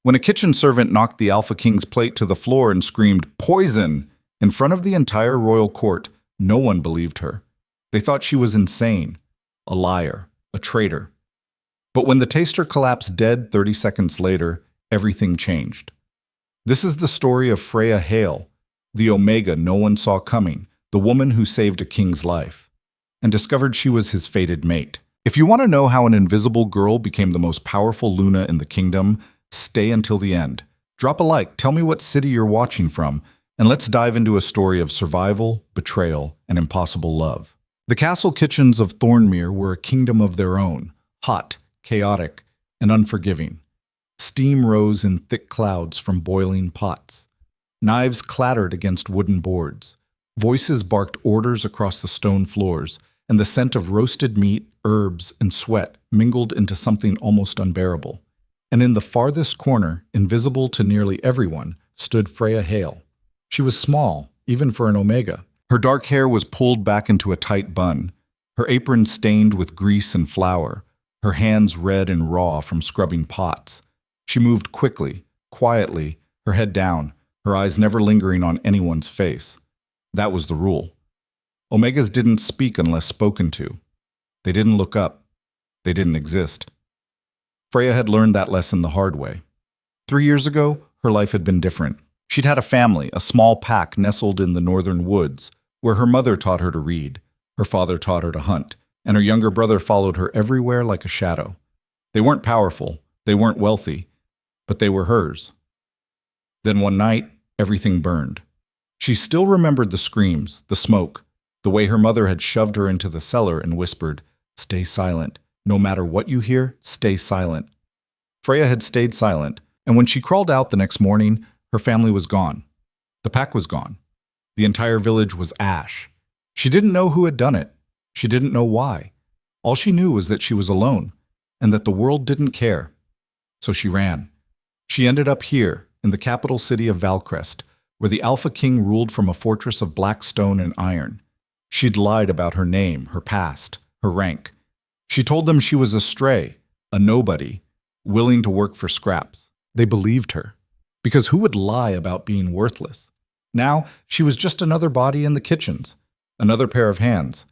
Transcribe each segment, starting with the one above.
When a kitchen servant knocked the Alpha King's plate to the floor and screamed, "Poison!" in front of the entire royal court, no one believed her. They thought she was insane, a liar, a traitor. But when the taster collapsed dead 30 seconds later, everything changed. This is the story of Freya Hale, the Omega no one saw coming, the woman who saved a king's life, and discovered she was his fated mate. If you want to know how an invisible girl became the most powerful Luna in the kingdom, stay until the end. Drop a like, tell me what city you're watching from, and let's dive into a story of survival, betrayal, and impossible love. The castle kitchens of Thornmere were a kingdom of their own, hot, chaotic, and unforgiving. Steam rose in thick clouds from boiling pots. Knives clattered against wooden boards. Voices barked orders across the stone floors, and the scent of roasted meat, herbs, and sweat mingled into something almost unbearable. And in the farthest corner, invisible to nearly everyone, stood Freya Hale. She was small, even for an Omega. Her dark hair was pulled back into a tight bun, her apron stained with grease and flour, her hands red and raw from scrubbing pots. She moved quickly, quietly, her head down, her eyes never lingering on anyone's face. That was the rule. Omegas didn't speak unless spoken to. They didn't look up. They didn't exist. Freya had learned that lesson the hard way. 3 years ago, her life had been different. She'd had a family, a small pack nestled in the northern woods, where her mother taught her to read, her father taught her to hunt, and her younger brother followed her everywhere like a shadow. They weren't powerful, they weren't wealthy, but they were hers. Then one night, everything burned. She still remembered the screams, the smoke, the way her mother had shoved her into the cellar and whispered, "Stay silent. No matter what you hear, stay silent." Freya had stayed silent, and when she crawled out the next morning, her family was gone. The pack was gone. The entire village was ash. She didn't know who had done it. She didn't know why. All she knew was that she was alone, and that the world didn't care. So she ran. She ended up here, in the capital city of Valcrest, where the Alpha King ruled from a fortress of black stone and iron. She'd lied about her name, her past, her rank. She told them she was a stray, a nobody, willing to work for scraps. They believed her. Because who would lie about being worthless? Now, she was just another body in the kitchens, another pair of hands,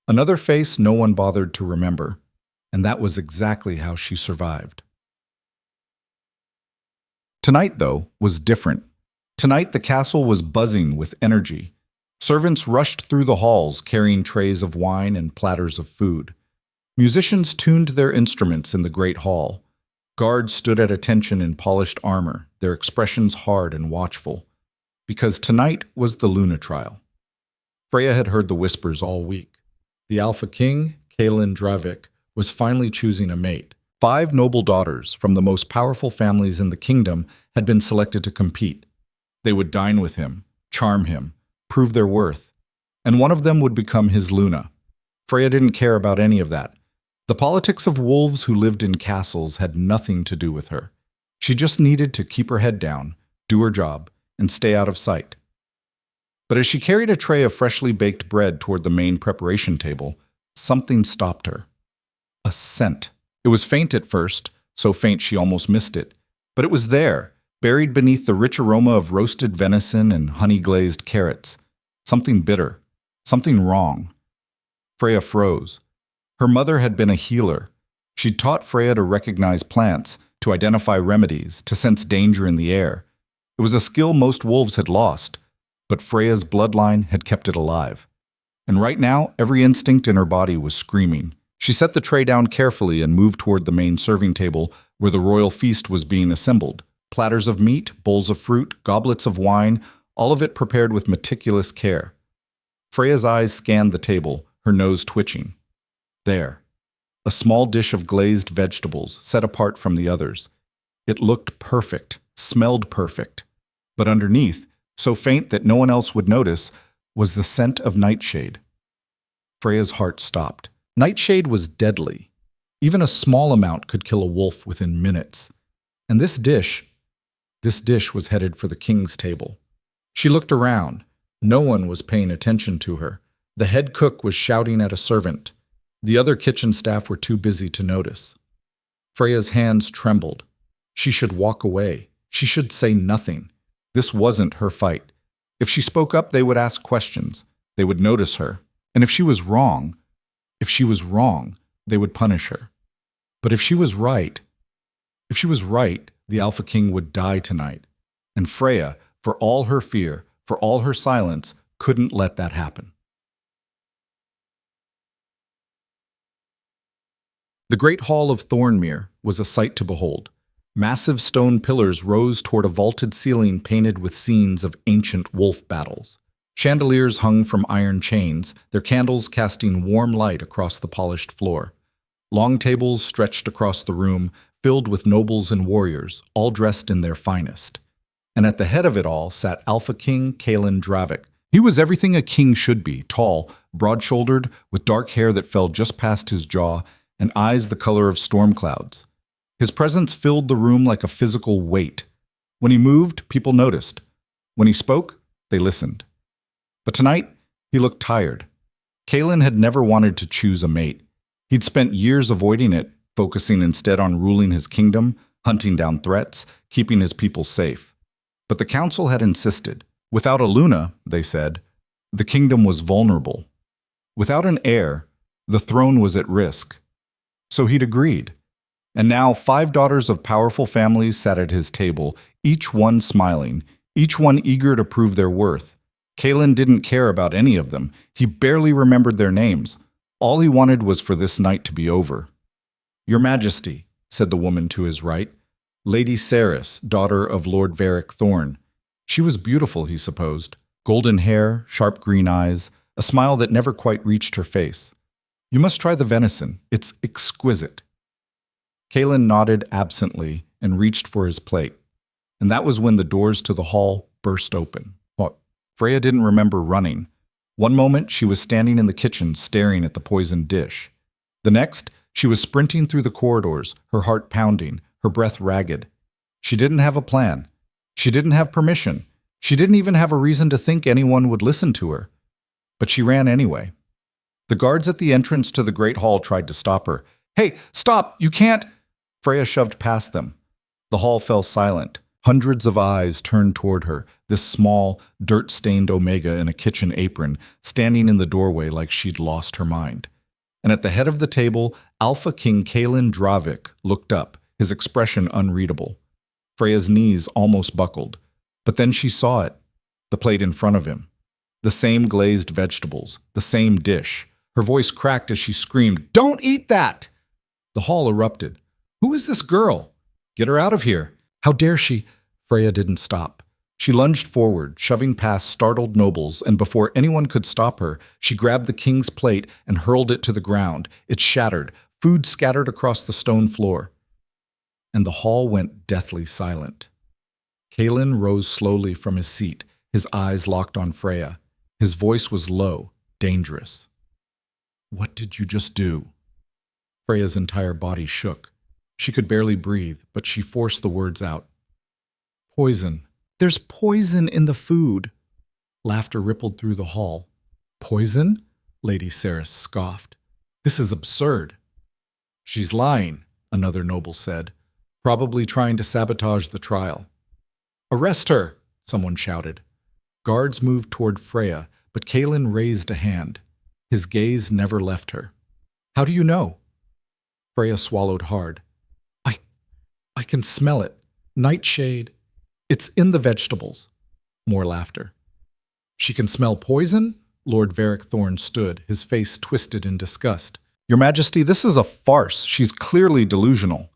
another face no one bothered to remember. And that was exactly how she survived. Tonight, though, was different. Tonight, the castle was buzzing with energy. Servants rushed through the halls carrying trays of wine and platters of food. Musicians tuned their instruments in the great hall. Guards stood at attention in polished armor, their expressions hard and watchful. Because tonight was the Luna trial. Freya had heard the whispers all week. The Alpha King, Kalin Dravik, was finally choosing a mate. 5 noble daughters from the most powerful families in the kingdom had been selected to compete. They would dine with him, charm him, prove their worth, and one of them would become his Luna. Freya didn't care about any of that. The politics of wolves who lived in castles had nothing to do with her. She just needed to keep her head down, do her job, and stay out of sight. But as she carried a tray of freshly baked bread toward the main preparation table, something stopped her. A scent. It was faint at first, so faint she almost missed it, but it was there, buried beneath the rich aroma of roasted venison and honey-glazed carrots. Something bitter, something wrong. Freya froze. Her mother had been a healer. She'd taught Freya to recognize plants, to identify remedies, to sense danger in the air. It was a skill most wolves had lost, but Freya's bloodline had kept it alive. And right now, every instinct in her body was screaming. She set the tray down carefully and moved toward the main serving table where the royal feast was being assembled. Platters of meat, bowls of fruit, goblets of wine, all of it prepared with meticulous care. Freya's eyes scanned the table, her nose twitching. There, a small dish of glazed vegetables set apart from the others. It looked perfect, smelled perfect. But underneath, so faint that no one else would notice, was the scent of nightshade. Freya's heart stopped. Nightshade was deadly. Even a small amount could kill a wolf within minutes. And this dish was headed for the king's table. She looked around. No one was paying attention to her. The head cook was shouting at a servant. The other kitchen staff were too busy to notice. Freya's hands trembled. She should walk away. She should say nothing. This wasn't her fight. If she spoke up, they would ask questions. They would notice her. And if she was wrong, they would punish her. But if she was right, the Alpha King would die tonight. And Freya, for all her fear, for all her silence, couldn't let that happen. The great hall of Thornmere was a sight to behold. Massive stone pillars rose toward a vaulted ceiling painted with scenes of ancient wolf battles. Chandeliers hung from iron chains, their candles casting warm light across the polished floor. Long tables stretched across the room, filled with nobles and warriors, all dressed in their finest. And at the head of it all sat Alpha King Kalen Dravik. He was everything a king should be, tall, broad-shouldered, with dark hair that fell just past his jaw, and eyes the color of storm clouds. His presence filled the room like a physical weight. When he moved, people noticed. When he spoke, they listened. But tonight, he looked tired. Kalen had never wanted to choose a mate. He'd spent years avoiding it, focusing instead on ruling his kingdom, hunting down threats, keeping his people safe. But the council had insisted. Without a Luna, they said, the kingdom was vulnerable. Without an heir, the throne was at risk. So he'd agreed. And now 5 daughters of powerful families sat at his table, each one smiling, each one eager to prove their worth. Kalen didn't care about any of them. He barely remembered their names. All he wanted was for this night to be over. "Your Majesty," said the woman to his right, Lady Cerys, daughter of Lord Varric Thorn. She was beautiful, he supposed. Golden hair, sharp green eyes, a smile that never quite reached her face. "You must try the venison. It's exquisite." Kalen nodded absently and reached for his plate. And that was when the doors to the hall burst open. Freya didn't remember running. One moment, she was standing in the kitchen staring at the poisoned dish. The next, she was sprinting through the corridors, her heart pounding, her breath ragged. She didn't have a plan. She didn't have permission. She didn't even have a reason to think anyone would listen to her. But she ran anyway. The guards at the entrance to the Great Hall tried to stop her. "Hey, stop! You can't!" Freya shoved past them. The hall fell silent. Hundreds of eyes turned toward her, this small, dirt-stained Omega in a kitchen apron, standing in the doorway like she'd lost her mind. And at the head of the table, Alpha King Kalen Dravik looked up, his expression unreadable. Freya's knees almost buckled. But then she saw it, the plate in front of him. The same glazed vegetables, the same dish. Her voice cracked as she screamed, "Don't eat that!" The hall erupted. "Who is this girl? Get her out of here! How dare she?" Freya didn't stop. She lunged forward, shoving past startled nobles, and before anyone could stop her, she grabbed the king's plate and hurled it to the ground. It shattered, food scattered across the stone floor. And the hall went deathly silent. Kalen rose slowly from his seat, his eyes locked on Freya. His voice was low, dangerous. "What did you just do?" Freya's entire body shook. She could barely breathe, but she forced the words out. "Poison. There's poison in the food." Laughter rippled through the hall. "Poison?" Lady Cerys scoffed. "This is absurd." "She's lying," another noble said, "probably trying to sabotage the trial." "Arrest her!" someone shouted. Guards moved toward Freya, but Kalen raised a hand. His gaze never left her. "How do you know?" Freya swallowed hard. I can smell it. Nightshade. It's in the vegetables." More laughter. "She can smell poison?" Lord Varric Thorn stood, his face twisted in disgust. "Your Majesty, this is a farce. She's clearly delusional."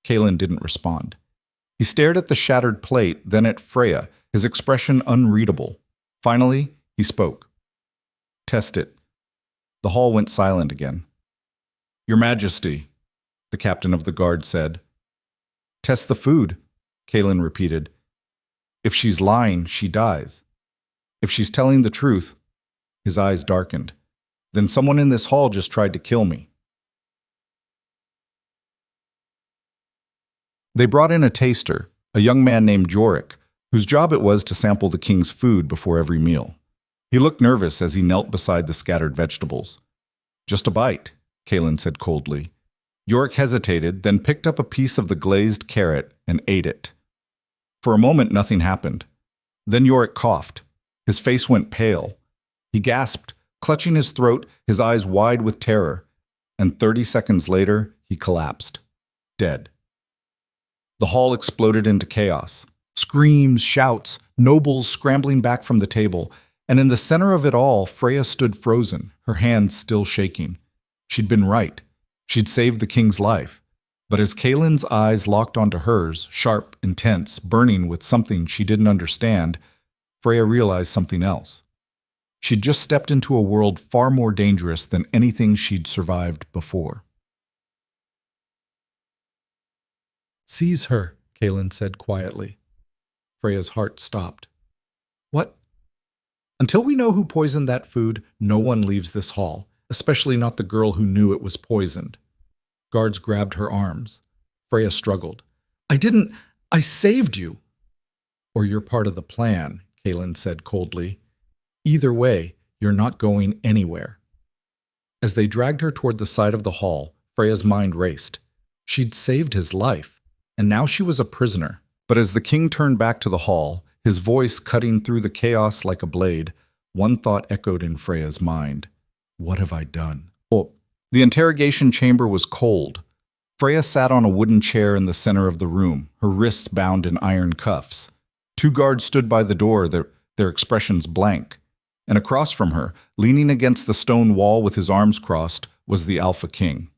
Kalen didn't respond. He stared at the shattered plate, then at Freya, his expression unreadable. Finally, he spoke. "Test it." The hall went silent again. "Your Majesty," the captain of the guard said. "Test the food," Kalen repeated. "If she's lying, she dies. If she's telling the truth," his eyes darkened, "then someone in this hall just tried to kill me." They brought in a taster, a young man named Jorik, whose job it was to sample the king's food before every meal. He looked nervous as he knelt beside the scattered vegetables. "Just a bite," Kalen said coldly. Yorick hesitated, then picked up a piece of the glazed carrot and ate it. For a moment, nothing happened. Then Yorick coughed. His face went pale. He gasped, clutching his throat, his eyes wide with terror. And 30 seconds later, he collapsed, dead. The hall exploded into chaos. Screams, shouts, nobles scrambling back from the table. And in the center of it all, Freya stood frozen, her hands still shaking. She'd been right. She'd saved the king's life. But as Kaelin's eyes locked onto hers, sharp, intense, burning with something she didn't understand, Freya realized something else. She'd just stepped into a world far more dangerous than anything she'd survived before. "Seize her," Kaelin said quietly. Freya's heart stopped. "What?" "Until we know who poisoned that food, no one leaves this hall, especially not the girl who knew it was poisoned." Guards grabbed her arms. Freya struggled. I saved you." "Or you're part of the plan," Kaelin said coldly. "Either way, you're not going anywhere." As they dragged her toward the side of the hall, Freya's mind raced. She'd saved his life, and now she was a prisoner. But as the king turned back to the hall, his voice cutting through the chaos like a blade, one thought echoed in Freya's mind. What have I done? The interrogation chamber was cold. Freya sat on a wooden chair in the center of the room, her wrists bound in iron cuffs. 2 guards stood by the door, their expressions blank. And across from her, leaning against the stone wall with his arms crossed, was the Alpha King.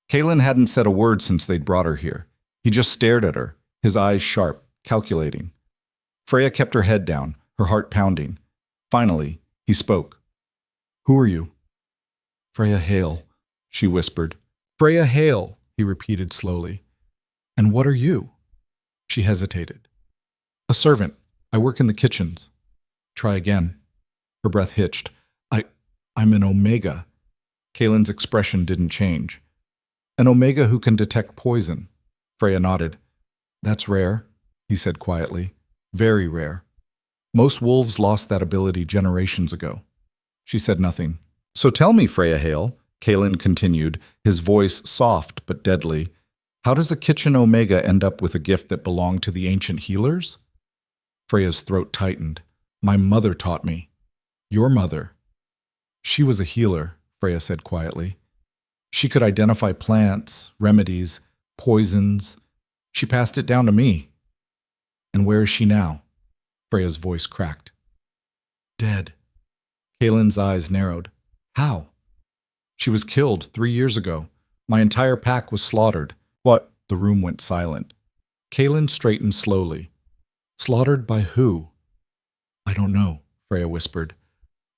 Kaelin hadn't said a word since they'd brought her here. He just stared at her, his eyes sharp, calculating. Freya kept her head down, her heart pounding. Finally, he spoke. "Who are you?" "Freya Hale," she whispered. "Freya Hale," he repeated slowly. "And what are you?" She hesitated. "A servant. I work in the kitchens." "Try again." Her breath hitched. I'm an Omega." Kaelin's expression didn't change. "An Omega who can detect poison." Freya nodded. "That's rare," he said quietly. "Very rare. Most wolves lost that ability generations ago." She said nothing. "So tell me, Freya Hale," Kaelin continued, his voice soft but deadly, "how does a kitchen Omega end up with a gift that belonged to the ancient healers?" Freya's throat tightened. "My mother taught me." "Your mother?" "She was a healer," Freya said quietly. "She could identify plants, remedies, poisons. She passed it down to me." "And where is she now?" Freya's voice cracked. "Dead." Kaelin's eyes narrowed. "How?" "She was killed 3 years ago. My entire pack was slaughtered." "What?" The room went silent. Kaelin straightened slowly. "Slaughtered by who?" "I don't know," Freya whispered.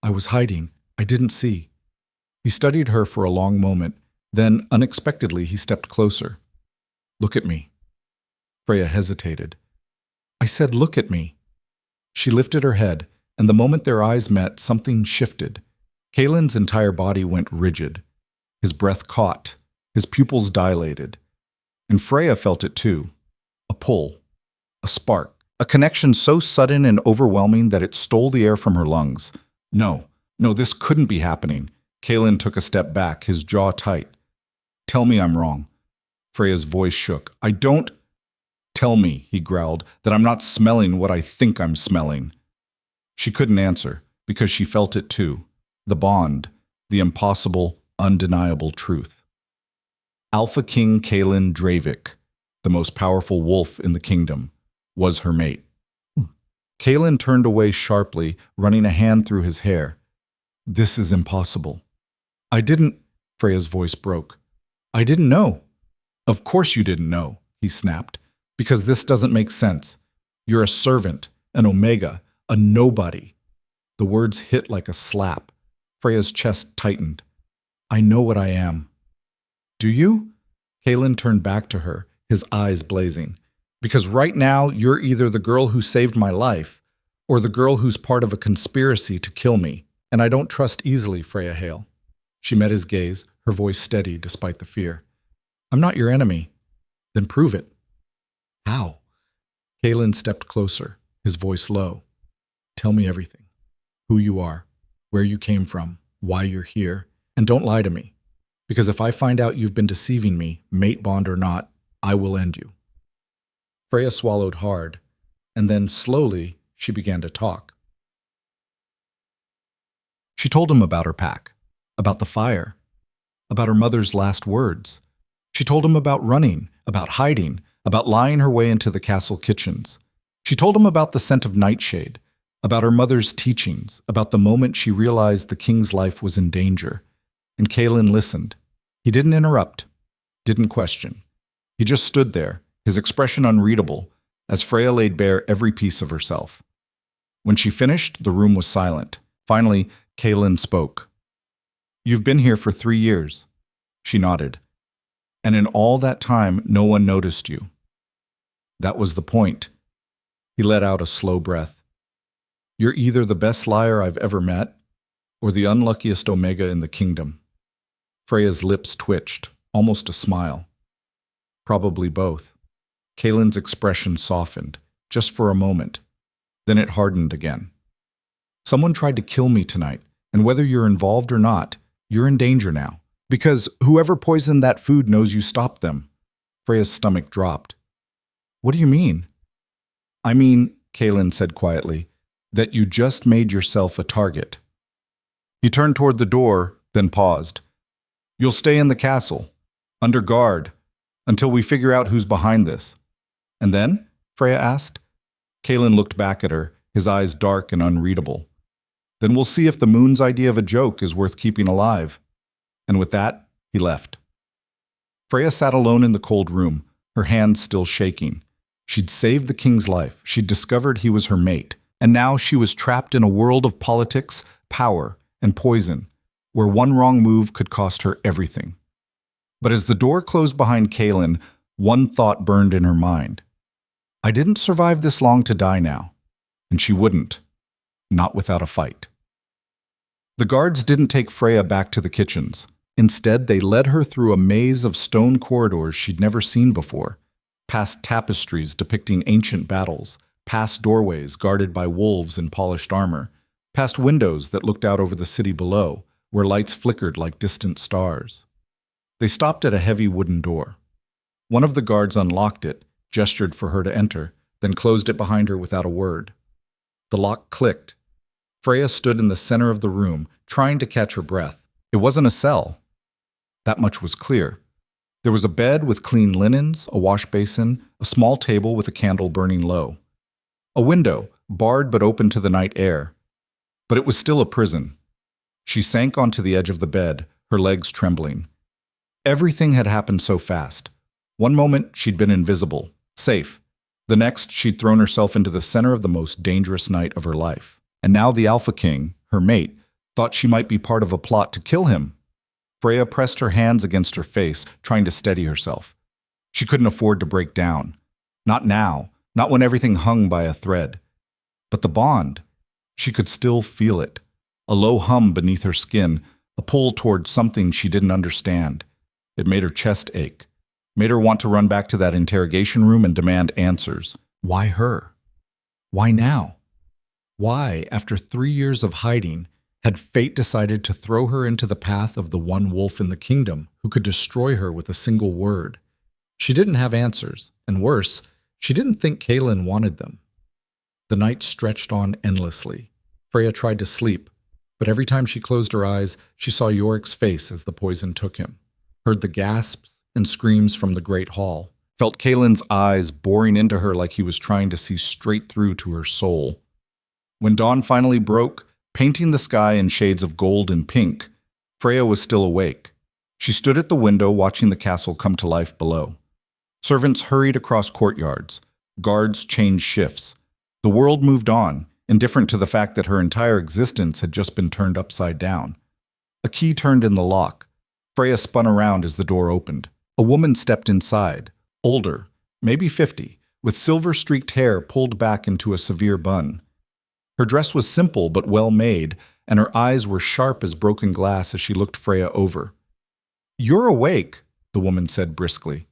"I was hiding. I didn't see." He studied her for a long moment. Then, unexpectedly, he stepped closer. "Look at me." Freya hesitated. "I said, look at me." She lifted her head, and the moment their eyes met, something shifted. Kaelin's entire body went rigid. His breath caught, his pupils dilated. And Freya felt it too. A pull, a spark, a connection so sudden and overwhelming that it stole the air from her lungs. No, this couldn't be happening. Kaelin took a step back, his jaw tight. "Tell me I'm wrong." Freya's voice shook. "I don't—" "Tell me," he growled, "that I'm not smelling what I think I'm smelling." She couldn't answer, because she felt it too. The bond, the impossible, undeniable truth. Alpha King Kaelin Dravik, the most powerful wolf in the kingdom, was her mate. Kaelin turned away sharply, running a hand through his hair. "This is impossible." "I didn't—" Freya's voice broke. "I didn't know." "Of course you didn't know," he snapped, "because this doesn't make sense. You're a servant, an Omega, a nobody." The words hit like a slap. Freya's chest tightened. "I know what I am." "Do you?" Kaelin turned back to her, his eyes blazing. "Because right now you're either the girl who saved my life or the girl who's part of a conspiracy to kill me. And I don't trust easily, Freya Hale." She met his gaze, her voice steady despite the fear. "I'm not your enemy." "Then prove it." "How?" Kaelin stepped closer, his voice low. "Tell me everything. Who you are, where you came from, why you're here, and don't lie to me." Because if I find out you've been deceiving me, mate bond or not, I will end you. Freya swallowed hard, and then slowly she began to talk. She told him about her pack, about the fire, about her mother's last words. She told him about running, about hiding, about lying her way into the castle kitchens. She told him about the scent of nightshade, about her mother's teachings, about the moment she realized the king's life was in danger. And Kaelin listened. He didn't interrupt, didn't question. He just stood there, his expression unreadable, as Freya laid bare every piece of herself. When she finished, the room was silent. Finally, Kaelin spoke. "You've been here for 3 years." She nodded. "And in all that time, no one noticed you." That was the point. He let out a slow breath. "You're either the best liar I've ever met, or the unluckiest Omega in the kingdom." Freya's lips twitched, almost a smile. Probably both. Kaelin's expression softened, just for a moment. Then it hardened again. "Someone tried to kill me tonight, and whether you're involved or not, you're in danger now. Because whoever poisoned that food knows you stopped them." Freya's stomach dropped. "What do you mean?" "I mean," Kaelin said quietly, "that you just made yourself a target." He turned toward the door, then paused. "You'll stay in the castle, under guard, until we figure out who's behind this." "And then?" Freya asked. Kaelin looked back at her, his eyes dark and unreadable. "Then we'll see if the moon's idea of a joke is worth keeping alive." And with that, he left. Freya sat alone in the cold room, her hands still shaking. She'd saved the king's life, she'd discovered he was her mate, and now she was trapped in a world of politics, power, and poison, where one wrong move could cost her everything. But as the door closed behind Kaelin, one thought burned in her mind. I didn't survive this long to die now, and she wouldn't, not without a fight. The guards didn't take Freya back to the kitchens. Instead, they led her through a maze of stone corridors she'd never seen before, past tapestries depicting ancient battles, past doorways guarded by wolves in polished armor, past windows that looked out over the city below, where lights flickered like distant stars. They stopped at a heavy wooden door. One of the guards unlocked it, gestured for her to enter, then closed it behind her without a word. The lock clicked. Freya stood in the center of the room, trying to catch her breath. It wasn't a cell. That much was clear. There was a bed with clean linens, a wash basin, a small table with a candle burning low. A window, barred but open to the night air. But it was still a prison. She sank onto the edge of the bed, her legs trembling. Everything had happened so fast. One moment, she'd been invisible, safe. The next, she'd thrown herself into the center of the most dangerous night of her life. And now the Alpha King, her mate, thought she might be part of a plot to kill him. Freya pressed her hands against her face, trying to steady herself. She couldn't afford to break down. Not now, not when everything hung by a thread. But the bond, she could still feel it. A low hum beneath her skin, a pull toward something she didn't understand. It made her chest ache, made her want to run back to that interrogation room and demand answers. Why her? Why now? Why, after 3 years of hiding, had fate decided to throw her into the path of the one wolf in the kingdom who could destroy her with a single word? She didn't have answers, and worse, she didn't think Kaelin wanted them. The night stretched on endlessly. Freya tried to sleep, but every time she closed her eyes, she saw Yorick's face as the poison took him, heard the gasps and screams from the great hall, felt Kaelin's eyes boring into her like he was trying to see straight through to her soul. When dawn finally broke, painting the sky in shades of gold and pink, Freya was still awake. She stood at the window watching the castle come to life below. Servants hurried across courtyards. Guards changed shifts. The world moved on, indifferent to the fact that her entire existence had just been turned upside down. A key turned in the lock. Freya spun around as the door opened. A woman stepped inside, older, maybe 50, with silver-streaked hair pulled back into a severe bun. Her dress was simple but well-made, and her eyes were sharp as broken glass as she looked Freya over. "You're awake," the woman said briskly.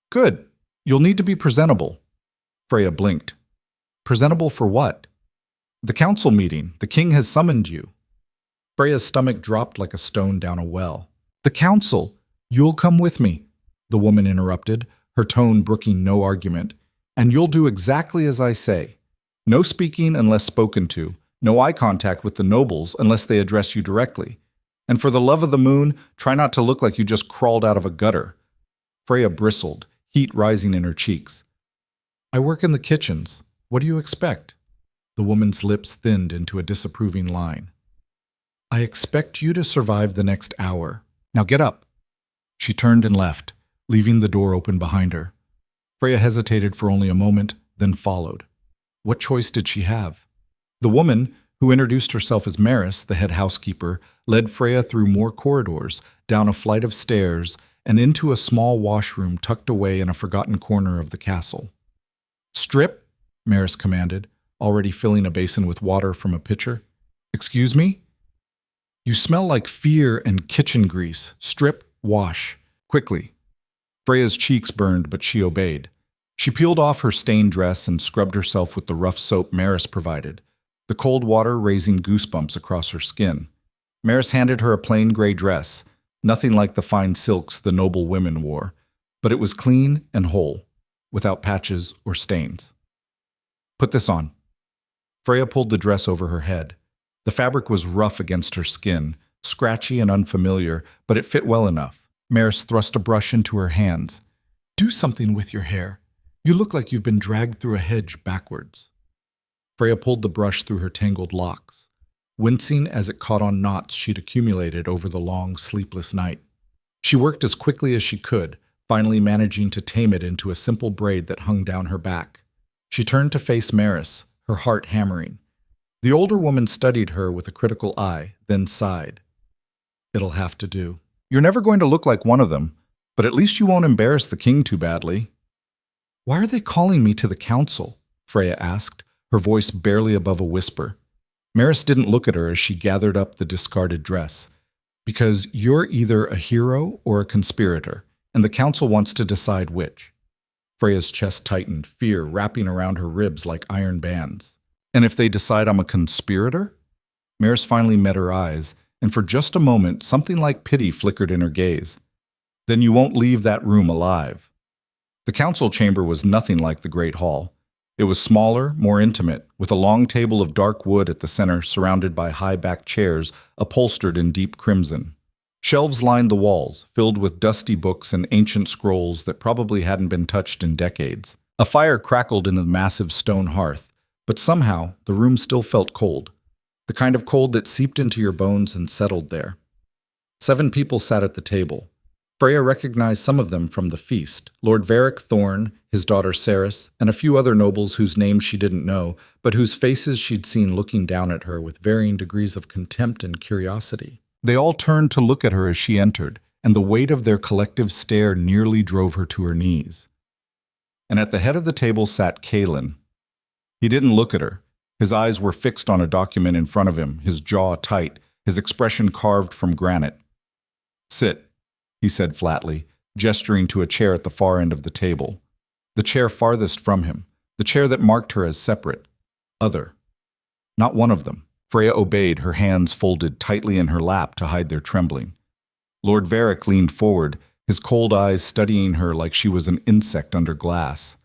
"Good. You'll need to be presentable." Freya blinked. "Presentable for what?" "The council meeting. The king has summoned you." Freya's stomach dropped like a stone down a well. The council! You'll come with me, the woman interrupted, her tone brooking no argument. And you'll do exactly as I say. No speaking unless spoken to, no eye contact with the nobles unless they address you directly. And for the love of the moon, try not to look like you just crawled out of a gutter. Freya bristled, heat rising in her cheeks. I work in the kitchens. What do you expect? The woman's lips thinned into a disapproving line. I expect you to survive the next hour. Now get up. She turned and left, leaving the door open behind her. Freya hesitated for only a moment, then followed. What choice did she have? The woman, who introduced herself as Maris, the head housekeeper, led Freya through more corridors, down a flight of stairs, and into a small washroom tucked away in a forgotten corner of the castle. Strip, Maris commanded, already filling a basin with water from a pitcher. Excuse me? You smell like fear and kitchen grease. Strip, wash. Quickly. Freya's cheeks burned, but she obeyed. She peeled off her stained dress and scrubbed herself with the rough soap Maris provided, the cold water raising goosebumps across her skin. Maris handed her a plain gray dress, nothing like the fine silks the noble women wore, but it was clean and whole, without patches or stains. Put this on. Freya pulled the dress over her head. The fabric was rough against her skin, scratchy and unfamiliar, but it fit well enough. Maris thrust a brush into her hands. Do something with your hair. You look like you've been dragged through a hedge backwards. Freya pulled the brush through her tangled locks, wincing as it caught on knots she'd accumulated over the long, sleepless night. She worked as quickly as she could, finally managing to tame it into a simple braid that hung down her back. She turned to face Maris, her heart hammering. The older woman studied her with a critical eye, then sighed. It'll have to do. You're never going to look like one of them, but at least you won't embarrass the king too badly. Why are they calling me to the council? Freya asked, her voice barely above a whisper. Maris didn't look at her as she gathered up the discarded dress. Because you're either a hero or a conspirator, and the council wants to decide which. Freya's chest tightened, fear wrapping around her ribs like iron bands. And if they decide I'm a conspirator? Maris finally met her eyes, and for just a moment, something like pity flickered in her gaze. Then you won't leave that room alive. The council chamber was nothing like the Great Hall. It was smaller, more intimate, with a long table of dark wood at the center surrounded by high-backed chairs upholstered in deep crimson. Shelves lined the walls, filled with dusty books and ancient scrolls that probably hadn't been touched in decades. A fire crackled in the massive stone hearth, but somehow the room still felt cold, the kind of cold that seeped into your bones and settled there. 7 people sat at the table. Freya recognized some of them from the feast: Lord Varric Thorn, his daughter Cerys, and a few other nobles whose names she didn't know, but whose faces she'd seen looking down at her with varying degrees of contempt and curiosity. They all turned to look at her as she entered, and the weight of their collective stare nearly drove her to her knees. And at the head of the table sat Kaelin. He didn't look at her. His eyes were fixed on a document in front of him, his jaw tight, his expression carved from granite. Sit, he said flatly, gesturing to a chair at the far end of the table. The chair farthest from him, the chair that marked her as separate, other. Not one of them. Freya obeyed, her hands folded tightly in her lap to hide their trembling. Lord Varric leaned forward, his cold eyes studying her like she was an insect under glass.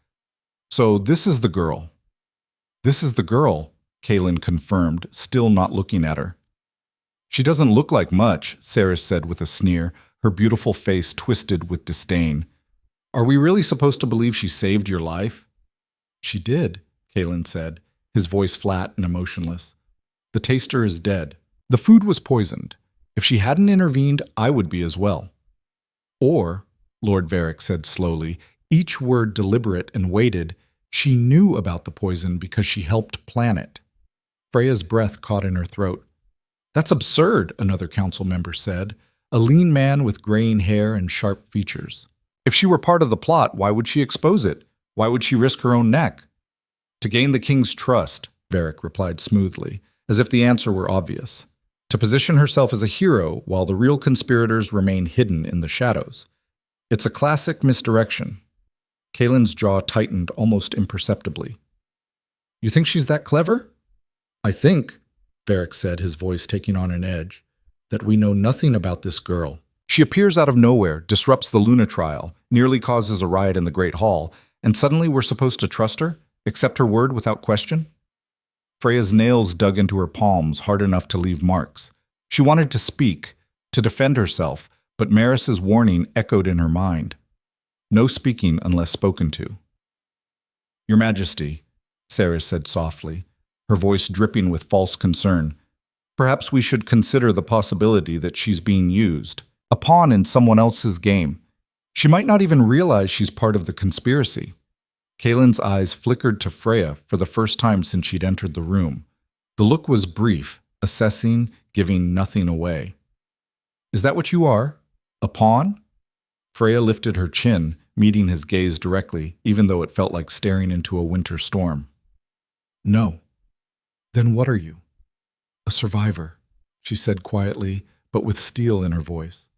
So this is the girl. This is the girl, Kaelin confirmed, still not looking at her. She doesn't look like much, Cerys said with a sneer, her beautiful face twisted with disdain. Are we really supposed to believe she saved your life? She did, Kaelin said, his voice flat and emotionless. The taster is dead. The food was poisoned. If she hadn't intervened, I would be as well. Or, Lord Varric said slowly, each word deliberate and weighted, she knew about the poison because she helped plan it. Freya's breath caught in her throat. That's absurd, another council member said, a lean man with graying hair and sharp features. If she were part of the plot, why would she expose it? Why would she risk her own neck? To gain the king's trust, Varric replied smoothly, as if the answer were obvious. To position herself as a hero while the real conspirators remain hidden in the shadows. It's a classic misdirection. Kaelin's jaw tightened almost imperceptibly. You think she's that clever? I think, Varric said, his voice taking on an edge, that we know nothing about this girl. She appears out of nowhere, disrupts the Luna trial, nearly causes a riot in the Great Hall, and suddenly we're supposed to trust her? Accept her word without question? Freya's nails dug into her palms hard enough to leave marks. She wanted to speak, to defend herself, but Maris's warning echoed in her mind. No speaking unless spoken to. Your Majesty, Sarah said softly, her voice dripping with false concern. Perhaps we should consider the possibility that she's being used, a pawn in someone else's game. She might not even realize she's part of the conspiracy. Kaelin's eyes flickered to Freya for the first time since she'd entered the room. The look was brief, assessing, giving nothing away. Is that what you are? A pawn? Freya lifted her chin, meeting his gaze directly, even though it felt like staring into a winter storm. No. Then what are you? A survivor, she said quietly, but with steel in her voice.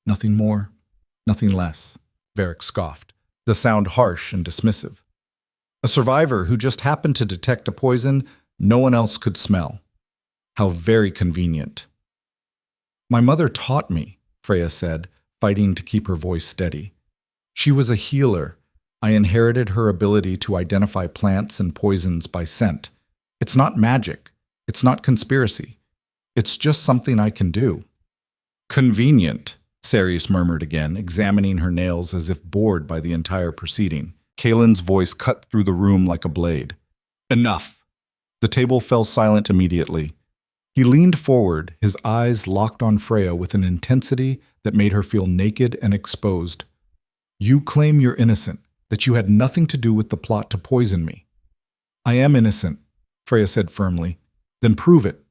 Nothing more, nothing less, Varric scoffed, the sound harsh and dismissive. A survivor who just happened to detect a poison no one else could smell. How very convenient. My mother taught me, Freya said, fighting to keep her voice steady. She was a healer. I inherited her ability to identify plants and poisons by scent. It's not magic. It's not conspiracy. It's just something I can do. Convenient, Sarius murmured again, examining her nails as if bored by the entire proceeding. Kaelin's voice cut through the room like a blade. Enough! The table fell silent immediately. He leaned forward, his eyes locked on Freya with an intensity that made her feel naked and exposed. You claim you're innocent, that you had nothing to do with the plot to poison me. I am innocent, Freya said firmly. Then prove it.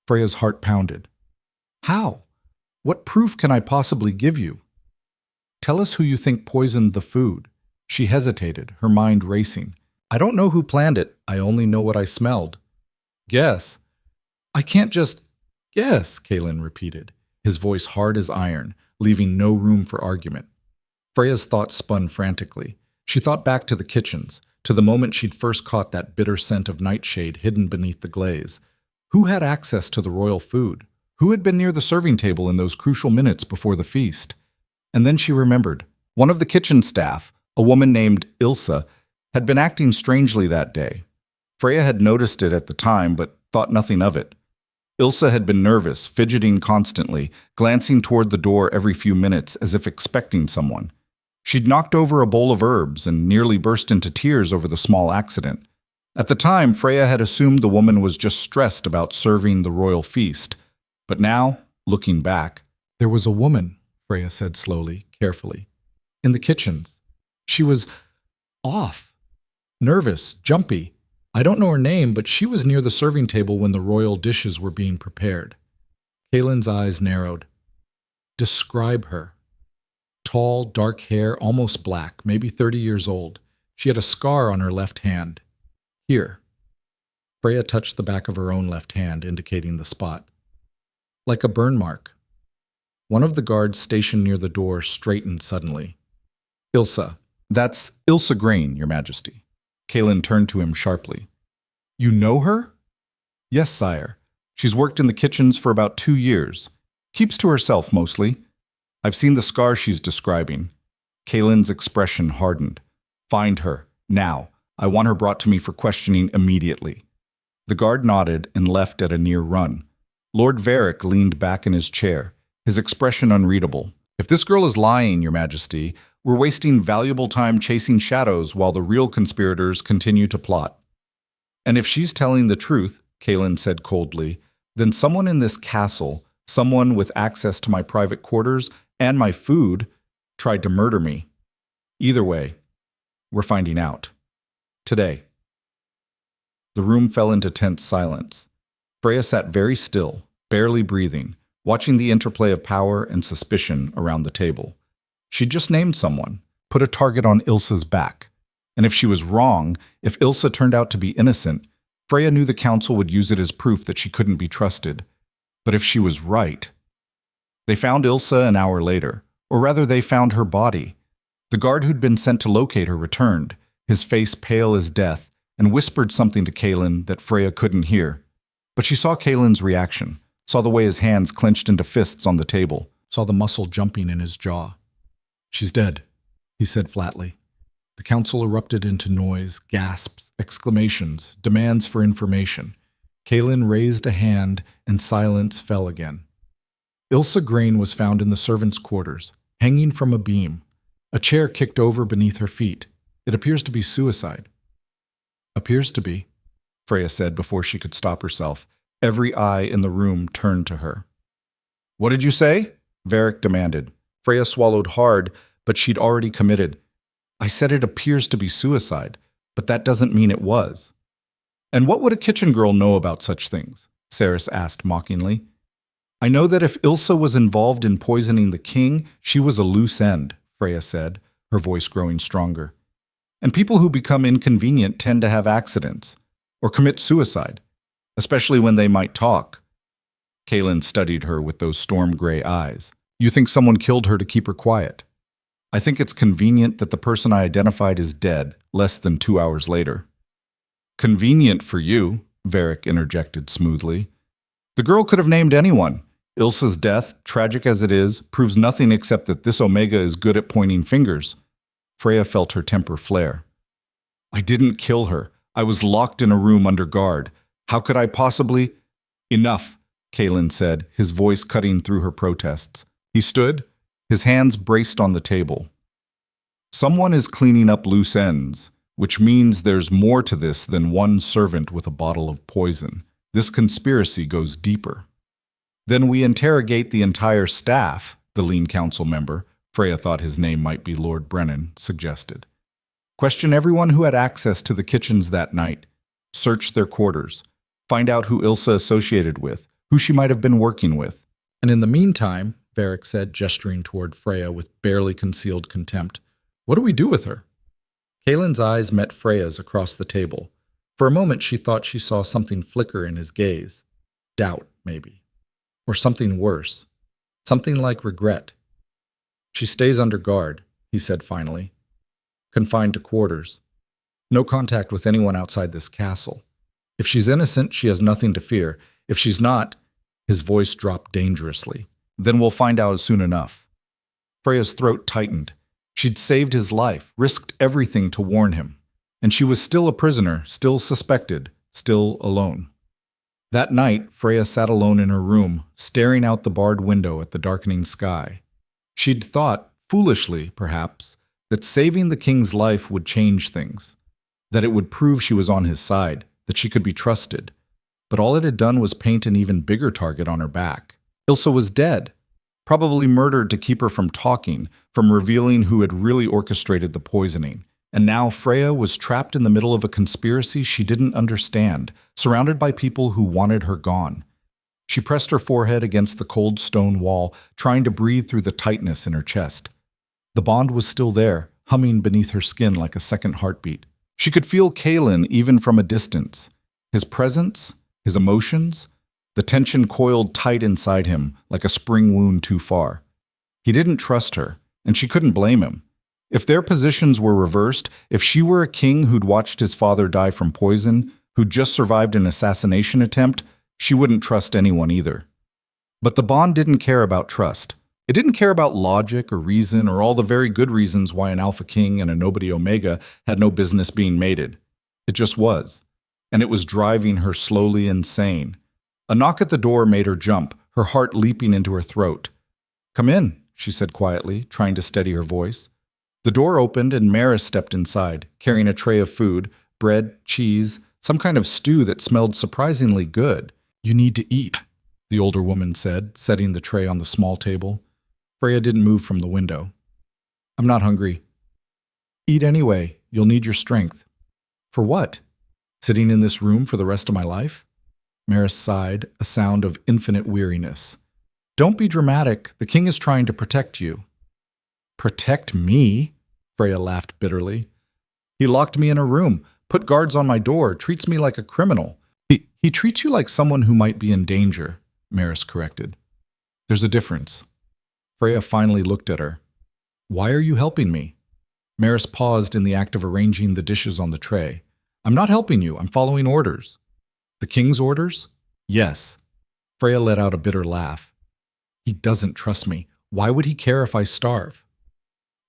Freya's heart pounded. How? What proof can I possibly give you? Tell us who you think poisoned the food. She hesitated, her mind racing. I don't know who planned it. I only know what I smelled. Guess. I can't just guess, Kaelin repeated, his voice hard as iron, leaving no room for argument. Freya's thoughts spun frantically. She thought back to the kitchens, to the moment she'd first caught that bitter scent of nightshade hidden beneath the glaze. Who had access to the royal food? Who had been near the serving table in those crucial minutes before the feast? And then she remembered. One of the kitchen staff, a woman named Ilsa, had been acting strangely that day. Freya had noticed it at the time, but thought nothing of it. Ilsa had been nervous, fidgeting constantly, glancing toward the door every few minutes as if expecting someone. She'd knocked over a bowl of herbs and nearly burst into tears over the small accident. At the time, Freya had assumed the woman was just stressed about serving the royal feast. But now, looking back, there was a woman, Freya said slowly, carefully, in the kitchens. She was off, nervous, jumpy. I don't know her name, but she was near the serving table when the royal dishes were being prepared. Kaelin's eyes narrowed. Describe her. Tall, dark hair, almost black, maybe 30 years old. She had a scar on her left hand. Here. Freya touched the back of her own left hand, indicating the spot. Like a burn mark. One of the guards stationed near the door straightened suddenly. Ilsa. That's Ilsa Grain, Your Majesty. Kaelin turned to him sharply. You know her? Yes, sire. She's worked in the kitchens for about 2 years. Keeps to herself mostly. I've seen the scar she's describing. Kaelin's expression hardened. Find her, now. I want her brought to me for questioning immediately. The guard nodded and left at a near run. Lord Varric leaned back in his chair, his expression unreadable. If this girl is lying, Your Majesty, we're wasting valuable time chasing shadows while the real conspirators continue to plot. And if she's telling the truth, Kaelin said coldly, then someone in this castle, someone with access to my private quarters and my food, tried to murder me. Either way, we're finding out. Today. The room fell into tense silence. Freya sat very still, barely breathing, watching the interplay of power and suspicion around the table. She'd just named someone, put a target on Ilsa's back. And if she was wrong, if Ilsa turned out to be innocent, Freya knew the council would use it as proof that she couldn't be trusted. But if she was right... They found Ilsa an hour later, or rather they found her body. The guard who'd been sent to locate her returned, his face pale as death, and whispered something to Kaelin that Freya couldn't hear. But she saw Kaelin's reaction, saw the way his hands clenched into fists on the table, saw the muscle jumping in his jaw. "She's dead," he said flatly. The council erupted into noise, gasps, exclamations, demands for information. Kaelin raised a hand, and silence fell again. Ilsa Grain was found in the servants' quarters, hanging from a beam. A chair kicked over beneath her feet. "It appears to be suicide." "Appears to be," Freya said before she could stop herself. Every eye in the room turned to her. "What did you say?" Varric demanded. Freya swallowed hard, but she'd already committed. "I said it appears to be suicide, but that doesn't mean it was." "And what would a kitchen girl know about such things?" Cerys asked mockingly. "I know that if Ilsa was involved in poisoning the king, she was a loose end," Freya said, her voice growing stronger. "And people who become inconvenient tend to have accidents, or commit suicide, especially when they might talk." Kaelin studied her with those storm-gray eyes. "You think someone killed her to keep her quiet?" "I think it's convenient that the person I identified is dead less than 2 hours later." "Convenient for you," Varric interjected smoothly. "The girl could have named anyone. Ilsa's death, tragic as it is, proves nothing except that this Omega is good at pointing fingers." Freya felt her temper flare. "I didn't kill her. I was locked in a room under guard. How could I possibly—" "Enough," Kaelin said, his voice cutting through her protests. He stood, his hands braced on the table. "Someone is cleaning up loose ends, which means there's more to this than one servant with a bottle of poison. This conspiracy goes deeper." "Then we interrogate the entire staff," the lean council member, Freya thought his name might be Lord Brennan, suggested. "Question everyone who had access to the kitchens that night. Search their quarters. Find out who Ilsa associated with, who she might have been working with." "And in the meantime," Varric said, gesturing toward Freya with barely concealed contempt, "what do we do with her?" Kaelin's eyes met Freya's across the table. For a moment she thought she saw something flicker in his gaze. Doubt, maybe. Or something worse. Something like regret. "She stays under guard," he said finally. "Confined to quarters. No contact with anyone outside this castle. If she's innocent, she has nothing to fear. If she's not," his voice dropped dangerously, "then we'll find out soon enough." Freya's throat tightened. She'd saved his life, risked everything to warn him. And she was still a prisoner, still suspected, still alone. That night, Freya sat alone in her room, staring out the barred window at the darkening sky. She'd thought, foolishly perhaps, that saving the king's life would change things, that it would prove she was on his side, that she could be trusted. But all it had done was paint an even bigger target on her back. Ilsa was dead, probably murdered to keep her from talking, from revealing who had really orchestrated the poisoning. And now Freya was trapped in the middle of a conspiracy she didn't understand, surrounded by people who wanted her gone. She pressed her forehead against the cold stone wall, trying to breathe through the tightness in her chest. The bond was still there, humming beneath her skin like a second heartbeat. She could feel Kaelin even from a distance. His presence, his emotions, the tension coiled tight inside him like a spring wound too far. He didn't trust her, and she couldn't blame him. If their positions were reversed, if she were a king who'd watched his father die from poison, who'd just survived an assassination attempt, she wouldn't trust anyone either. But the bond didn't care about trust. It didn't care about logic or reason or all the very good reasons why an Alpha King and a Nobody Omega had no business being mated. It just was. And it was driving her slowly insane. A knock at the door made her jump, her heart leaping into her throat. "Come in," she said quietly, trying to steady her voice. The door opened and Maris stepped inside, carrying a tray of food, bread, cheese, some kind of stew that smelled surprisingly good. "You need to eat," the older woman said, setting the tray on the small table. Freya didn't move from the window. "I'm not hungry." "Eat anyway. You'll need your strength." "For what? Sitting in this room for the rest of my life?" Maris sighed, a sound of infinite weariness. "Don't be dramatic. The king is trying to protect you." "Protect me?" Freya laughed bitterly. "He locked me in a room, put guards on my door, treats me like a criminal." He treats you like someone who might be in danger," Maris corrected. "There's a difference." Freya finally looked at her. "Why are you helping me?" Maris paused in the act of arranging the dishes on the tray. "I'm not helping you. I'm following orders." "The king's orders?" "Yes." Freya let out a bitter laugh. "He doesn't trust me. Why would he care if I starve?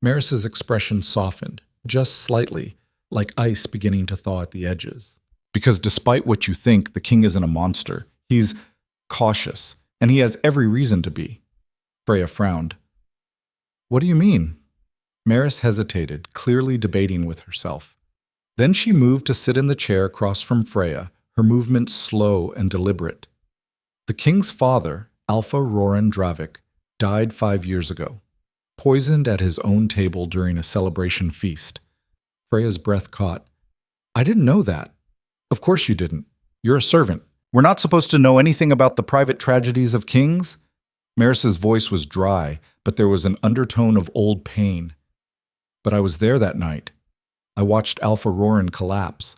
Maris's expression softened, just slightly, like ice beginning to thaw at the edges. Because despite what you think, the king isn't a monster. He's cautious, and he has every reason to be. Freya frowned. What do you mean? Maris hesitated, clearly debating with herself. Then she moved to sit in the chair across from Freya, her movements slow and deliberate. The king's father, Alpha Roran Dravik, died 5 years ago, poisoned at his own table during a celebration feast. Freya's breath caught. I didn't know that. Of course you didn't. You're a servant. We're not supposed to know anything about the private tragedies of kings? Maris's voice was dry, but there was an undertone of old pain. But I was there that night. I watched Alpha Roran collapse.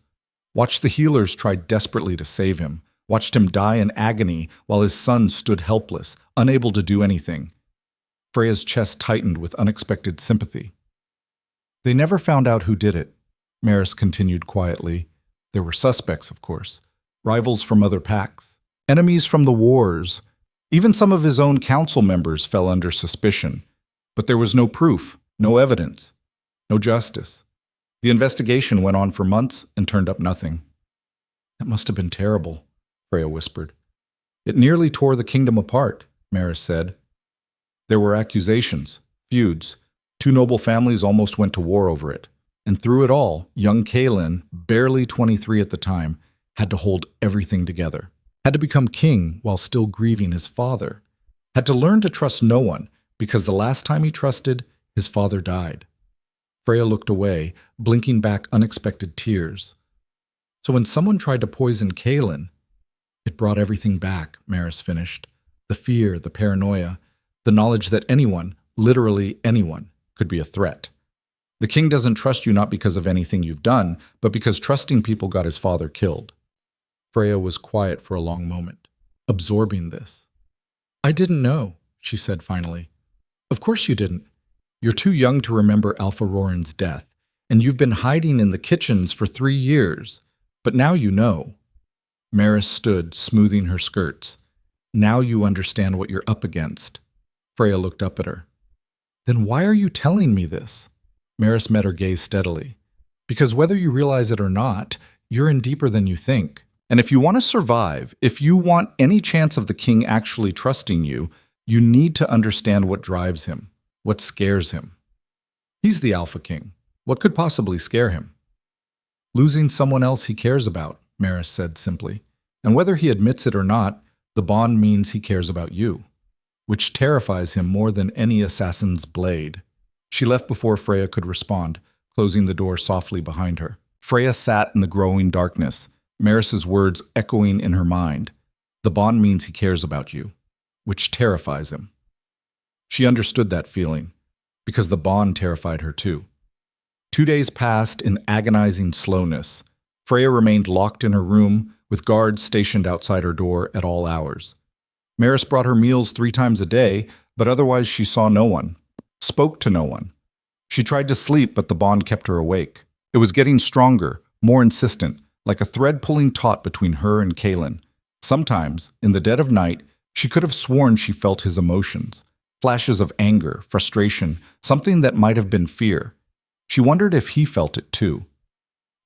Watched the healers try desperately to save him. Watched him die in agony while his son stood helpless, unable to do anything. Freya's chest tightened with unexpected sympathy. They never found out who did it, Maris continued quietly. There were suspects, of course. Rivals from other packs. Enemies from the wars. Even some of his own council members fell under suspicion. But there was no proof, no evidence. No justice. The investigation went on for months and turned up nothing. That must have been terrible, Freya whispered. It nearly tore the kingdom apart, Maris said. There were accusations, feuds. 2 noble families almost went to war over it. And through it all, young Kaelin, barely 23 at the time, had to hold everything together. Had to become king while still grieving his father. Had to learn to trust no one, because the last time he trusted, his father died. Freya looked away, blinking back unexpected tears. So when someone tried to poison Kaelin, it brought everything back, Maris finished. The fear, the paranoia, the knowledge that anyone, literally anyone, could be a threat. The king doesn't trust you not because of anything you've done, but because trusting people got his father killed. Freya was quiet for a long moment, absorbing this. I didn't know, she said finally. Of course you didn't. You're too young to remember Alpha Roran's death, and you've been hiding in the kitchens for 3 years. But now you know. Maris stood, smoothing her skirts. Now you understand what you're up against. Freya looked up at her. Then why are you telling me this? Maris met her gaze steadily. Because whether you realize it or not, you're in deeper than you think. And if you want to survive, if you want any chance of the king actually trusting you, you need to understand what drives him. What scares him? He's the Alpha King. What could possibly scare him? Losing someone else he cares about, Maris said simply. And whether he admits it or not, the bond means he cares about you, which terrifies him more than any assassin's blade. She left before Freya could respond, closing the door softly behind her. Freya sat in the growing darkness, Maris's words echoing in her mind. The bond means he cares about you, which terrifies him. She understood that feeling, because the bond terrified her too. 2 days passed in agonizing slowness. Freya remained locked in her room, with guards stationed outside her door at all hours. Maris brought her meals 3 times a day, but otherwise she saw no one, spoke to no one. She tried to sleep, but the bond kept her awake. It was getting stronger, more insistent, like a thread pulling taut between her and Kaelin. Sometimes, in the dead of night, she could have sworn she felt his emotions. Flashes of anger, frustration, something that might have been fear. She wondered if he felt it too.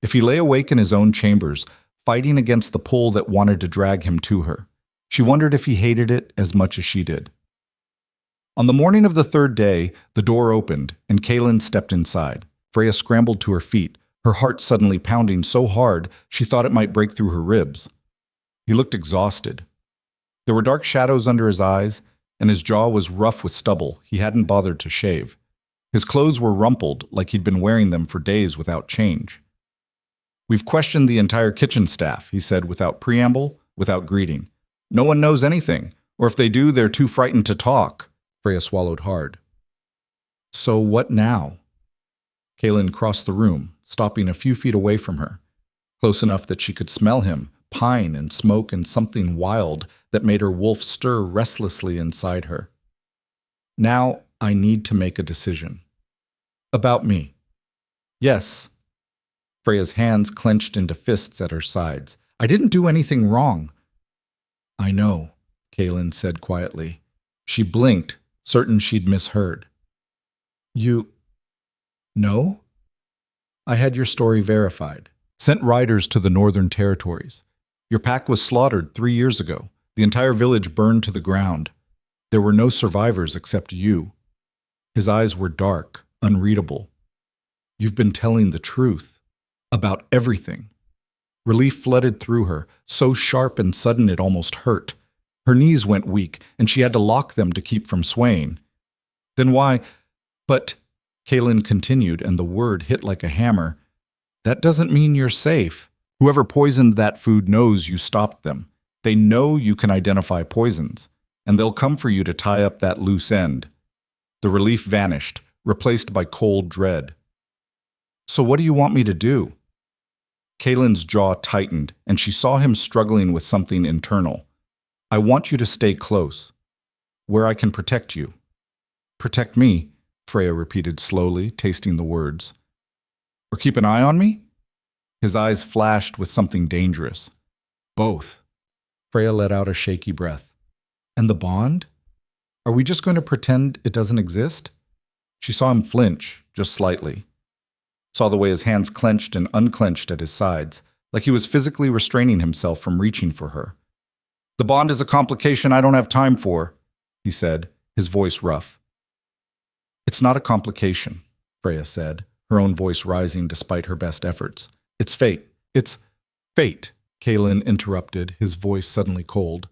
If he lay awake in his own chambers, fighting against the pull that wanted to drag him to her. She wondered if he hated it as much as she did. On the morning of the 3rd day, the door opened, and Kaelin stepped inside. Freya scrambled to her feet, her heart suddenly pounding so hard she thought it might break through her ribs. He looked exhausted. There were dark shadows under his eyes, and his jaw was rough with stubble he hadn't bothered to shave. His clothes were rumpled, like he'd been wearing them for days without change. We've questioned the entire kitchen staff, he said without preamble, without greeting. No one knows anything, or if they do, they're too frightened to talk. Freya swallowed hard. So what now? Kaelin crossed the room, stopping a few feet away from her, close enough that she could smell him, pine and smoke and something wild that made her wolf stir restlessly inside her. Now I need to make a decision. About me. Yes. Freya's hands clenched into fists at her sides. I didn't do anything wrong. I know, Kaelin said quietly. She blinked, certain she'd misheard. You know? I had your story verified. Sent riders to the Northern Territories. Your pack was slaughtered 3 years ago. The entire village burned to the ground. There were no survivors except you. His eyes were dark, unreadable. You've been telling the truth. About everything. Relief flooded through her, so sharp and sudden it almost hurt. Her knees went weak, and she had to lock them to keep from swaying. Then why? But, Kaelin continued, and the word hit like a hammer. That doesn't mean you're safe. Whoever poisoned that food knows you stopped them. They know you can identify poisons, and they'll come for you to tie up that loose end. The relief vanished, replaced by cold dread. So what do you want me to do? Kaelin's jaw tightened, and she saw him struggling with something internal. I want you to stay close, where I can protect you. Protect me, Freya repeated slowly, tasting the words. Or keep an eye on me? His eyes flashed with something dangerous. Both. Freya let out a shaky breath. And the bond? Are we just going to pretend it doesn't exist? She saw him flinch, just slightly. Saw the way his hands clenched and unclenched at his sides, like he was physically restraining himself from reaching for her. The bond is a complication I don't have time for, he said, his voice rough. It's not a complication, Freya said, her own voice rising despite her best efforts. It's fate. It's fate, Kaelin interrupted, his voice suddenly cold.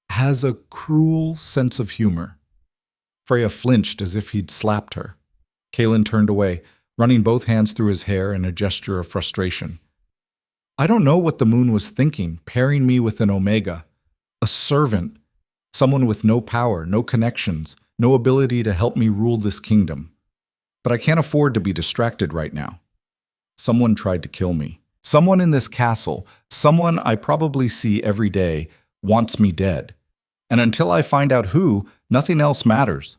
Has a cruel sense of humor. Freya flinched as if he'd slapped her. Kaelin turned away, running both hands through his hair in a gesture of frustration. I don't know what the moon was thinking, pairing me with an Omega. A servant. Someone with no power, no connections, no ability to help me rule this kingdom. But I can't afford to be distracted right now. Someone tried to kill me. Someone in this castle, someone I probably see every day, wants me dead. And until I find out who, nothing else matters.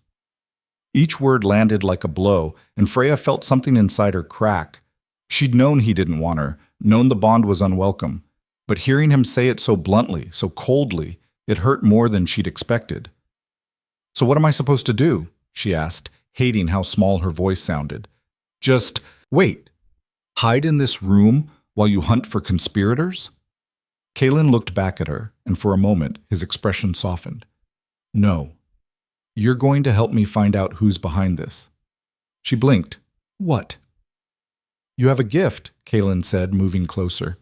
Each word landed like a blow, and Freya felt something inside her crack. She'd known he didn't want her, known the bond was unwelcome. But hearing him say it so bluntly, so coldly, it hurt more than she'd expected. So what am I supposed to do? She asked, hating how small her voice sounded. Just wait. Hide in this room while you hunt for conspirators? Kaelin looked back at her, and for a moment his expression softened. No. You're going to help me find out who's behind this. She blinked. What? You have a gift, Kaelin said, moving closer.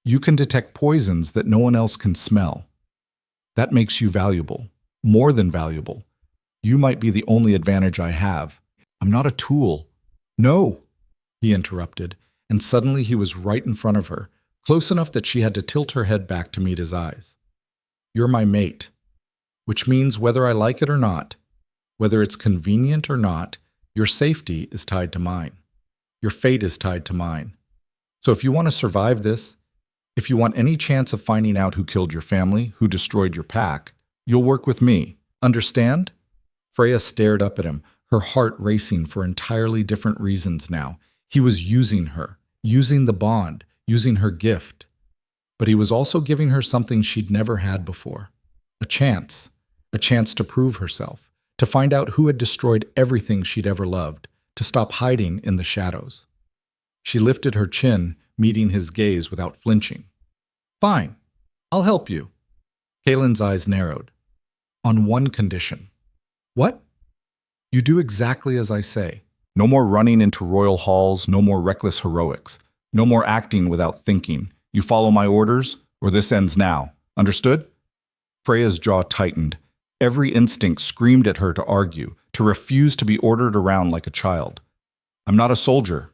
You can detect poisons that no one else can smell. That makes you valuable. More than valuable. You might be the only advantage I have. I'm not a tool. No, he interrupted, and suddenly he was right in front of her, close enough that she had to tilt her head back to meet his eyes. You're my mate, which means whether I like it or not, whether it's convenient or not, your safety is tied to mine. Your fate is tied to mine. So if you want to survive this, if you want any chance of finding out who killed your family, who destroyed your pack, you'll work with me. Understand? Freya stared up at him, her heart racing for entirely different reasons now. He was using her, using the bond, using her gift. But he was also giving her something she'd never had before. A chance to prove herself, to find out who had destroyed everything she'd ever loved, to stop hiding in the shadows. She lifted her chin, meeting his gaze without flinching. Fine, I'll help you. Kaelin's eyes narrowed. On one condition. What? You do exactly as I say. No more running into royal halls, no more reckless heroics. No more acting without thinking. You follow my orders, or this ends now. Understood? Freya's jaw tightened. Every instinct screamed at her to argue, to refuse to be ordered around like a child. I'm not a soldier.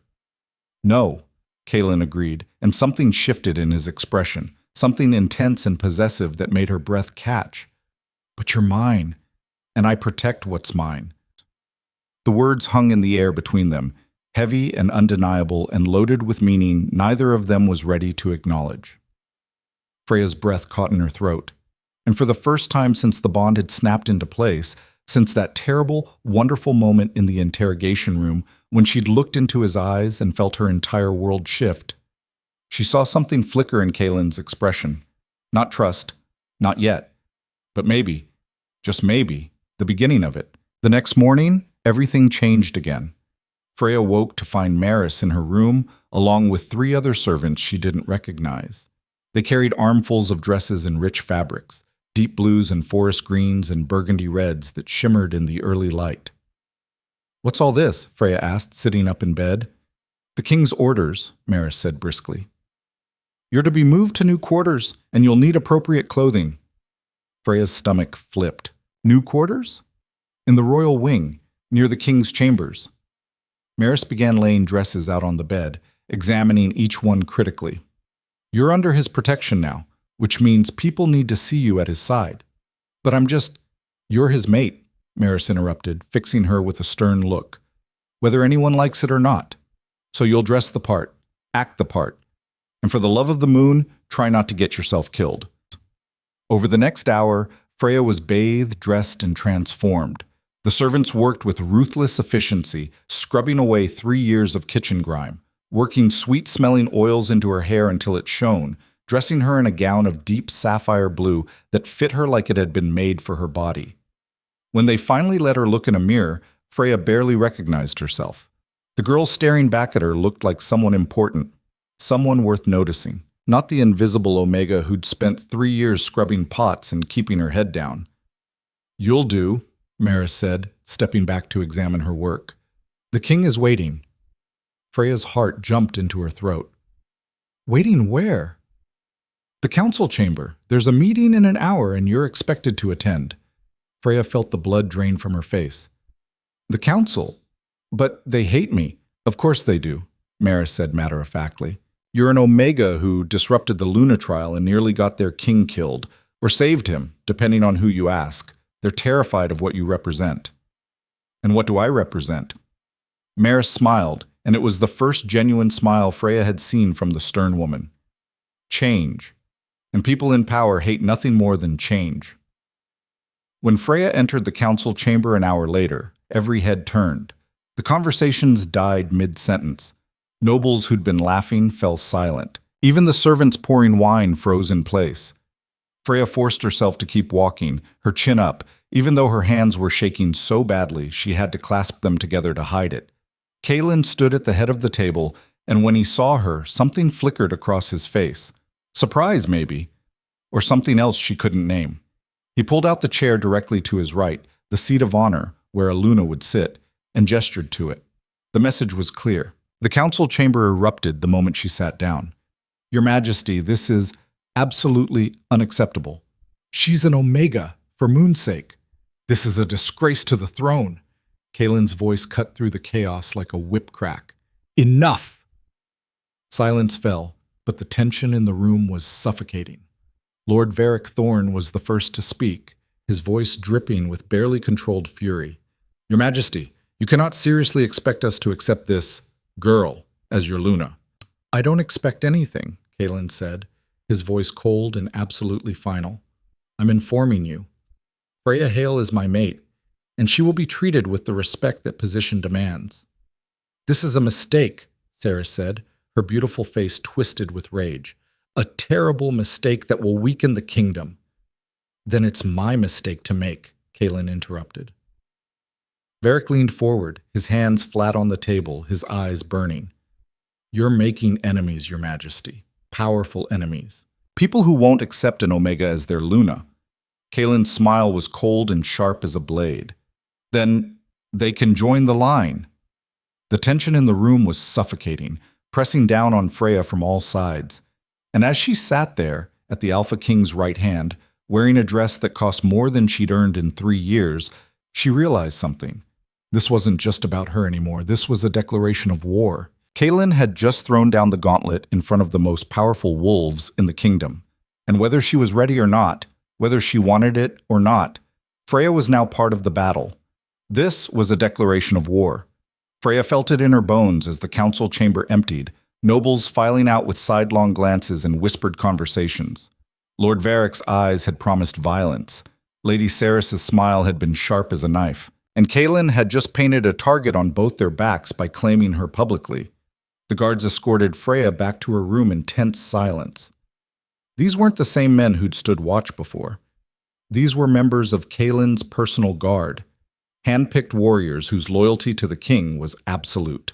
No, Kaelin agreed, and something shifted in his expression, something intense and possessive that made her breath catch. But you're mine, and I protect what's mine. The words hung in the air between them, heavy and undeniable and loaded with meaning neither of them was ready to acknowledge. Freya's breath caught in her throat, and for the first time since the bond had snapped into place, since that terrible, wonderful moment in the interrogation room when she'd looked into his eyes and felt her entire world shift, she saw something flicker in Kaelin's expression. Not trust, not yet, but maybe, just maybe, the beginning of it. The next morning, everything changed again. Freya woke to find Maris in her room, along with 3 other servants she didn't recognize. They carried armfuls of dresses in rich fabrics, deep blues and forest greens and burgundy reds that shimmered in the early light. "What's all this?" Freya asked, sitting up in bed. "The king's orders," Maris said briskly. "You're to be moved to new quarters, and you'll need appropriate clothing." Freya's stomach flipped. New quarters? In the royal wing, near the king's chambers. Maris began laying dresses out on the bed, examining each one critically. "You're under his protection now, which means people need to see you at his side." "But you're his mate," Maris interrupted, fixing her with a stern look. "Whether anyone likes it or not. So you'll dress the part, act the part, and for the love of the moon, try not to get yourself killed." Over the next hour, Freya was bathed, dressed, and transformed. The servants worked with ruthless efficiency, scrubbing away 3 years of kitchen grime, working sweet-smelling oils into her hair until it shone, dressing her in a gown of deep sapphire blue that fit her like it had been made for her body. When they finally let her look in a mirror, Freya barely recognized herself. The girl staring back at her looked like someone important, someone worth noticing, not the invisible Omega who'd spent 3 years scrubbing pots and keeping her head down. "You'll do," Maris said, stepping back to examine her work. "The king is waiting." Freya's heart jumped into her throat. "Waiting where?" "The council chamber. There's a meeting in an hour and you're expected to attend." Freya felt the blood drain from her face. "The council? But they hate me." "Of course they do," Maris said matter-of-factly. "You're an Omega who disrupted the Luna trial and nearly got their king killed, or saved him, depending on who you ask. They're terrified of what you represent." "And what do I represent?" Maris smiled, and it was the first genuine smile Freya had seen from the stern woman. Change. And people in power hate nothing more than change. When Freya entered the council chamber an hour later, every head turned. The conversations died mid-sentence. Nobles who'd been laughing fell silent. Even the servants pouring wine froze in place. Freya forced herself to keep walking, her chin up, even though her hands were shaking so badly she had to clasp them together to hide it. Kalen stood at the head of the table, and when he saw her, something flickered across his face. Surprise, maybe, or something else she couldn't name. He pulled out the chair directly to his right, the seat of honor, where Aluna would sit, and gestured to it. The message was clear. The council chamber erupted the moment she sat down. "Your Majesty, this is absolutely unacceptable. She's an Omega, for Moon's sake. This is a disgrace to the throne." Kalen's voice cut through the chaos like a whip crack. "Enough!" Silence fell, but the tension in the room was suffocating. Lord Varric Thorn was the first to speak, his voice dripping with barely controlled fury. "Your Majesty, you cannot seriously expect us to accept this girl as your Luna." "I don't expect anything," Kalen said, his voice cold and absolutely final. "I'm informing you. Freya Hale is my mate, and she will be treated with the respect that position demands." "This is a mistake," Sarah said, her beautiful face twisted with rage. "A terrible mistake that will weaken the kingdom." "Then it's my mistake to make," Kalen interrupted. Varric leaned forward, his hands flat on the table, his eyes burning. "You're making enemies, Your Majesty. Powerful enemies. People who won't accept an Omega as their Luna." Kalen's smile was cold and sharp as a blade. "Then they can join the line." The tension in the room was suffocating, pressing down on Freya from all sides. And as she sat there, at the Alpha King's right hand, wearing a dress that cost more than she'd earned in 3 years, she realized something. This wasn't just about her anymore. This was a declaration of war. Kalen had just thrown down the gauntlet in front of the most powerful wolves in the kingdom. And whether she was ready or not, whether she wanted it or not, Freya was now part of the battle. This was a declaration of war. Freya felt it in her bones as the council chamber emptied, nobles filing out with sidelong glances and whispered conversations. Lord Varric's eyes had promised violence. Lady Saris's smile had been sharp as a knife. And Kalen had just painted a target on both their backs by claiming her publicly. The guards escorted Freya back to her room in tense silence. These weren't the same men who'd stood watch before. These were members of Kalen's personal guard. hand-picked warriors whose loyalty to the king was absolute.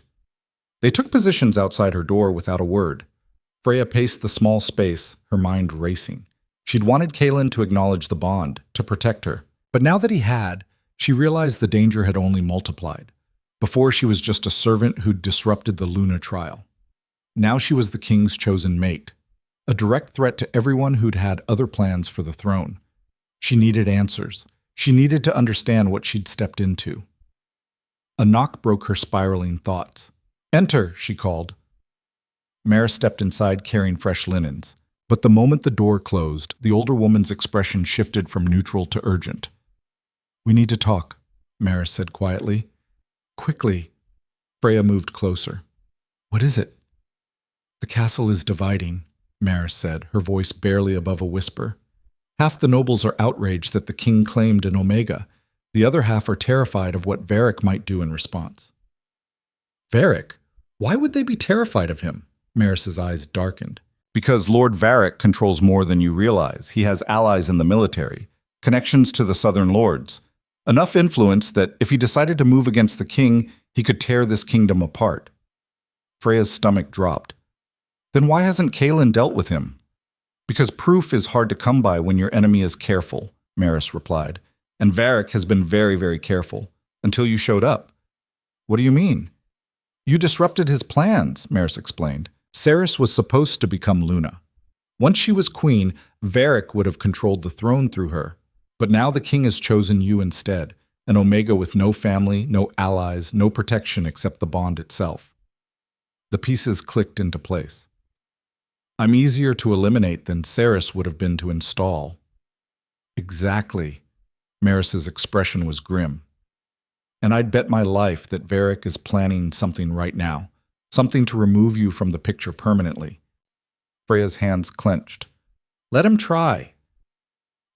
They took positions outside her door without a word. Freya paced the small space, her mind racing. She'd wanted Kaelin to acknowledge the bond, to protect her. But now that he had, she realized the danger had only multiplied. Before, she was just a servant who'd disrupted the Luna trial. Now she was the king's chosen mate, a direct threat to everyone who'd had other plans for the throne. She needed answers. She needed to understand what she'd stepped into. A knock broke her spiraling thoughts. "Enter," she called. Mara stepped inside carrying fresh linens. But the moment the door closed, the older woman's expression shifted from neutral to urgent. "We need to talk," Mara said quietly. "Quickly." Freya moved closer. "What is it?" "The castle is dividing," Mara said, her voice barely above a whisper. "Half the nobles are outraged that the king claimed an Omega. The other half are terrified of what Varric might do in response." "Varric? Why would they be terrified of him?" Maris's eyes darkened. "Because Lord Varric controls more than you realize. He has allies in the military, connections to the Southern Lords, enough influence that if he decided to move against the king, he could tear this kingdom apart." Freya's stomach dropped. "Then why hasn't Kaelin dealt with him?" "Because proof is hard to come by when your enemy is careful," Maris replied. "And Varric has been very, very careful, until you showed up." "What do you mean?" "You disrupted his plans," Maris explained. "Cerys was supposed to become Luna. Once she was queen, Varric would have controlled the throne through her. But now the king has chosen you instead, an Omega with no family, no allies, no protection except the bond itself." The pieces clicked into place. "I'm easier to eliminate than Cerys would have been to install." "Exactly." Maris's expression was grim. "And I'd bet my life that Varric is planning something right now. Something to remove you from the picture permanently." Freya's hands clenched. "Let him try."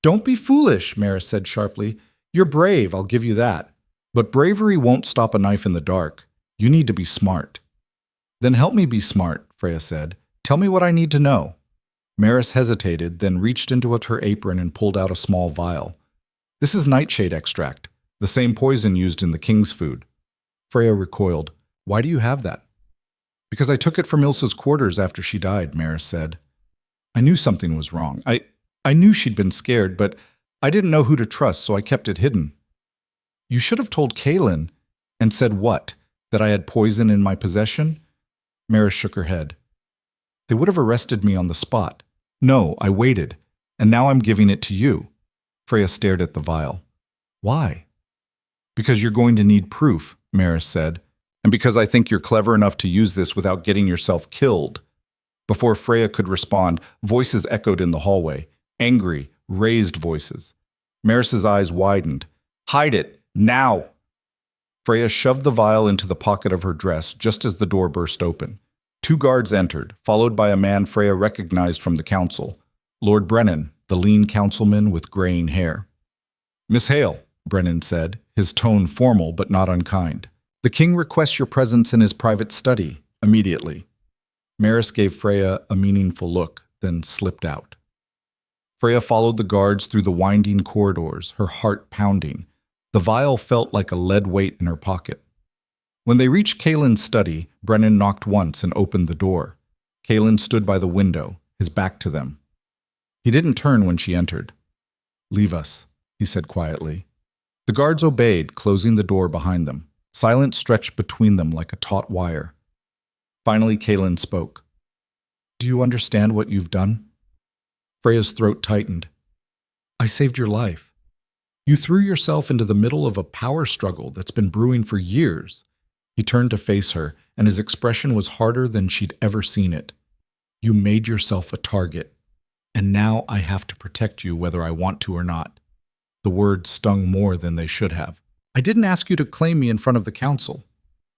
"Don't be foolish," Maris said sharply. "You're brave, I'll give you that. But bravery won't stop a knife in the dark. You need to be smart." "Then help me be smart," Freya said. "Tell me what I need to know." Maris hesitated, then reached into her apron and pulled out a small vial. "This is nightshade extract, the same poison used in the king's food." Freya recoiled. "Why do you have that?" "Because I took it from Ilsa's quarters after she died," Maris said. "I knew something was wrong. I knew she'd been scared, but I didn't know who to trust, so I kept it hidden." "You should have told Kaelin." "And said what? That I had poison in my possession?" Maris shook her head. "They would have arrested me on the spot. No, I waited, and now I'm giving it to you." Freya stared at the vial. "Why?" "Because you're going to need proof," Maris said. "And because I think you're clever enough to use this without getting yourself killed." Before Freya could respond, voices echoed in the hallway. Angry, raised voices. Maris's eyes widened. "Hide it! Now!" Freya shoved the vial into the pocket of her dress just as the door burst open. 2 guards entered, followed by a man Freya recognized from the council. Lord Brennan, the lean councilman with graying hair. "Miss Hale," Brennan said, his tone formal but not unkind. "The king requests your presence in his private study, immediately." Maris gave Freya a meaningful look, then slipped out. Freya followed the guards through the winding corridors, her heart pounding. The vial felt like a lead weight in her pocket. When they reached Kaelin's study, Brennan knocked once and opened the door. Kaelin stood by the window, his back to them. He didn't turn when she entered. "Leave us," he said quietly. The guards obeyed, closing the door behind them. Silence stretched between them like a taut wire. Finally, Kaelin spoke. "Do you understand what you've done?" Freya's throat tightened. "I saved your life. You threw yourself into the middle of a power struggle that's been brewing for years." He turned to face her, and his expression was harder than she'd ever seen it. "You made yourself a target, and now I have to protect you whether I want to or not." The words stung more than they should have. "I didn't ask you to claim me in front of the council."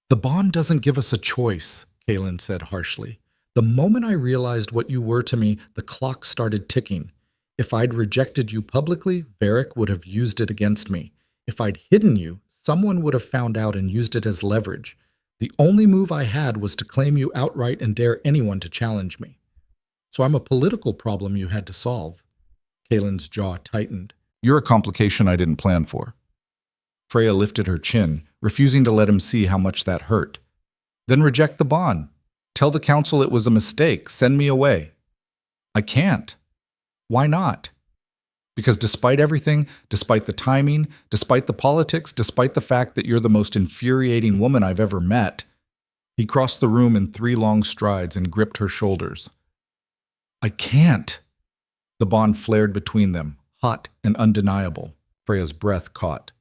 "The bond doesn't give us a choice," Kaelin said harshly. "The moment I realized what you were to me, the clock started ticking. If I'd rejected you publicly, Varric would have used it against me. If I'd hidden you, someone would have found out and used it as leverage. The only move I had was to claim you outright and dare anyone to challenge me. So I'm a political problem you had to solve." Kaelin's jaw tightened. "You're a complication I didn't plan for." Freya lifted her chin, refusing to let him see how much that hurt. Then reject the bond. Tell the council it was a mistake. Send me away. I can't. Why not? Because despite everything, despite the timing, despite the politics, despite the fact that you're the most infuriating woman I've ever met, he crossed the room in 3 long strides and gripped her shoulders. I can't. The bond flared between them, hot and undeniable. Freya's breath caught.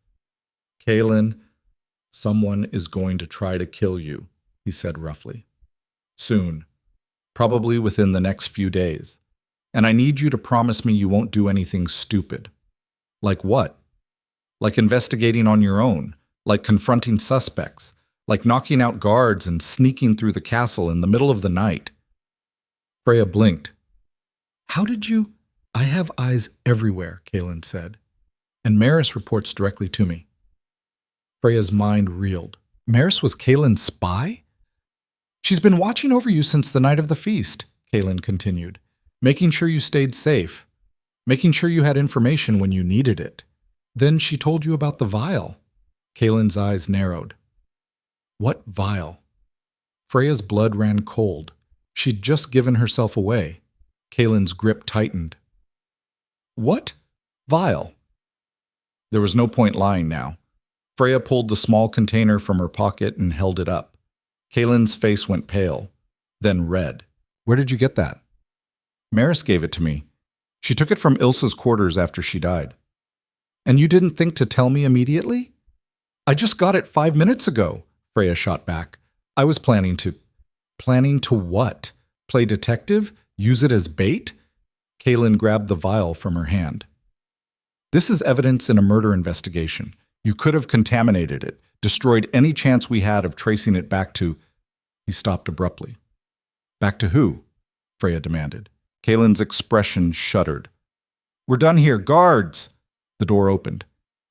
Kaelin, someone is going to try to kill you, he said roughly. Soon. Probably within the next few days. And I need you to promise me you won't do anything stupid. Like what? Like investigating on your own, like confronting suspects, like knocking out guards and sneaking through the castle in the middle of the night. Freya blinked. How did you? I have eyes everywhere, Kaelin said. And Maris reports directly to me. Freya's mind reeled. Maris was Kaelin's spy? She's been watching over you since the night of the feast, Kaelin continued. Making sure you stayed safe. Making sure you had information when you needed it. Then she told you about the vial. Kaelin's eyes narrowed. What vial? Freya's blood ran cold. She'd just given herself away. Kaelin's grip tightened. What vial? There was no point lying now. Freya pulled the small container from her pocket and held it up. Kaelin's face went pale, then red. Where did you get that? Maris gave it to me. She took it from Ilsa's quarters after she died. And you didn't think to tell me immediately? I just got it 5 minutes ago, Freya shot back. I was planning to... Planning to what? Play detective? Use it as bait? Kaelin grabbed the vial from her hand. This is evidence in a murder investigation. You could have contaminated it, destroyed any chance we had of tracing it back to... He stopped abruptly. Back to who? Freya demanded. Kaelin's expression shuddered. We're done here. Guards! The door opened.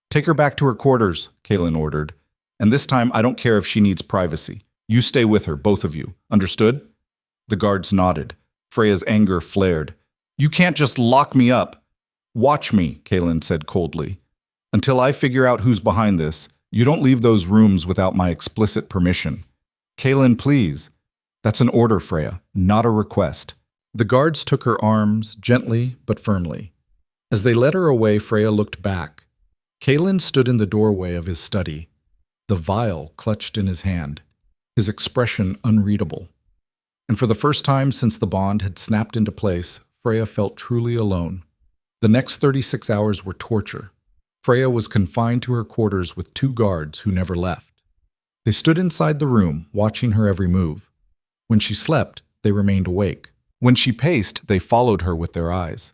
Take her back to her quarters, Kaelin ordered. And this time, I don't care if she needs privacy. You stay with her, both of you. Understood? The guards nodded. Freya's anger flared. You can't just lock me up. Watch me, Kaelin said coldly. Until I figure out who's behind this, you don't leave those rooms without my explicit permission. Kaelin, please. That's an order, Freya, not a request. The guards took her arms, gently but firmly. As they led her away, Freya looked back. Kaelin stood in the doorway of his study, the vial clutched in his hand, his expression unreadable. And for the first time since the bond had snapped into place, Freya felt truly alone. The next 36 hours were torture. Freya was confined to her quarters with 2 guards who never left. They stood inside the room, watching her every move. When she slept, they remained awake. When she paced, they followed her with their eyes.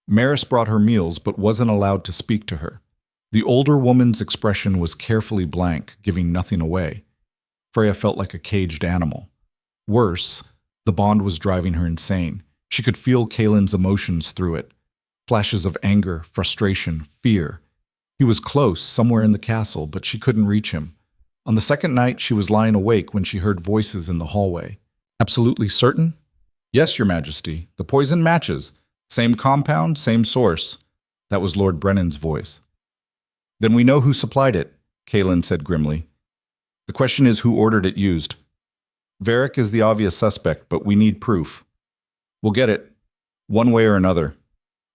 Maris brought her meals but wasn't allowed to speak to her. The older woman's expression was carefully blank, giving nothing away. Freya felt like a caged animal. Worse, the bond was driving her insane. She could feel Kaelin's emotions through it. Flashes of anger, frustration, fear. He was close, somewhere in the castle, but she couldn't reach him. On the second night, she was lying awake when she heard voices in the hallway. Absolutely certain? Yes, Your Majesty. The poison matches. Same compound, same source. That was Lord Brennan's voice. Then we know who supplied it, Kaelin said grimly. The question is who ordered it used. Varric is the obvious suspect, but we need proof. We'll get it, one way or another.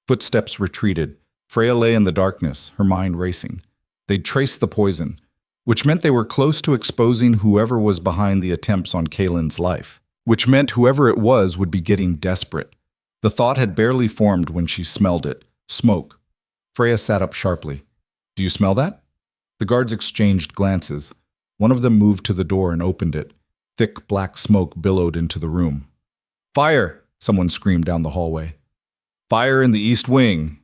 Footsteps retreated. Freya lay in the darkness, her mind racing. They'd traced the poison, which meant they were close to exposing whoever was behind the attempts on Kaelin's life, which meant whoever it was would be getting desperate. The thought had barely formed when she smelled it. Smoke. Freya sat up sharply. Do you smell that? The guards exchanged glances. One of them moved to the door and opened it. Thick black smoke billowed into the room. Fire! Someone screamed down the hallway. Fire in the east wing!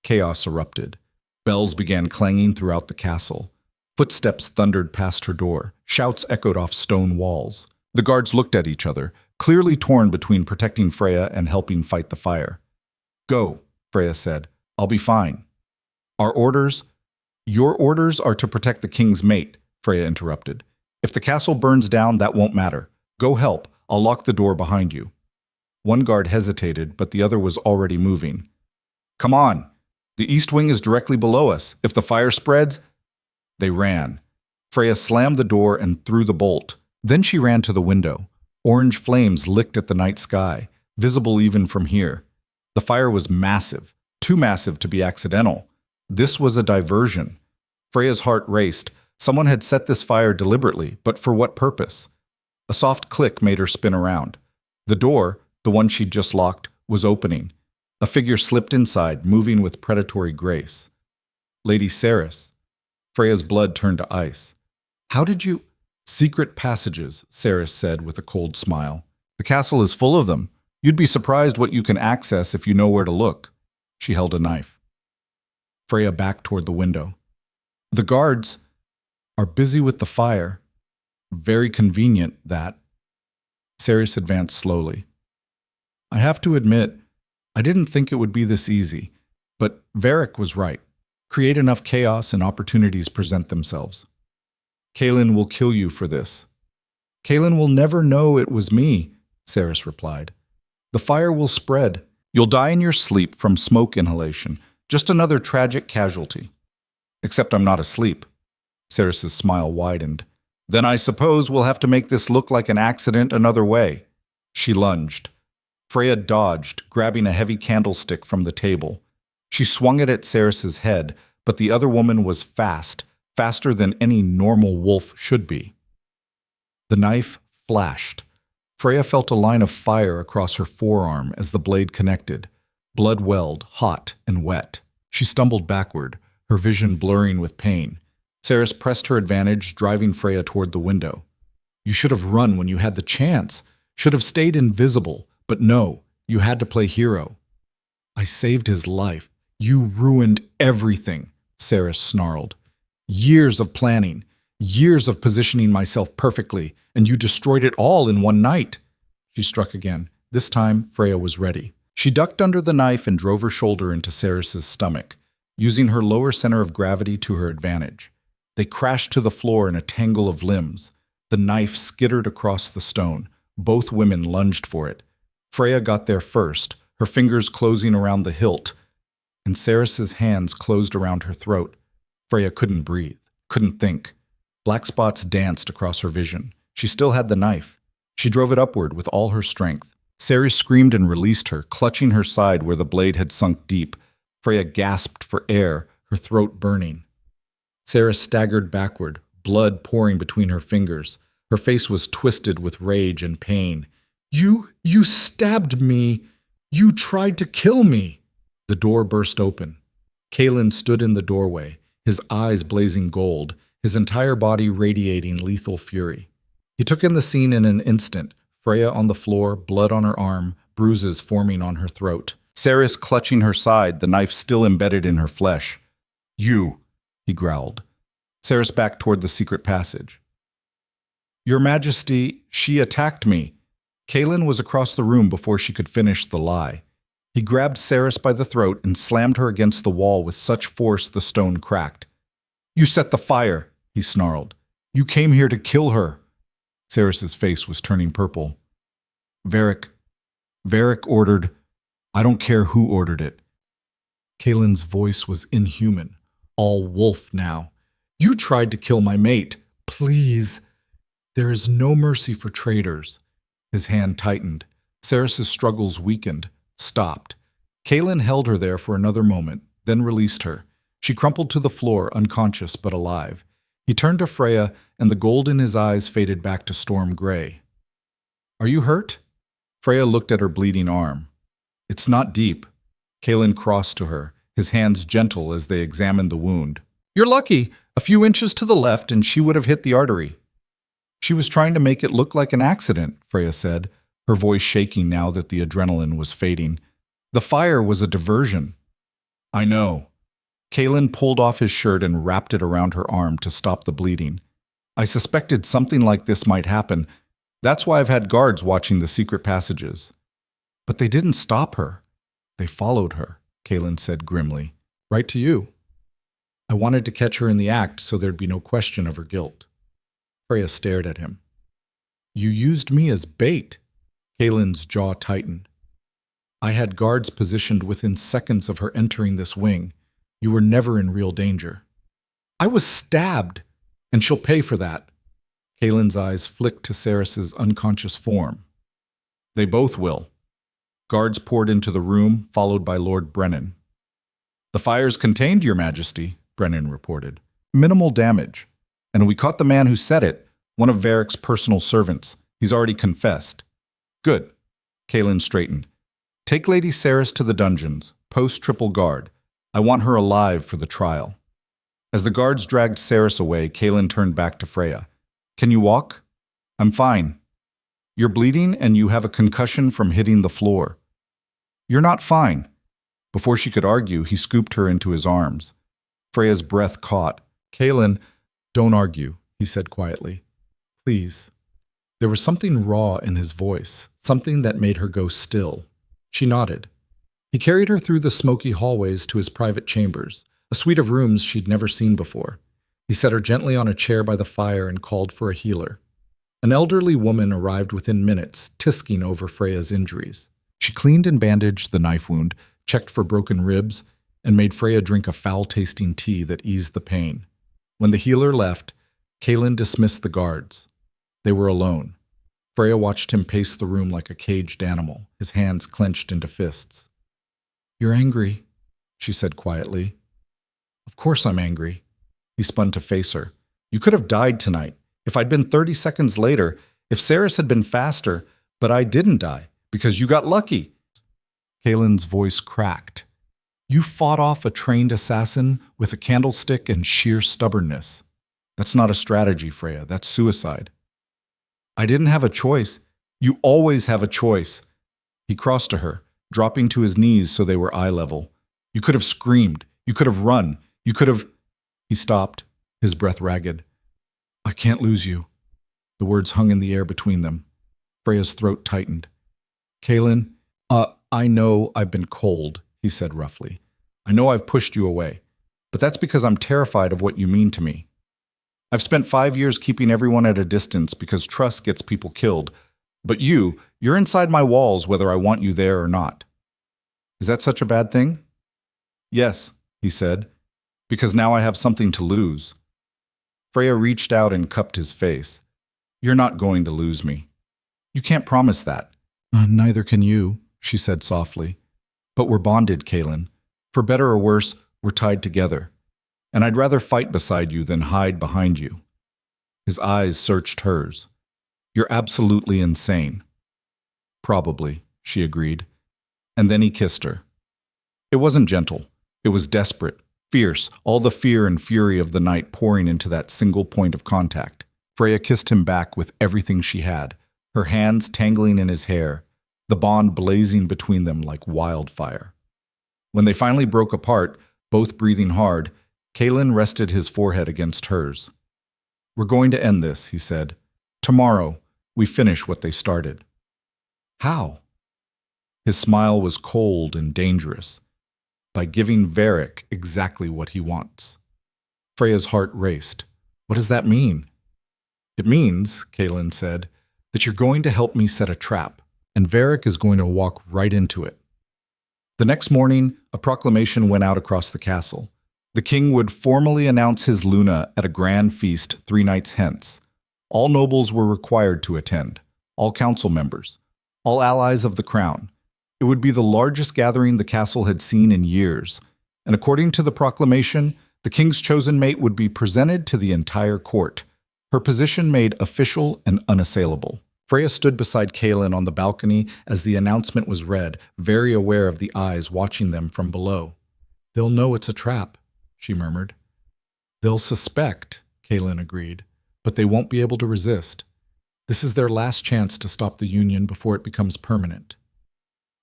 Chaos erupted. Bells began clanging throughout the castle. Footsteps thundered past her door. Shouts echoed off stone walls. The guards looked at each other, clearly torn between protecting Freya and helping fight the fire. Go, Freya said. I'll be fine. Our orders? Your orders are to protect the king's mate, Freya interrupted. If the castle burns down, that won't matter. Go help. I'll lock the door behind you. One guard hesitated, but the other was already moving. Come on. The east wing is directly below us. If the fire spreads... They ran. Freya slammed the door and threw the bolt. Then she ran to the window. Orange flames licked at the night sky, visible even from here. The fire was massive, too massive to be accidental. This was a diversion. Freya's heart raced. Someone had set this fire deliberately, but for what purpose? A soft click made her spin around. The door, the one she'd just locked, was opening. A figure slipped inside, moving with predatory grace. Lady Cerys. Freya's blood turned to ice. How did you— Secret passages, Cerys said with a cold smile. The castle is full of them. You'd be surprised what you can access if you know where to look. She held a knife. Freya backed toward the window. The guards are busy with the fire. Very convenient, that. Cerys advanced slowly. I have to admit, I didn't think it would be this easy, but Varric was right. Create enough chaos and opportunities present themselves. Kaelin will kill you for this. Kaelin will never know it was me, Cerys replied. The fire will spread. You'll die in your sleep from smoke inhalation. Just another tragic casualty. Except I'm not asleep. Cerys' smile widened. Then I suppose we'll have to make this look like an accident another way. She lunged. Freya dodged, grabbing a heavy candlestick from the table. She swung it at Cerys' head, but the other woman was fast, faster than any normal wolf should be. The knife flashed. Freya felt a line of fire across her forearm as the blade connected. Blood welled, hot and wet. She stumbled backward, her vision blurring with pain. Cerys pressed her advantage, driving Freya toward the window. You should have run when you had the chance. Should have stayed invisible. But no, you had to play hero. I saved his life. You ruined everything, Cerys snarled. Years of planning, years of positioning myself perfectly, and you destroyed it all in one night. She struck again. This time, Freya was ready. She ducked under the knife and drove her shoulder into Cerys' stomach, using her lower center of gravity to her advantage. They crashed to the floor in a tangle of limbs. The knife skittered across the stone. Both women lunged for it. Freya got there first, her fingers closing around the hilt, and Cerys' hands closed around her throat. Freya couldn't breathe, couldn't think. Black spots danced across her vision. She still had the knife. She drove it upward with all her strength. Cerys screamed and released her, clutching her side where the blade had sunk deep. Freya gasped for air, her throat burning. Cerys staggered backward, blood pouring between her fingers. Her face was twisted with rage and pain. You stabbed me. You tried to kill me. The door burst open. Kaelin stood in the doorway, his eyes blazing gold, his entire body radiating lethal fury. He took in the scene in an instant, Freya on the floor, blood on her arm, bruises forming on her throat. Cerys clutching her side, the knife still embedded in her flesh. You, he growled. Cerys backed toward the secret passage. Your Majesty, she attacked me. Kaelin was across the room before she could finish the lie. He grabbed Cerys by the throat and slammed her against the wall with such force the stone cracked. You set the fire, he snarled. You came here to kill her. Cerys' face was turning purple. Varric ordered. I don't care who ordered it. Kaelin's voice was inhuman, all wolf now. You tried to kill my mate. Please. There is no mercy for traitors. His hand tightened. Cerys' struggles weakened, stopped. Kaelin held her there for another moment, then released her. She crumpled to the floor, unconscious but alive. He turned to Freya, and the gold in his eyes faded back to storm gray. Are you hurt? Freya looked at her bleeding arm. It's not deep. Kaelin crossed to her, his hands gentle as they examined the wound. You're lucky. A few inches to the left, and she would have hit the artery. She was trying to make it look like an accident, Freya said, her voice shaking now that the adrenaline was fading. The fire was a diversion. I know. Kaelin pulled off his shirt and wrapped it around her arm to stop the bleeding. I suspected something like this might happen. That's why I've had guards watching the secret passages. But they didn't stop her. They followed her, Kaelin said grimly. Right to you. I wanted to catch her in the act so there'd be no question of her guilt. Freya stared at him. You used me as bait. Kaelin's jaw tightened. I had guards positioned within seconds of her entering this wing. You were never in real danger. I was stabbed, and she'll pay for that. Kaelin's eyes flicked to Cerys's unconscious form. They both will. Guards poured into the room, followed by Lord Brennan. The fire's contained, Your Majesty, Brennan reported. Minimal damage. And we caught the man who said it, one of Varric's personal servants. He's already confessed. Good. Kaelin straightened. Take Lady Cerys to the dungeons. Post triple guard. I want her alive for the trial. As the guards dragged Cerys away, Kaelin turned back to Freya. Can you walk? I'm fine. You're bleeding and you have a concussion from hitting the floor. You're not fine. Before she could argue, he scooped her into his arms. Freya's breath caught. Kaelin, don't argue, he said quietly. Please. There was something raw in his voice, something that made her go still. She nodded. He carried her through the smoky hallways to his private chambers, a suite of rooms she'd never seen before. He set her gently on a chair by the fire and called for a healer. An elderly woman arrived within minutes, tisking over Freya's injuries. She cleaned and bandaged the knife wound, checked for broken ribs, and made Freya drink a foul-tasting tea that eased the pain. When the healer left, Kaelin dismissed the guards. They were alone. Freya watched him pace the room like a caged animal, his hands clenched into fists. You're angry, she said quietly. Of course I'm angry. He spun to face her. You could have died tonight. If I'd been 30 seconds later, if Cerys had been faster, but I didn't die, because you got lucky. Kaelin's voice cracked. You fought off a trained assassin with a candlestick and sheer stubbornness. That's not a strategy, Freya. That's suicide. I didn't have a choice. You always have a choice. He crossed to her, dropping to his knees so they were eye level. You could have screamed. You could have run. You could have... He stopped, his breath ragged. I can't lose you. The words hung in the air between them. Freya's throat tightened. Kaelin, I know I've been cold, he said roughly. I know I've pushed you away, but that's because I'm terrified of what you mean to me. I've spent 5 years keeping everyone at a distance because trust gets people killed, but you're inside my walls whether I want you there or not. Is that such a bad thing? Yes, he said, because now I have something to lose. Freya reached out and cupped his face. You're not going to lose me. You can't promise that. Neither can you, she said softly. But we're bonded, Kaelin. For better or worse, we're tied together. And I'd rather fight beside you than hide behind you. His eyes searched hers. You're absolutely insane. Probably, she agreed. And then he kissed her. It wasn't gentle. It was desperate, fierce, all the fear and fury of the night pouring into that single point of contact. Freya kissed him back with everything she had, her hands tangling in his hair, the bond blazing between them like wildfire. When they finally broke apart, both breathing hard, Kaelin rested his forehead against hers. We're going to end this, he said. Tomorrow, we finish what they started. How? His smile was cold and dangerous. By giving Varric exactly what he wants. Freya's heart raced. What does that mean? It means, Kaelin said, that you're going to help me set a trap, and Varric is going to walk right into it. The next morning, a proclamation went out across the castle. The king would formally announce his Luna at a grand feast 3 nights hence. All nobles were required to attend, all council members, all allies of the crown. It would be the largest gathering the castle had seen in years, and according to the proclamation, the king's chosen mate would be presented to the entire court, her position made official and unassailable. Freya stood beside Kaelin on the balcony as the announcement was read, very aware of the eyes watching them from below. They'll know it's a trap, she murmured. They'll suspect, Kaelin agreed, but they won't be able to resist. This is their last chance to stop the Union before it becomes permanent.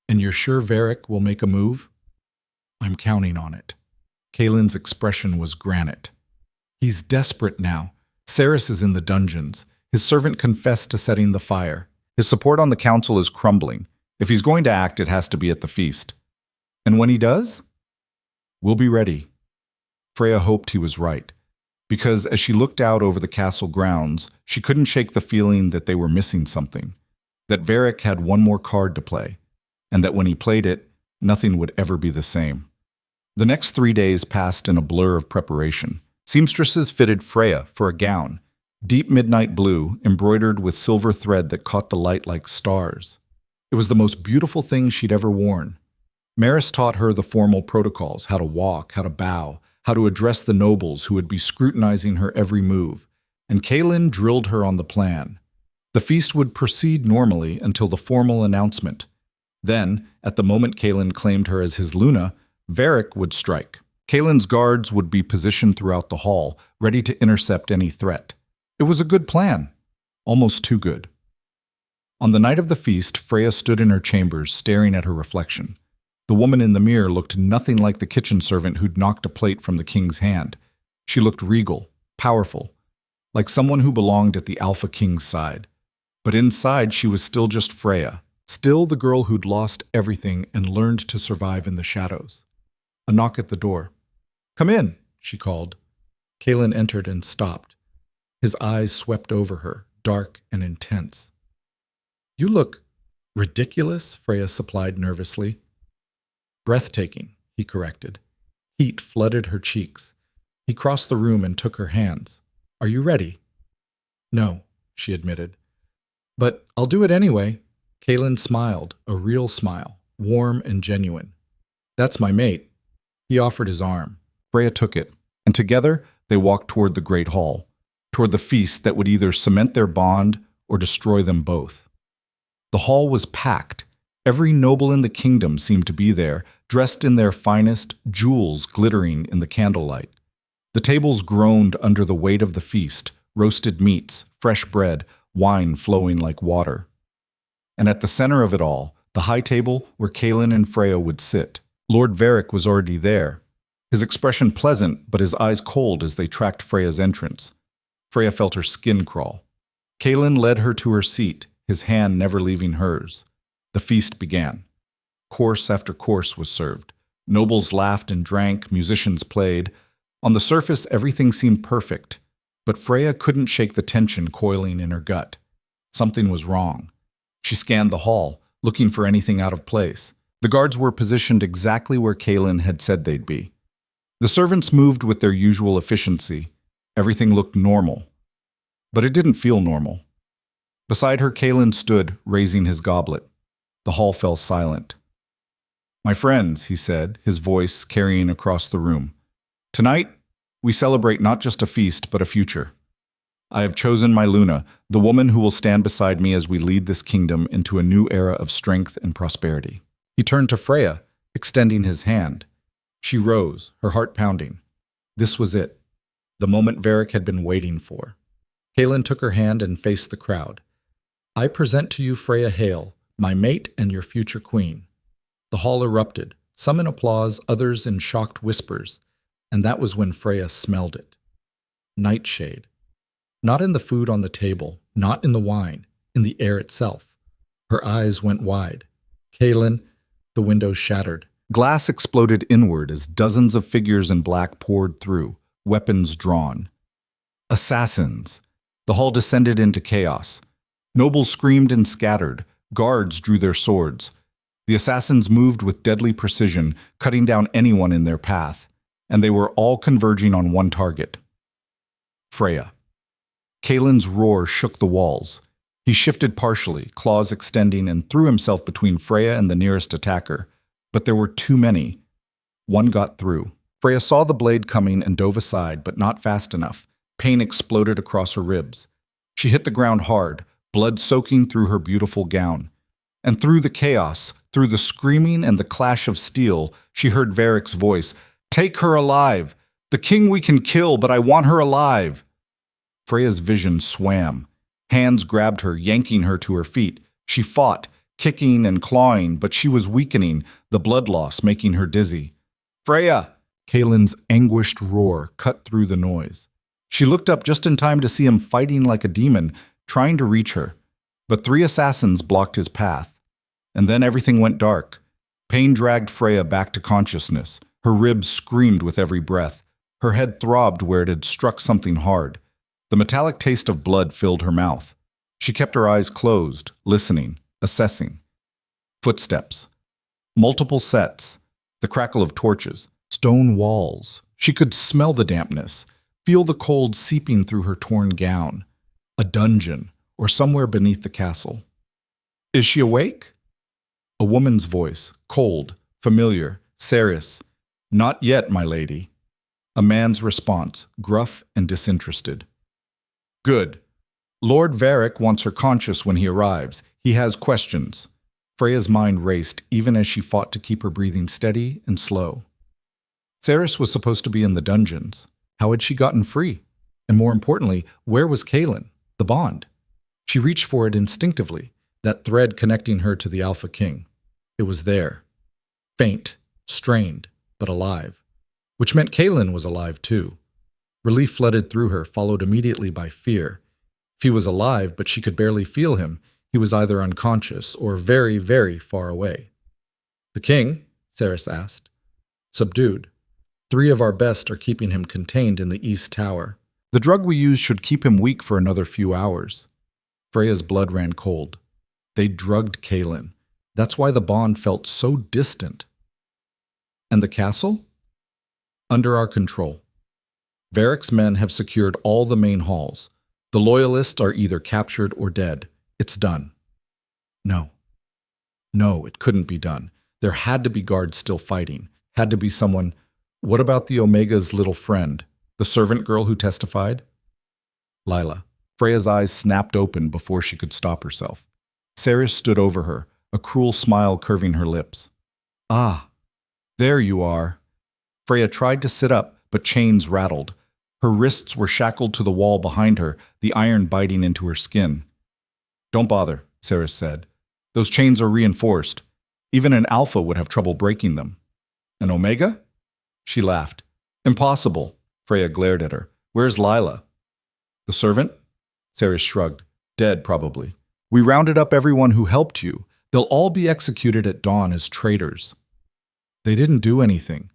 And you're sure Varric will make a move? I'm counting on it. Kaelin's expression was granite. He's desperate now. Cerys is in the dungeons. His servant confessed to setting the fire. His support on the council is crumbling. If he's going to act, it has to be at the feast. And when he does? We'll be ready. Freya hoped he was right, because as she looked out over the castle grounds, she couldn't shake the feeling that they were missing something, that Varric had one more card to play, and that when he played it, nothing would ever be the same. The next 3 days passed in a blur of preparation. Seamstresses fitted Freya for a gown, deep midnight blue, embroidered with silver thread that caught the light like stars. It was the most beautiful thing she'd ever worn. Maris taught her the formal protocols, how to walk, how to bow, how to address the nobles who would be scrutinizing her every move, and Kaelin drilled her on the plan. The feast would proceed normally until the formal announcement. Then, at the moment Kaelin claimed her as his Luna, Varric would strike. Kaelin's guards would be positioned throughout the hall, ready to intercept any threat. It was a good plan, almost too good. On the night of the feast, Freya stood in her chambers, staring at her reflection. The woman in the mirror looked nothing like the kitchen servant who'd knocked a plate from the king's hand. She looked regal, powerful, like someone who belonged at the Alpha King's side. But inside, she was still just Freya, still the girl who'd lost everything and learned to survive in the shadows. A knock at the door. "Come in," she called. Kaelin entered and stopped. His eyes swept over her, dark and intense. "You look ridiculous," Freya supplied nervously. "Breathtaking," he corrected. Heat flooded her cheeks. He crossed the room and took her hands. "Are you ready?" "No," she admitted. "But I'll do it anyway." Kaelin smiled, a real smile, warm and genuine. "That's my mate." He offered his arm. Freya took it, and together they walked toward the great hall, toward the feast that would either cement their bond or destroy them both. The hall was packed. Every noble in the kingdom seemed to be there, dressed in their finest, jewels glittering in the candlelight. The tables groaned under the weight of the feast, roasted meats, fresh bread, wine flowing like water. And at the center of it all, the high table where Kaelin and Freya would sit. Lord Varric was already there, his expression pleasant but his eyes cold as they tracked Freya's entrance. Freya felt her skin crawl. Kaelin led her to her seat, his hand never leaving hers. The feast began. Course after course was served. Nobles laughed and drank, musicians played. On the surface, everything seemed perfect, but Freya couldn't shake the tension coiling in her gut. Something was wrong. She scanned the hall, looking for anything out of place. The guards were positioned exactly where Kaelin had said they'd be. The servants moved with their usual efficiency. Everything looked normal. But it didn't feel normal. Beside her, Kaelin stood, raising his goblet. The hall fell silent. "My friends," he said, his voice carrying across the room. "Tonight, we celebrate not just a feast, but a future. I have chosen my Luna, the woman who will stand beside me as we lead this kingdom into a new era of strength and prosperity." He turned to Freya, extending his hand. She rose, her heart pounding. This was it, the moment Varric had been waiting for. Kaelin took her hand and faced the crowd. "I present to you Freya Hale, my mate and your future queen." The hall erupted, some in applause, others in shocked whispers, and that was when Freya smelled it. Nightshade. Not in the food on the table, not in the wine, in the air itself. Her eyes went wide. "Kaelin," the windows shattered. Glass exploded inward as dozens of figures in black poured through, weapons drawn. Assassins. The hall descended into chaos. Nobles screamed and scattered. Guards drew their swords. The assassins moved with deadly precision, cutting down anyone in their path, and they were all converging on one target. Freya. Kaelin's roar shook the walls. He shifted partially, claws extending, and threw himself between Freya and the nearest attacker. But there were too many. One got through. Freya saw the blade coming and dove aside, but not fast enough. Pain exploded across her ribs. She hit the ground hard, blood soaking through her beautiful gown. And through the chaos, through the screaming and the clash of steel, she heard Varric's voice. "Take her alive! The king we can kill, but I want her alive!" Freya's vision swam. Hands grabbed her, yanking her to her feet. She fought, kicking and clawing, but she was weakening, the blood loss making her dizzy. "Freya!" Kaelin's anguished roar cut through the noise. She looked up just in time to see him fighting like a demon, trying to reach her. But 3 assassins blocked his path. And then everything went dark. Pain dragged Freya back to consciousness. Her ribs screamed with every breath. Her head throbbed where it had struck something hard. The metallic taste of blood filled her mouth. She kept her eyes closed, listening, assessing. Footsteps. Multiple sets. The crackle of torches. Stone walls. She could smell the dampness. Feel the cold seeping through her torn gown. A dungeon, or somewhere beneath the castle. Is she awake? A woman's voice, cold, familiar, serious. Not yet, my lady. A man's response, gruff and disinterested. Good. Lord Varric wants her conscious when he arrives. He has questions. Freya's mind raced even as she fought to keep her breathing steady and slow. Cerys was supposed to be in the dungeons. How had she gotten free? And more importantly, where was Kaelin, the bond? She reached for it instinctively, that thread connecting her to the Alpha King. It was there. Faint, strained, but alive. Which meant Kaelin was alive too. Relief flooded through her, followed immediately by fear. If he was alive, but she could barely feel him, he was either unconscious or very, very far away. The king? Cerys asked. Subdued. 3 of our best are keeping him contained in the East Tower. The drug we use should keep him weak for another few hours. Freya's blood ran cold. They drugged Kaelin. That's why the bond felt so distant. And the castle? Under our control. Varric's men have secured all the main halls. The loyalists are either captured or dead. It's done. No. No, it couldn't be done. There had to be guards still fighting. Had to be someone. What about the Omega's little friend? The servant girl who testified? Lila. Freya's eyes snapped open before she could stop herself. Cerys stood over her, a cruel smile curving her lips. Ah, there you are. Freya tried to sit up, but chains rattled. Her wrists were shackled to the wall behind her, the iron biting into her skin. Don't bother, Cerys said. Those chains are reinforced. Even an Alpha would have trouble breaking them. An Omega? She laughed. Impossible. Freya glared at her. Where's Lila? The servant? Cerys shrugged. Dead, probably. We rounded up everyone who helped you. They'll all be executed at dawn as traitors. They didn't do anything.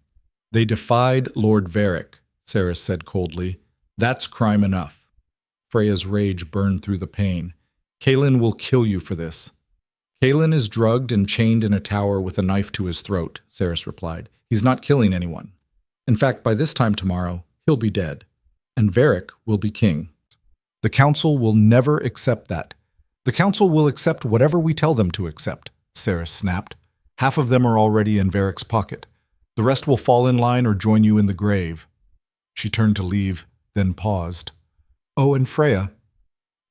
They defied Lord Varric, Cerys said coldly. That's crime enough. Freya's rage burned through the pain. Kaelin will kill you for this. Kaelin is drugged and chained in a tower with a knife to his throat, Cerys replied. He's not killing anyone. In fact, by this time tomorrow, he'll be dead. And Varric will be king. The council will never accept that. The council will accept whatever we tell them to accept, Cerys snapped. Half of them are already in Varric's pocket. The rest will fall in line or join you in the grave. She turned to leave, then paused. Oh, and Freya,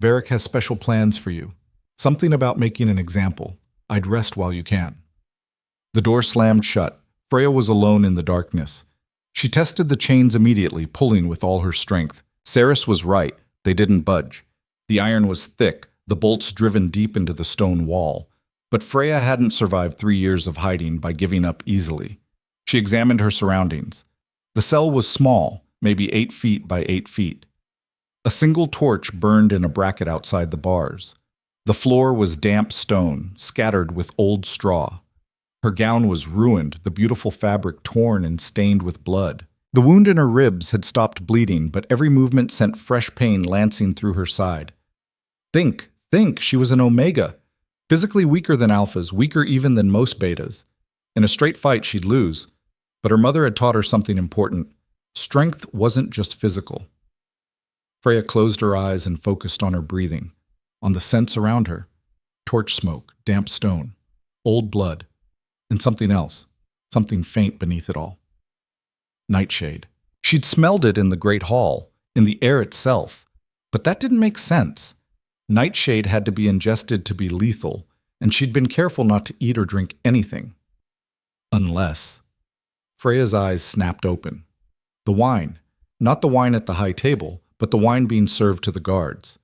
Varric has special plans for you. Something about making an example. I'd rest while you can. The door slammed shut. Freya was alone in the darkness. She tested the chains immediately, pulling with all her strength. Cerys was right. They didn't budge. The iron was thick, the bolts driven deep into the stone wall. But Freya hadn't survived 3 years of hiding by giving up easily. She examined her surroundings. The cell was small, maybe 8 feet by 8 feet. A single torch burned in a bracket outside the bars. The floor was damp stone, scattered with old straw. Her gown was ruined, the beautiful fabric torn and stained with blood. The wound in her ribs had stopped bleeding, but every movement sent fresh pain lancing through her side. Think, she was an Omega. Physically weaker than Alphas, weaker even than most Betas. In a straight fight, she'd lose. But her mother had taught her something important. Strength wasn't just physical. Freya closed her eyes and focused on her breathing, on the scents around her. Torch smoke, damp stone, old blood, and something else, something faint beneath it all. Nightshade. She'd smelled it in the Great Hall, in the air itself. But that didn't make sense. Nightshade had to be ingested to be lethal, and she'd been careful not to eat or drink anything. Unless. Freya's eyes snapped open. The wine. Not the wine at the high table, but the wine being served to the guards.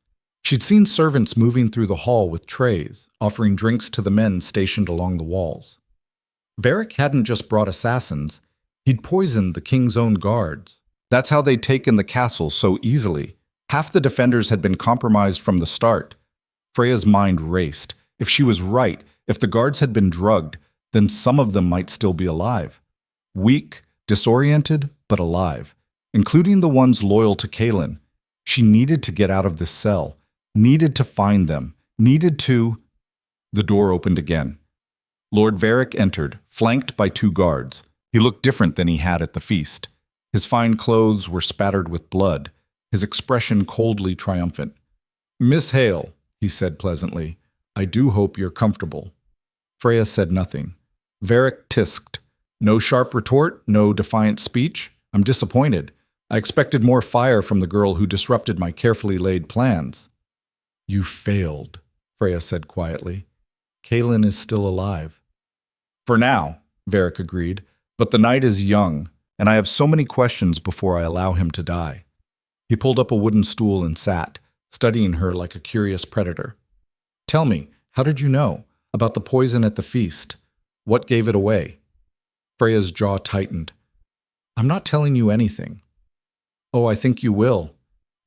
She'd seen servants moving through the hall with trays, offering drinks to the men stationed along the walls. Varric hadn't just brought assassins, he'd poisoned the king's own guards. That's how they'd taken the castle so easily. Half the defenders had been compromised from the start. Freya's mind raced. If she was right, if the guards had been drugged, then some of them might still be alive. Weak, disoriented, but alive, including the ones loyal to Kaelin. She needed to get out of this cell, needed to find them, needed to... The door opened again. Lord Varric entered, flanked by 2 guards. He looked different than he had at the feast. His fine clothes were spattered with blood, his expression coldly triumphant. "Miss Hale," he said pleasantly, "I do hope you're comfortable." Freya said nothing. Varric tisked. "No sharp retort, no defiant speech? I'm disappointed. I expected more fire from the girl who disrupted my carefully laid plans." "You failed," Freya said quietly. "Kaelin is still alive." "For now," Varric agreed, "but the night is young, and I have so many questions before I allow him to die." He pulled up a wooden stool and sat, studying her like a curious predator. "Tell me, how did you know? About the poison at the feast? What gave it away?" Freya's jaw tightened. "I'm not telling you anything." "Oh, I think you will."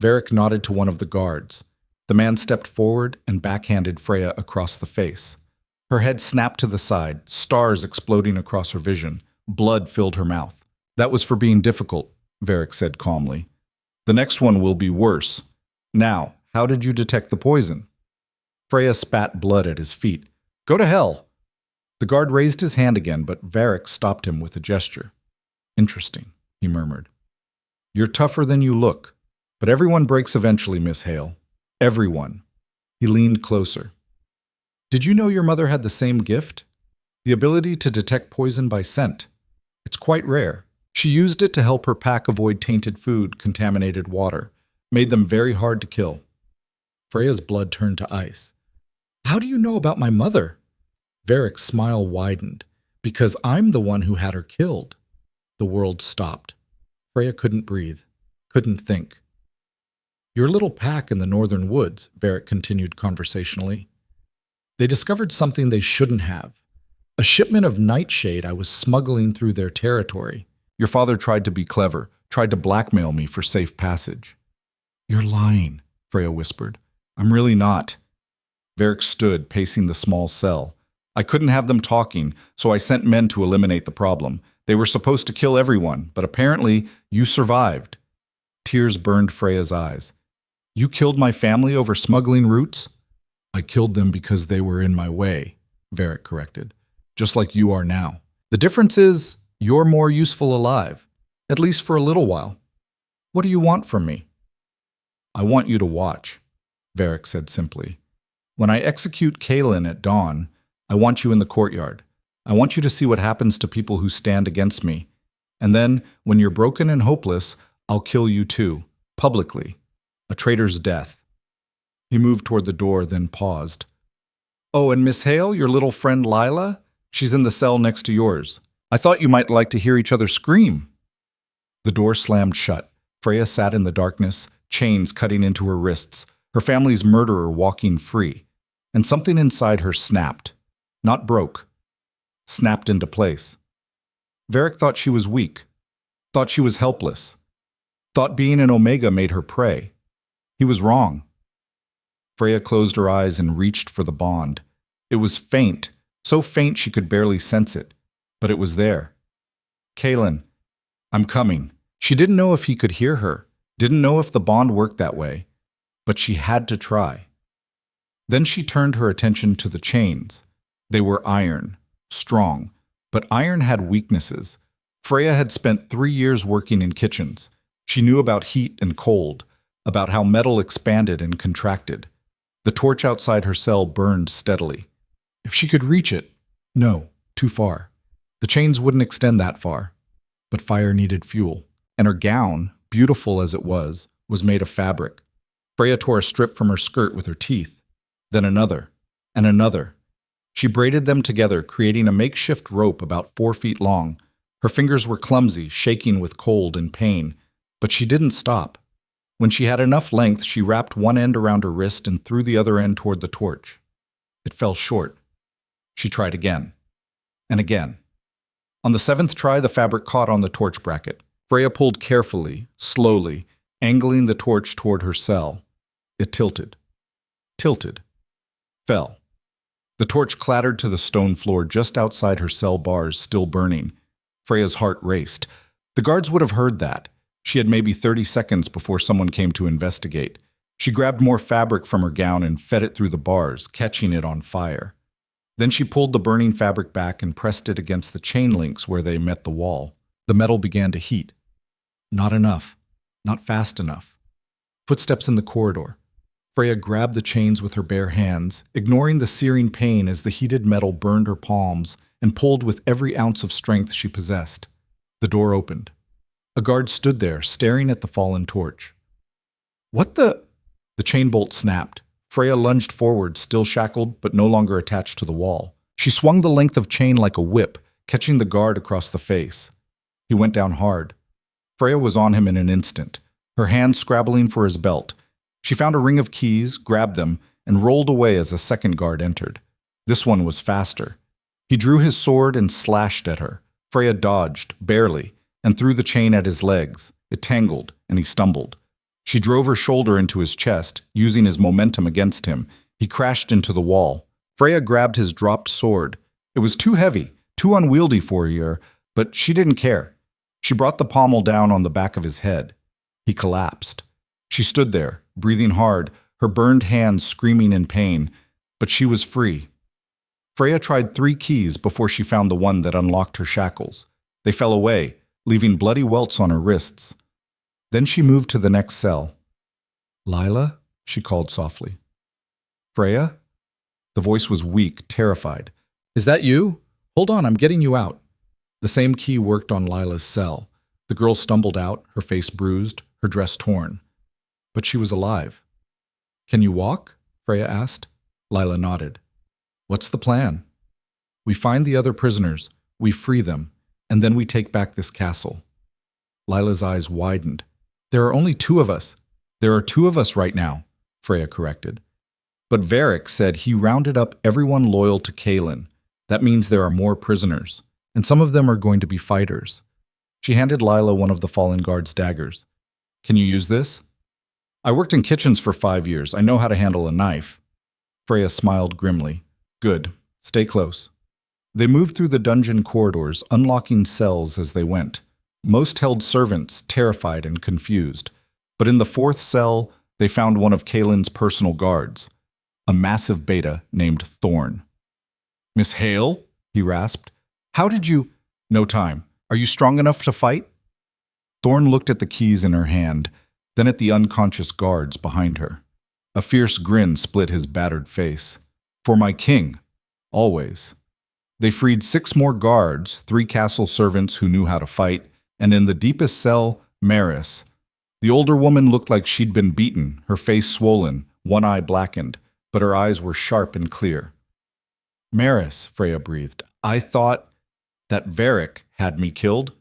Varric nodded to one of the guards. The man stepped forward and backhanded Freya across the face. Her head snapped to the side, stars exploding across her vision. Blood filled her mouth. "That was for being difficult," Varric said calmly. "The next one will be worse. Now, how did you detect the poison?" Freya spat blood at his feet. "Go to hell!" The guard raised his hand again, but Varric stopped him with a gesture. "Interesting," he murmured. "You're tougher than you look. But everyone breaks eventually, Miss Hale. Everyone." He leaned closer. "Did you know your mother had the same gift? The ability to detect poison by scent. It's quite rare. She used it to help her pack avoid tainted food, contaminated water. Made them very hard to kill." Freya's blood turned to ice. "How do you know about my mother?" Varric's smile widened. "Because I'm the one who had her killed." The world stopped. Freya couldn't breathe, couldn't think. "Your little pack in the northern woods," Varric continued conversationally. "They discovered something they shouldn't have. A shipment of nightshade I was smuggling through their territory. Your father tried to be clever, tried to blackmail me for safe passage." "You're lying," Freya whispered. "I'm really not." Varric stood, pacing the small cell. "I couldn't have them talking, so I sent men to eliminate the problem. They were supposed to kill everyone, but apparently you survived." Tears burned Freya's eyes. "You killed my family over smuggling roots?" "I killed them because they were in my way," Varric corrected. "Just like you are now. The difference is, you're more useful alive. At least for a little while. What do you want from me?" "I want you to watch," Varric said simply. "When I execute Kaelin at dawn, I want you in the courtyard. I want you to see what happens to people who stand against me. And then, when you're broken and hopeless, I'll kill you too, publicly. A traitor's death." He moved toward the door, then paused. "Oh, and Miss Hale, your little friend Lila? She's in the cell next to yours. I thought you might like to hear each other scream." The door slammed shut. Freya sat in the darkness, chains cutting into her wrists, her family's murderer walking free. And something inside her snapped. Not broke. Snapped into place. Varric thought she was weak. Thought she was helpless. Thought being an Omega made her prey. He was wrong. Freya closed her eyes and reached for the bond. It was faint, so faint she could barely sense it. But it was there. "Kaelin, I'm coming." She didn't know if he could hear her, didn't know if the bond worked that way, but she had to try. Then she turned her attention to the chains. They were iron, strong, but iron had weaknesses. Freya had spent 3 years working in kitchens. She knew about heat and cold, about how metal expanded and contracted. The torch outside her cell burned steadily. If she could reach it, no, too far. The chains wouldn't extend that far. But fire needed fuel, and her gown, beautiful as it was made of fabric. Freya tore a strip from her skirt with her teeth, then another, and another. She braided them together, creating a makeshift rope about 4 feet long. Her fingers were clumsy, shaking with cold and pain, but she didn't stop. When she had enough length, she wrapped one end around her wrist and threw the other end toward the torch. It fell short. She tried again, and again. On the 7th try, the fabric caught on the torch bracket. Freya pulled carefully, slowly, angling the torch toward her cell. It tilted, fell. The torch clattered to the stone floor just outside her cell bars, still burning. Freya's heart raced. The guards would have heard that. She had maybe 30 seconds before someone came to investigate. She grabbed more fabric from her gown and fed it through the bars, catching it on fire. Then she pulled the burning fabric back and pressed it against the chain links where they met the wall. The metal began to heat. Not enough. Not fast enough. Footsteps in the corridor. Freya grabbed the chains with her bare hands, ignoring the searing pain as the heated metal burned her palms, and pulled with every ounce of strength she possessed. The door opened. A guard stood there, staring at the fallen torch. What the? The chain bolt snapped. Freya lunged forward, still shackled, but no longer attached to the wall. She swung the length of chain like a whip, catching the guard across the face. He went down hard. Freya was on him in an instant, her hand scrabbling for his belt. She found a ring of keys, grabbed them, and rolled away as a second guard entered. This one was faster. He drew his sword and slashed at her. Freya dodged, barely, and threw the chain at his legs. It tangled, and he stumbled. She drove her shoulder into his chest, using his momentum against him. He crashed into the wall. Freya grabbed his dropped sword. It was too heavy, too unwieldy for her, but she didn't care. She brought the pommel down on the back of his head. He collapsed. She stood there, breathing hard, her burned hands screaming in pain, but she was free. Freya tried 3 keys before she found the one that unlocked her shackles. They fell away, leaving bloody welts on her wrists. Then she moved to the next cell. "Lila?" she called softly. "Freya?" The voice was weak, terrified. "Is that you? Hold on, I'm getting you out." The same key worked on Lila's cell. The girl stumbled out, her face bruised, her dress torn. But she was alive. "Can you walk?" Freya asked. Lila nodded. "What's the plan?" "We find the other prisoners, we free them, and then we take back this castle." Lila's eyes widened. "There are only 2 of us." "There are 2 of us right now," Freya corrected. "But Varric said he rounded up everyone loyal to Kaelin. That means there are more prisoners, and some of them are going to be fighters." She handed Lila one of the fallen guard's daggers. "Can you use this?" "I worked in kitchens for 5 years. I know how to handle a knife." Freya smiled grimly. "Good. Stay close." They moved through the dungeon corridors, unlocking cells as they went. Most held servants, terrified and confused. But in the 4th cell, they found one of Kaelin's personal guards, a massive beta named Thorn. "Miss Hale?" he rasped. "How did you—" "No time. Are you strong enough to fight?" Thorn looked at the keys in her hand, then at the unconscious guards behind her. A fierce grin split his battered face. "For my king. Always." They freed 6 more guards, 3 castle servants who knew how to fight, and in the deepest cell, Maris. The older woman looked like she'd been beaten, her face swollen, one eye blackened, but her eyes were sharp and clear. "Maris," Freya breathed, "I thought that Varric had me killed."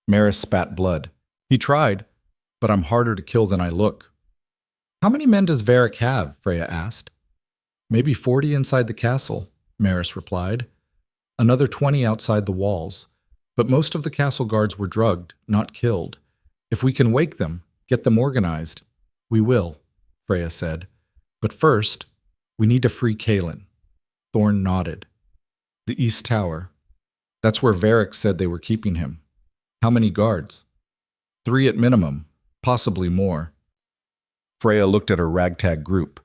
Maris spat blood. "He tried, but I'm harder to kill than I look." "How many men does Varric have?" Freya asked. "Maybe 40 inside the castle," Maris replied. "Another 20 outside the walls. But most of the castle guards were drugged, not killed. If we can wake them, get them organized." "We will," Freya said. "But first, we need to free Kaelin." Thorn nodded. "The East Tower. That's where Varric said they were keeping him." "How many guards?" 3 at minimum, possibly more." Freya looked at her ragtag group.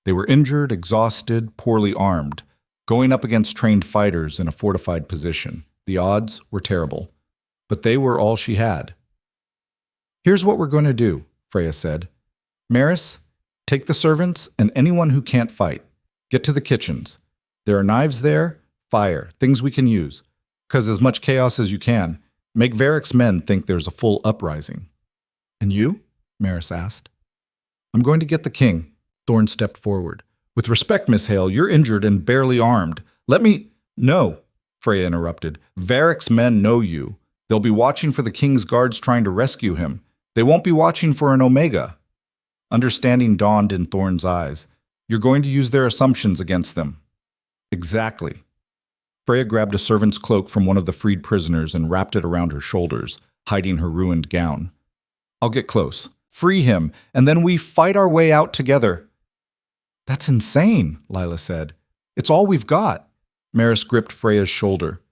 They were injured, exhausted, poorly armed, going up against trained fighters in a fortified position. The odds were terrible, but they were all she had. "Here's what we're going to do," Freya said. "Maris, take the servants and anyone who can't fight. Get to the kitchens. There are knives there, fire, things we can use. Cause as much chaos as you can. Make Varric's men think there's a full uprising." "And you?" Maris asked. "I'm going to get the king." Thorn stepped forward. "With respect, Miss Hale, you're injured and barely armed. Let me—" "No," Freya interrupted. "Varric's men know you. They'll be watching for the king's guards trying to rescue him. They won't be watching for an Omega." Understanding dawned in Thorn's eyes. "You're going to use their assumptions against them." "Exactly." Freya grabbed a servant's cloak from one of the freed prisoners and wrapped it around her shoulders, hiding her ruined gown. "I'll get close. Free him, and then we fight our way out together." "That's insane," Lila said. "It's all we've got." Maris gripped Freya's shoulder.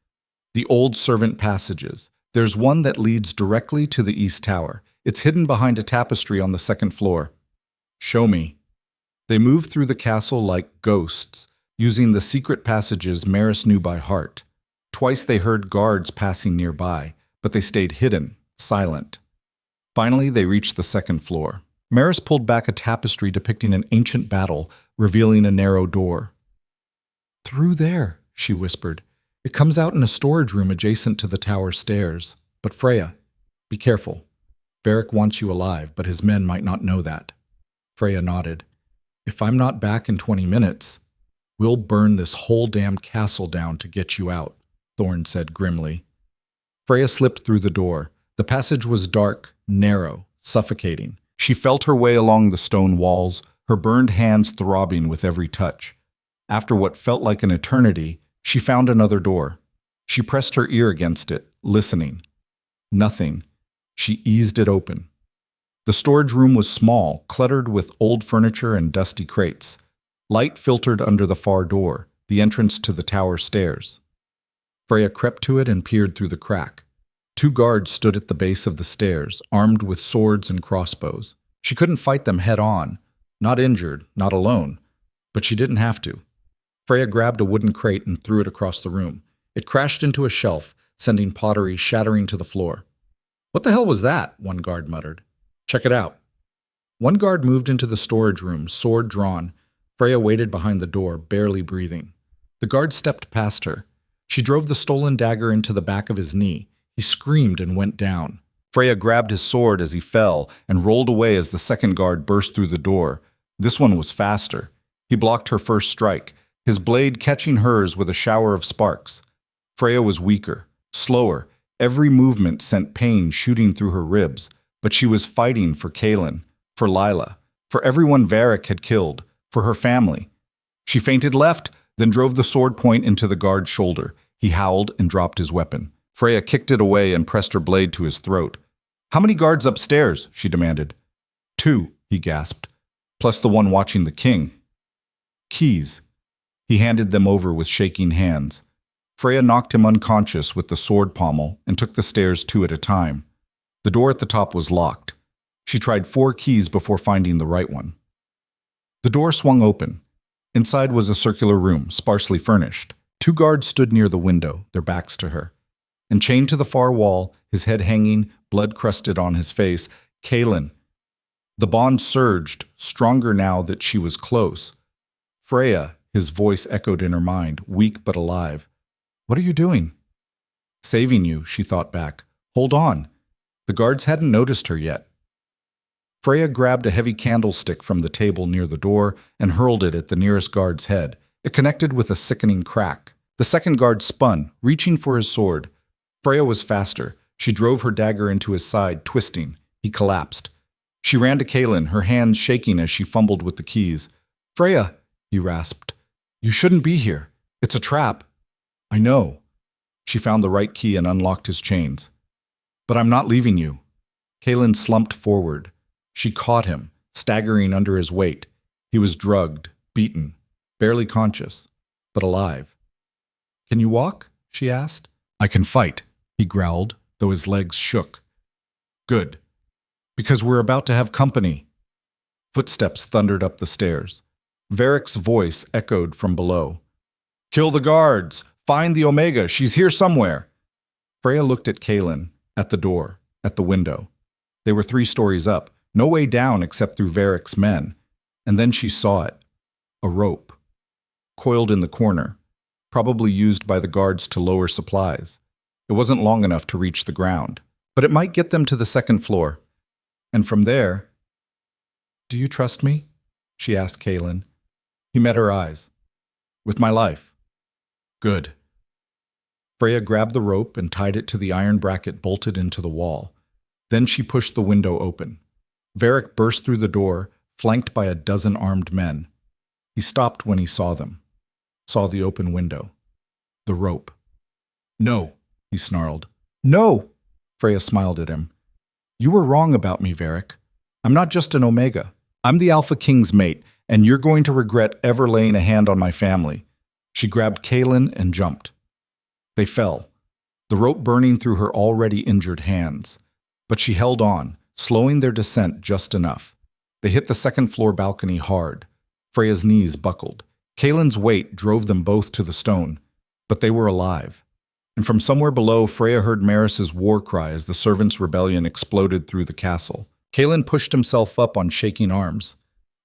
"The old servant passages. There's one that leads directly to the East Tower. It's hidden behind a tapestry on the 2nd floor." "Show me." They moved through the castle like ghosts, using the secret passages Maris knew by heart. Twice they heard guards passing nearby, but they stayed hidden, silent. Finally, they reached the second floor. Maris pulled back a tapestry depicting an ancient battle, revealing a narrow door. "Through there," she whispered. "It comes out in a storage room adjacent to the tower stairs. But Freya, be careful. Varric wants you alive, but his men might not know that." Freya nodded. "If I'm not back in 20 minutes, we'll burn this whole damn castle down to get you out," Thorn said grimly. Freya slipped through the door. The passage was dark, narrow, suffocating. She felt her way along the stone walls, her burned hands throbbing with every touch. After what felt like an eternity, she found another door. She pressed her ear against it, listening. Nothing. She eased it open. The storage room was small, cluttered with old furniture and dusty crates. Light filtered under the far door, the entrance to the tower stairs. Freya crept to it and peered through the crack. 2 guards stood at the base of the stairs, armed with swords and crossbows. She couldn't fight them head-on. Not injured, not alone. But she didn't have to. Freya grabbed a wooden crate and threw it across the room. It crashed into a shelf, sending pottery shattering to the floor. "What the hell was that?" one guard muttered. "Check it out." One guard moved into the storage room, sword drawn. Freya waited behind the door, barely breathing. The guard stepped past her. She drove the stolen dagger into the back of his knee. He screamed and went down. Freya grabbed his sword as he fell and rolled away as the second guard burst through the door. This one was faster. He blocked her first strike, his blade catching hers with a shower of sparks. Freya was weaker, slower. Every movement sent pain shooting through her ribs, but she was fighting for Kaelin, for Lila, for everyone Varric had killed, for her family. She feinted left, then drove the sword point into the guard's shoulder. He howled and dropped his weapon. Freya kicked it away and pressed her blade to his throat. "How many guards upstairs?" she demanded. 2, he gasped, plus the one watching the king. "Keys." He handed them over with shaking hands. Freya knocked him unconscious with the sword pommel and took the stairs 2 at a time. The door at the top was locked. She tried 4 keys before finding the right one. The door swung open. Inside was a circular room, sparsely furnished. 2 guards stood near the window, their backs to her. And chained to the far wall, his head hanging, blood crusted on his face, Kaelin. The bond surged, stronger now that she was close. "Freya," his voice echoed in her mind, weak but alive. "What are you doing?" "Saving you," she thought back. "Hold on." The guards hadn't noticed her yet. Freya grabbed a heavy candlestick from the table near the door and hurled it at the nearest guard's head. It connected with a sickening crack. The second guard spun, reaching for his sword. Freya was faster. She drove her dagger into his side, twisting. He collapsed. She ran to Kaelin, her hands shaking as she fumbled with the keys. "Freya," he rasped. "You shouldn't be here. It's a trap." "I know." She found the right key and unlocked his chains. "But I'm not leaving you." Kaelin slumped forward. She caught him, staggering under his weight. He was drugged, beaten, barely conscious, but alive. "Can you walk?" she asked. "I can fight," he growled, though his legs shook. "Good. Because we're about to have company." Footsteps thundered up the stairs. Varric's voice echoed from below. "Kill the guards! Find the Omega! She's here somewhere!" Freya looked at Kaelin, at the door, at the window. They were 3 stories up, no way down except through Varric's men. And then she saw it. A rope. Coiled in the corner, probably used by the guards to lower supplies. It wasn't long enough to reach the ground, but it might get them to the second floor. And from there... "Do you trust me?" she asked Kaelin. He met her eyes. "With my life." "Good." Freya grabbed the rope and tied it to the iron bracket bolted into the wall. Then she pushed the window open. Varric burst through the door, flanked by a dozen armed men. He stopped when he saw them. Saw the open window. The rope. "No," he snarled. "No!" Freya smiled at him. "You were wrong about me, Varric. I'm not just an Omega. I'm the Alpha King's mate, and you're going to regret ever laying a hand on my family." She grabbed Kaelin and jumped. They fell, the rope burning through her already injured hands. But she held on, slowing their descent just enough. They hit the second-floor balcony hard. Freya's knees buckled. Kaelin's weight drove them both to the stone, but they were alive. and from somewhere below, Freya heard Maris's war cry as the servants' rebellion exploded through the castle. Kalen pushed himself up on shaking arms.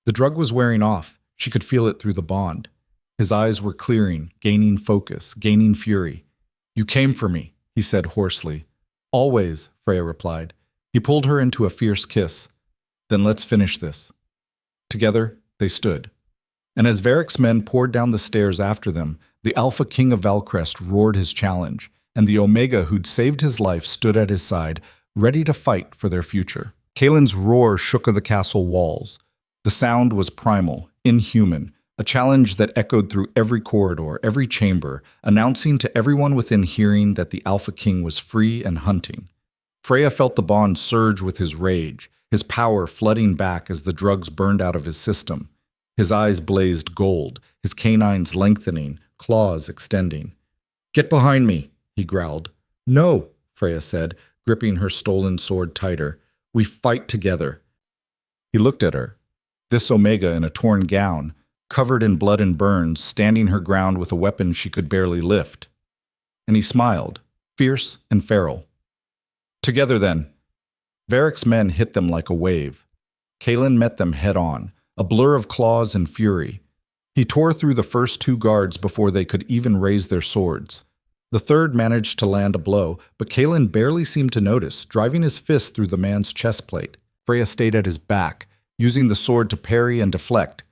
The drug was wearing off. She could feel it through the bond. His eyes were clearing, gaining focus, gaining fury. "You came for me," he said hoarsely. "Always," Freya replied. He pulled her into a fierce kiss. "Then let's finish this." Together, they stood. And as Varric's men poured down the stairs after them, the Alpha King of Valcrest roared his challenge, and the Omega who'd saved his life stood at his side, ready to fight for their future. Kalen's roar shook the castle walls. The sound was primal, inhuman, a challenge that echoed through every corridor, every chamber, announcing to everyone within hearing that the Alpha King was free and hunting. Freya felt the bond surge with his rage, his power flooding back as the drugs burned out of his system. His eyes blazed gold, his canines lengthening, claws extending. "Get behind me," he growled. "No," Freya said, gripping her stolen sword tighter. "We fight together." He looked at her. This Omega in a torn gown, covered in blood and burns, standing her ground with a weapon she could barely lift. And he smiled, fierce and feral. "Together then." Varric's men hit them like a wave. Kalen met them head-on, a blur of claws and fury. He tore through the first two guards before they could even raise their swords. The third managed to land a blow, but Kalen barely seemed to notice, driving his fist through the man's chest plate. Freya stayed at his back, using the sword to parry and deflect.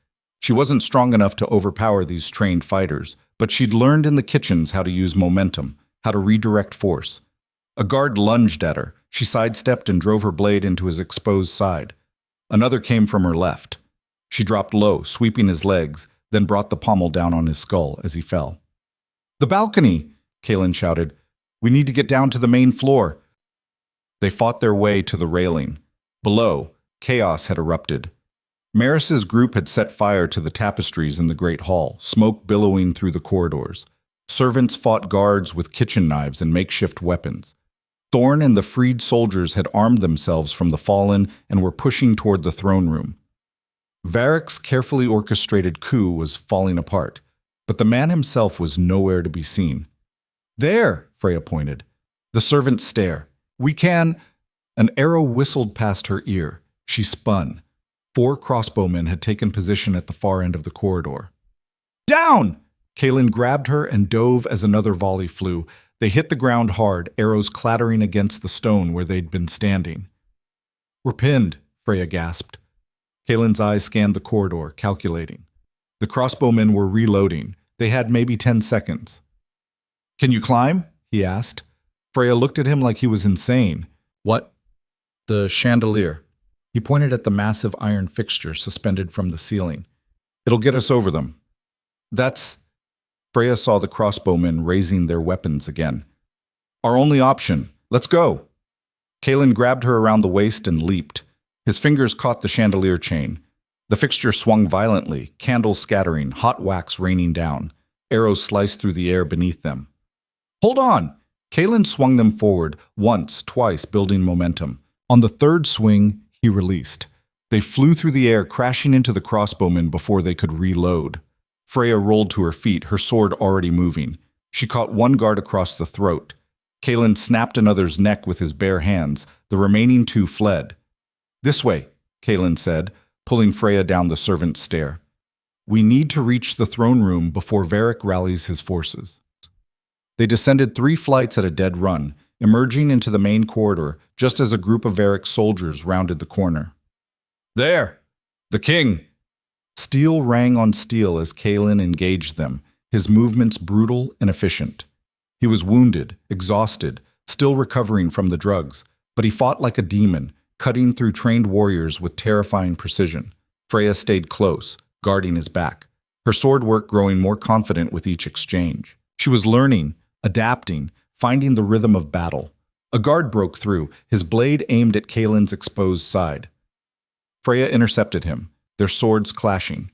She wasn't strong enough to overpower these trained fighters, but she'd learned in the kitchens how to use momentum, how to redirect force. A guard lunged at her. She sidestepped and drove her blade into his exposed side. Another came from her left. She dropped low, sweeping his legs, then brought the pommel down on his skull as he fell. "The balcony!" Kalen shouted. "We need to get down to the main floor." They fought their way to the railing. Below, chaos had erupted. Maris's group had set fire to the tapestries in the great hall, smoke billowing through the corridors. Servants fought guards with kitchen knives and makeshift weapons. Thorn and the freed soldiers had armed themselves from the fallen and were pushing toward the throne room. Varric's carefully orchestrated coup was falling apart, but the man himself was nowhere to be seen. "There," Freya pointed. The servants stare. "We can—" An arrow whistled past her ear. She spun. 4 crossbowmen had taken position at the far end of the corridor. "Down!" Kalen grabbed her and dove as another volley flew. They hit the ground hard, arrows clattering against the stone where they'd been standing. "We're pinned," Freya gasped. Kalen's eyes scanned the corridor, calculating. The crossbowmen were reloading. They had maybe 10 seconds. "Can you climb?" he asked. Freya looked at him like he was insane. "What?" "The chandelier." He pointed at the massive iron fixture suspended from the ceiling. "It'll get us over them." "That's—" Freya saw the crossbowmen raising their weapons again. "Our only option. Let's go." Kalen grabbed her around the waist and leaped. His fingers caught the chandelier chain. The fixture swung violently, candles scattering, hot wax raining down. Arrows sliced through the air beneath them. "Hold on!" Kalen swung them forward, once, twice, building momentum. On the third swing, he released. They flew through the air, crashing into the crossbowmen before they could reload. Freya rolled to her feet, her sword already moving. She caught one guard across the throat. Kalen snapped another's neck with his bare hands. The remaining 2 fled. "This way," Kalen said, pulling Freya down the servant's stair. "We need to reach the throne room before Varric rallies his forces." They descended 3 flights at a dead run, emerging into the main corridor just as a group of Varric's soldiers rounded the corner. "There! The king!" Steel rang on steel as Kalen engaged them, his movements brutal and efficient. He was wounded, exhausted, still recovering from the drugs, but he fought like a demon, cutting through trained warriors with terrifying precision. Freya stayed close, guarding his back, her sword work growing more confident with each exchange. She was learning, adapting, finding the rhythm of battle. A guard broke through, his blade aimed at Kalen's exposed side. Freya intercepted him, their swords clashing.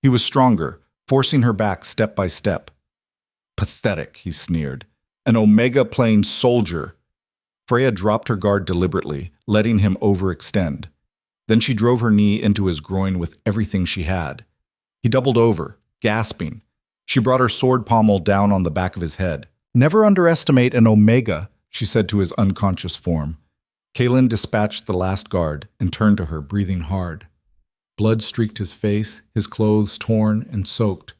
He was stronger, forcing her back step by step. "Pathetic," he sneered. "An Omega Plane soldier." Freya dropped her guard deliberately, letting him overextend. Then she drove her knee into his groin with everything she had. He doubled over, gasping. She brought her sword pommel down on the back of his head. Never underestimate an Omega, she said to his unconscious form. Kalen dispatched the last guard and turned to her, breathing hard. Blood streaked his face, his clothes torn and soaked,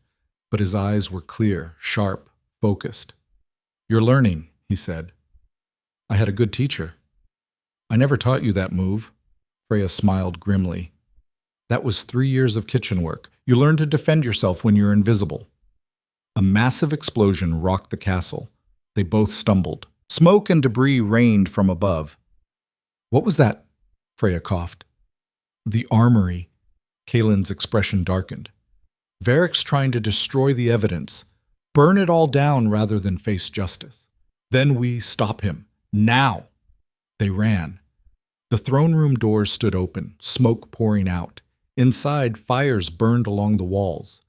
but his eyes were clear, sharp, focused. "You're learning," he said. "I had a good teacher." "I never taught you that move." Freya smiled grimly. "That was 3 years of kitchen work. You learn to defend yourself when you're invisible." A massive explosion rocked the castle. They both stumbled. Smoke and debris rained from above. "What was that?" Freya coughed. "The armory." Kalen's expression darkened. "Varric's trying to destroy the evidence. Burn it all down rather than face justice. Then we stop him. Now!" They ran. The throne room doors stood open, smoke pouring out. Inside, fires burned along the walls.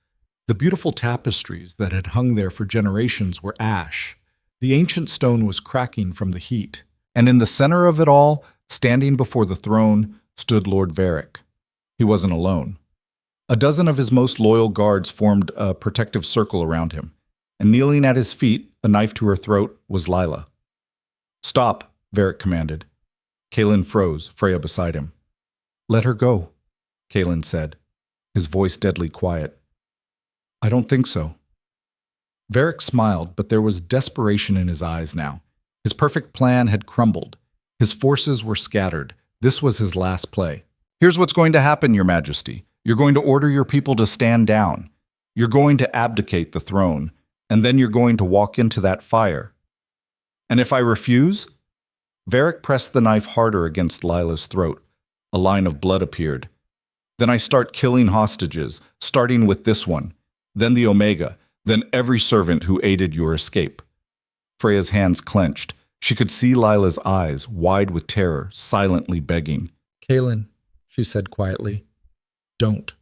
The beautiful tapestries that had hung there for generations were ash. The ancient stone was cracking from the heat. And in the center of it all, standing before the throne, stood Lord Varric. He wasn't alone. A dozen of his most loyal guards formed a protective circle around him, and kneeling at his feet, a knife to her throat, was Lila. "Stop," Varric commanded. Kalen froze, Freya beside him. "Let her go," Kalen said, his voice deadly quiet. "I don't think so." Varric smiled, but there was desperation in his eyes now. His perfect plan had crumbled. His forces were scattered. This was his last play. "Here's what's going to happen, Your Majesty. You're going to order your people to stand down. You're going to abdicate the throne, and then you're going to walk into that fire. And if I refuse?" Varric pressed the knife harder against Lila's throat. A line of blood appeared. "Then I start killing hostages, starting with this one, then the Omega, then every servant who aided your escape." Freya's hands clenched. She could see Lila's eyes, wide with terror, silently begging. "Kalen," she said quietly, "don't."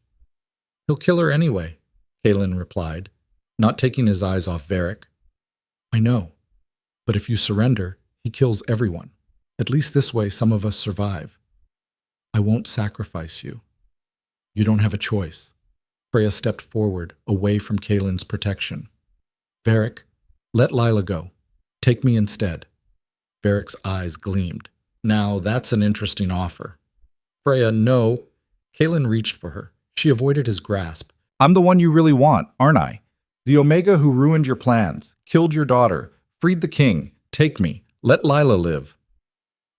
"He'll kill her anyway," Kalen replied, not taking his eyes off Varric. "I know, but if you surrender, he kills everyone. At least this way some of us survive. I won't sacrifice you. You don't have a choice." Freya stepped forward, away from Kalen's protection. "Varric, let Lila go. Take me instead." Varric's eyes gleamed. "Now that's an interesting offer." "Freya, no." Kalen reached for her. She avoided his grasp. "I'm the one you really want, aren't I? The Omega who ruined your plans, killed your daughter, freed the king. Take me. Let Lila live."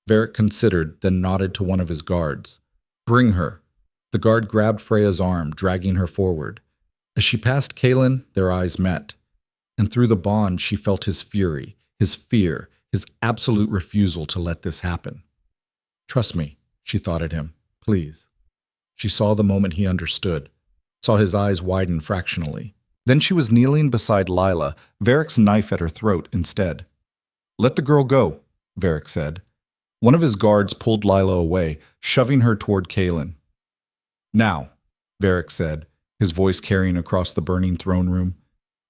Varric considered, then nodded to one of his guards. "Bring her." The guard grabbed Freya's arm, dragging her forward. As she passed Kalen, their eyes met. And through the bond, she felt his fury, his fear, his absolute refusal to let this happen. "Trust me," she thought at him. "Please." She saw the moment he understood, saw his eyes widen fractionally. Then she was kneeling beside Lila, Varric's knife at her throat instead. "Let the girl go," Varric said. One of his guards pulled Lila away, shoving her toward Kalen. "Now," Varric said, his voice carrying across the burning throne room,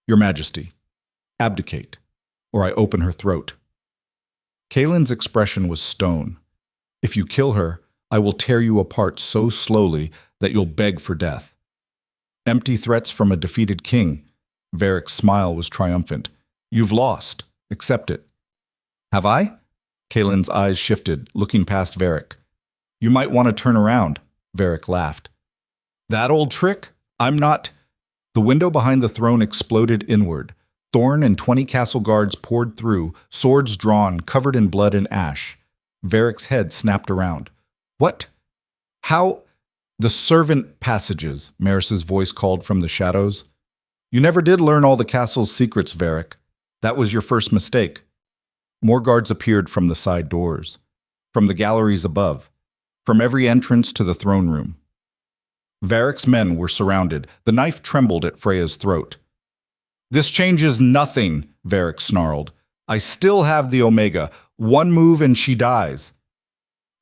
"Your Majesty, abdicate, or I open her throat." Kalen's expression was stone. "If you kill her, I will tear you apart so slowly that you'll beg for death." Empty threats from a defeated king. Varric's smile was triumphant. "You've lost. Accept it." "Have I?" Kalen's eyes shifted, looking past Varric. "You might want to turn around," Varric laughed. "That old trick? I'm not—" The window behind the throne exploded inward. Thorn and 20 castle guards poured through, swords drawn, covered in blood and ash. Varric's head snapped around. "What? How—" "The servant passages," Maris's voice called from the shadows. "You never did learn all the castle's secrets, Varric. That was your first mistake." More guards appeared from the side doors, from the galleries above, from every entrance to the throne room. Varric's men were surrounded. The knife trembled at Freya's throat. "This changes nothing," Varric snarled. "I still have the Omega. One move and she dies."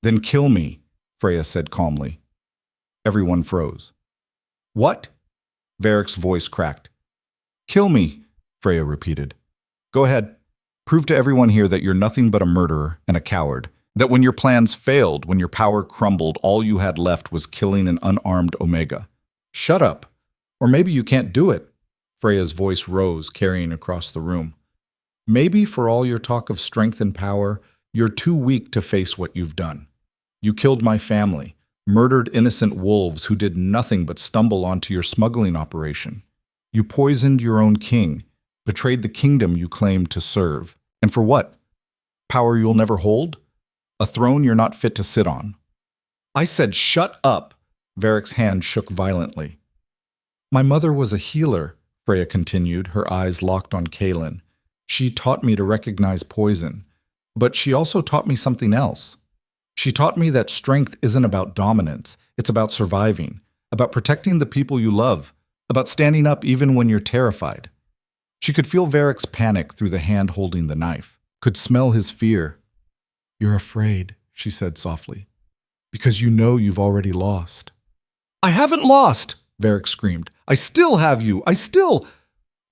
"Then kill me," Freya said calmly. Everyone froze. "What?" Varric's voice cracked. "Kill me," Freya repeated. "Go ahead. Prove to everyone here that you're nothing but a murderer and a coward. That when your plans failed, when your power crumbled, all you had left was killing an unarmed Omega. Shut up. Or maybe you can't do it." Freya's voice rose, carrying across the room. Maybe for all your talk of strength and power, you're too weak to face what you've done. You killed my family, murdered innocent wolves who did nothing but stumble onto your smuggling operation. You poisoned your own king, betrayed the kingdom you claimed to serve. And for what? Power you'll never hold? A throne you're not fit to sit on. I said, shut up! Varric's hand shook violently. My mother was a healer, Freya continued, her eyes locked on Kaelin. She taught me to recognize poison, but she also taught me something else. She taught me that strength isn't about dominance, it's about surviving, about protecting the people you love, about standing up even when you're terrified. She could feel Varric's panic through the hand holding the knife, could smell his fear. You're afraid, she said softly, because you know you've already lost. I haven't lost, Varric screamed. I still have you,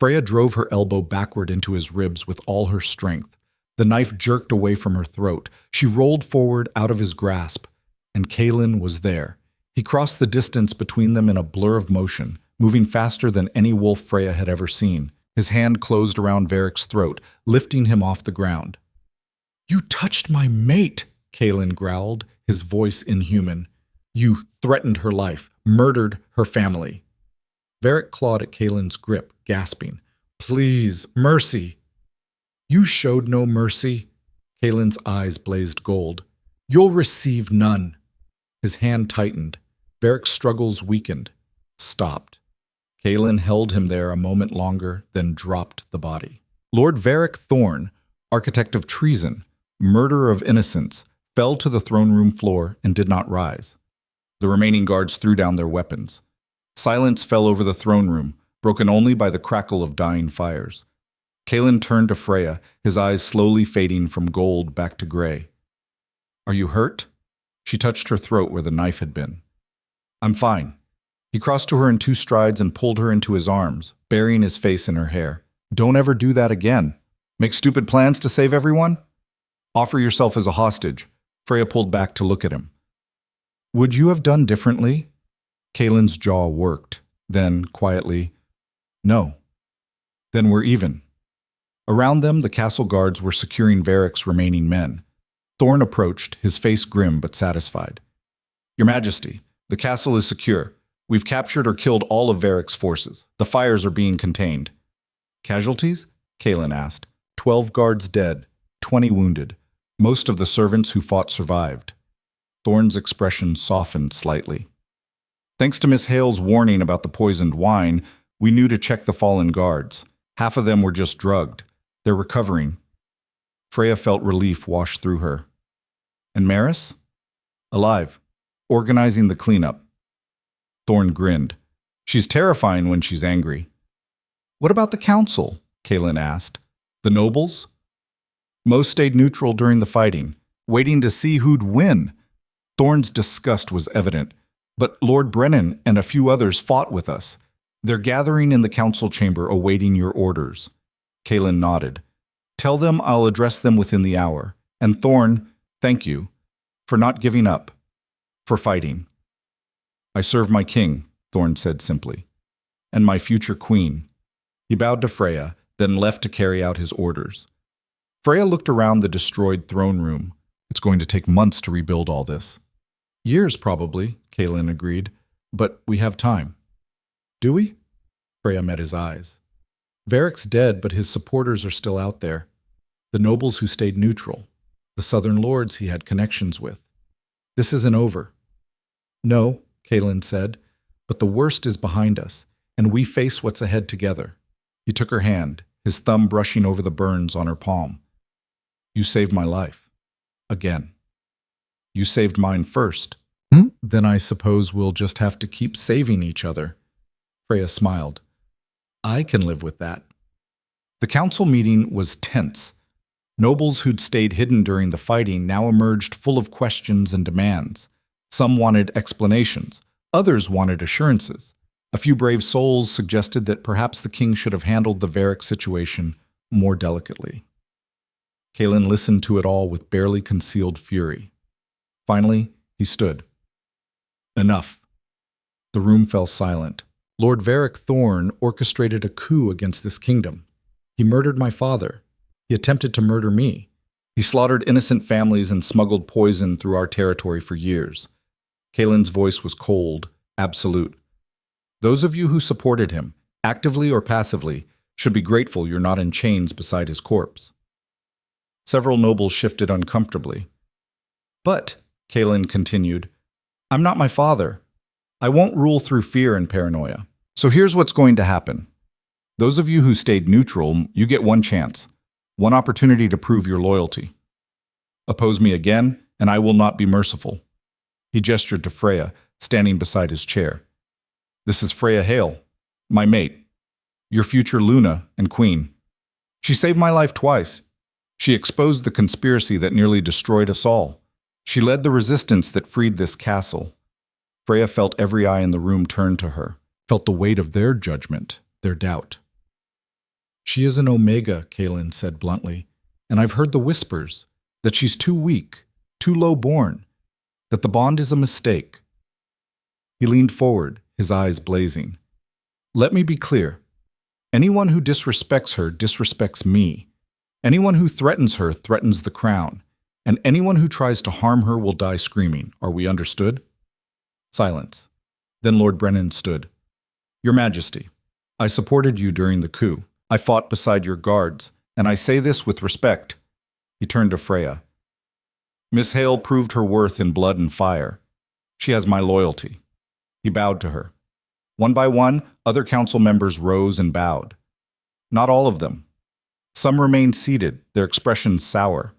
Freya drove her elbow backward into his ribs with all her strength. The knife jerked away from her throat. She rolled forward out of his grasp, and Kaelin was there. He crossed the distance between them in a blur of motion, moving faster than any wolf Freya had ever seen. His hand closed around Varric's throat, lifting him off the ground. You touched my mate, Kaelin growled, his voice inhuman. You threatened her life, murdered her family. Varric clawed at Kaelin's grip, gasping. Please, mercy. You showed no mercy. Kaelin's eyes blazed gold. You'll receive none. His hand tightened. Varric's struggles weakened, stopped. Kaelin held him there a moment longer, then dropped the body. Lord Varric Thorn, architect of treason, murderer of innocents, fell to the throne room floor and did not rise. The remaining guards threw down their weapons. Silence fell over the throne room, broken only by the crackle of dying fires. Kaelin turned to Freya, his eyes slowly fading from gold back to gray. Are you hurt? She touched her throat where the knife had been. I'm fine. He crossed to her in 2 strides and pulled her into his arms, burying his face in her hair. Don't ever do that again. Make stupid plans to save everyone? Offer yourself as a hostage. Freya pulled back to look at him. Would you have done differently? Kaelin's jaw worked. Then, quietly, no. Then we're even. Around them, the castle guards were securing Varric's remaining men. Thorn approached, his face grim but satisfied. Your Majesty, the castle is secure. We've captured or killed all of Varric's forces. The fires are being contained. Casualties? Kaelin asked. 12 guards dead, 20 wounded. Most of the servants who fought survived. Thorn's expression softened slightly. Thanks to Miss Hale's warning about the poisoned wine, we knew to check the fallen guards. Half of them were just drugged. They're recovering. Freya felt relief wash through her. And Maris? Alive. Organizing the cleanup. Thorn grinned. She's terrifying when she's angry. What about the council? Kaelin asked. The nobles? Most stayed neutral during the fighting, waiting to see who'd win. Thorn's disgust was evident. But Lord Brennan and a few others fought with us. They're gathering in the council chamber awaiting your orders. Kaelin nodded. Tell them I'll address them within the hour. And Thorn, thank you. For not giving up. For fighting. I serve my king, Thorn said simply. And my future queen. He bowed to Freya, then left to carry out his orders. Freya looked around the destroyed throne room. It's going to take months to rebuild all this. Years, probably, Kaelin agreed. But we have time. Do we? Freya met his eyes. Varric's dead, but his supporters are still out there. The nobles who stayed neutral. The southern lords he had connections with. This isn't over. No, Kaelin said, but the worst is behind us, and we face what's ahead together. He took her hand, his thumb brushing over the burns on her palm. You saved my life. Again. You saved mine first. Then I suppose we'll just have to keep saving each other. Freya smiled. I can live with that. The council meeting was tense. Nobles who'd stayed hidden during the fighting now emerged full of questions and demands. Some wanted explanations. Others wanted assurances. A few brave souls suggested that perhaps the king should have handled the Varric situation more delicately. Kaelin listened to it all with barely concealed fury. Finally, he stood. Enough. The room fell silent. Lord Varric Thorn orchestrated a coup against this kingdom. He murdered my father. He attempted to murder me. He slaughtered innocent families and smuggled poison through our territory for years. Kaelin's voice was cold, absolute. Those of you who supported him, actively or passively, should be grateful you're not in chains beside his corpse. Several nobles shifted uncomfortably. But, Kaelin continued, I'm not my father. I won't rule through fear and paranoia. So here's what's going to happen. Those of you who stayed neutral, you get one chance, one opportunity to prove your loyalty. Oppose me again, and I will not be merciful. He gestured to Freya, standing beside his chair. This is Freya Hale, my mate, your future Luna and queen. She saved my life twice. She exposed the conspiracy that nearly destroyed us all. She led the resistance that freed this castle. Freya felt every eye in the room turn to her, felt the weight of their judgment, their doubt. She is an Omega, Kaelin said bluntly, and I've heard the whispers that she's too weak, too low-born, that the bond is a mistake. He leaned forward, his eyes blazing. Let me be clear. Anyone who disrespects her disrespects me. Anyone who threatens her threatens the crown. And anyone who tries to harm her will die screaming. Are we understood? Silence. Then Lord Brennan stood. Your Majesty, I supported you during the coup. I fought beside your guards, and I say this with respect. He turned to Freya. Miss Hale proved her worth in blood and fire. She has my loyalty. He bowed to her. One by one, other council members rose and bowed. Not all of them. Some remained seated, their expressions sour.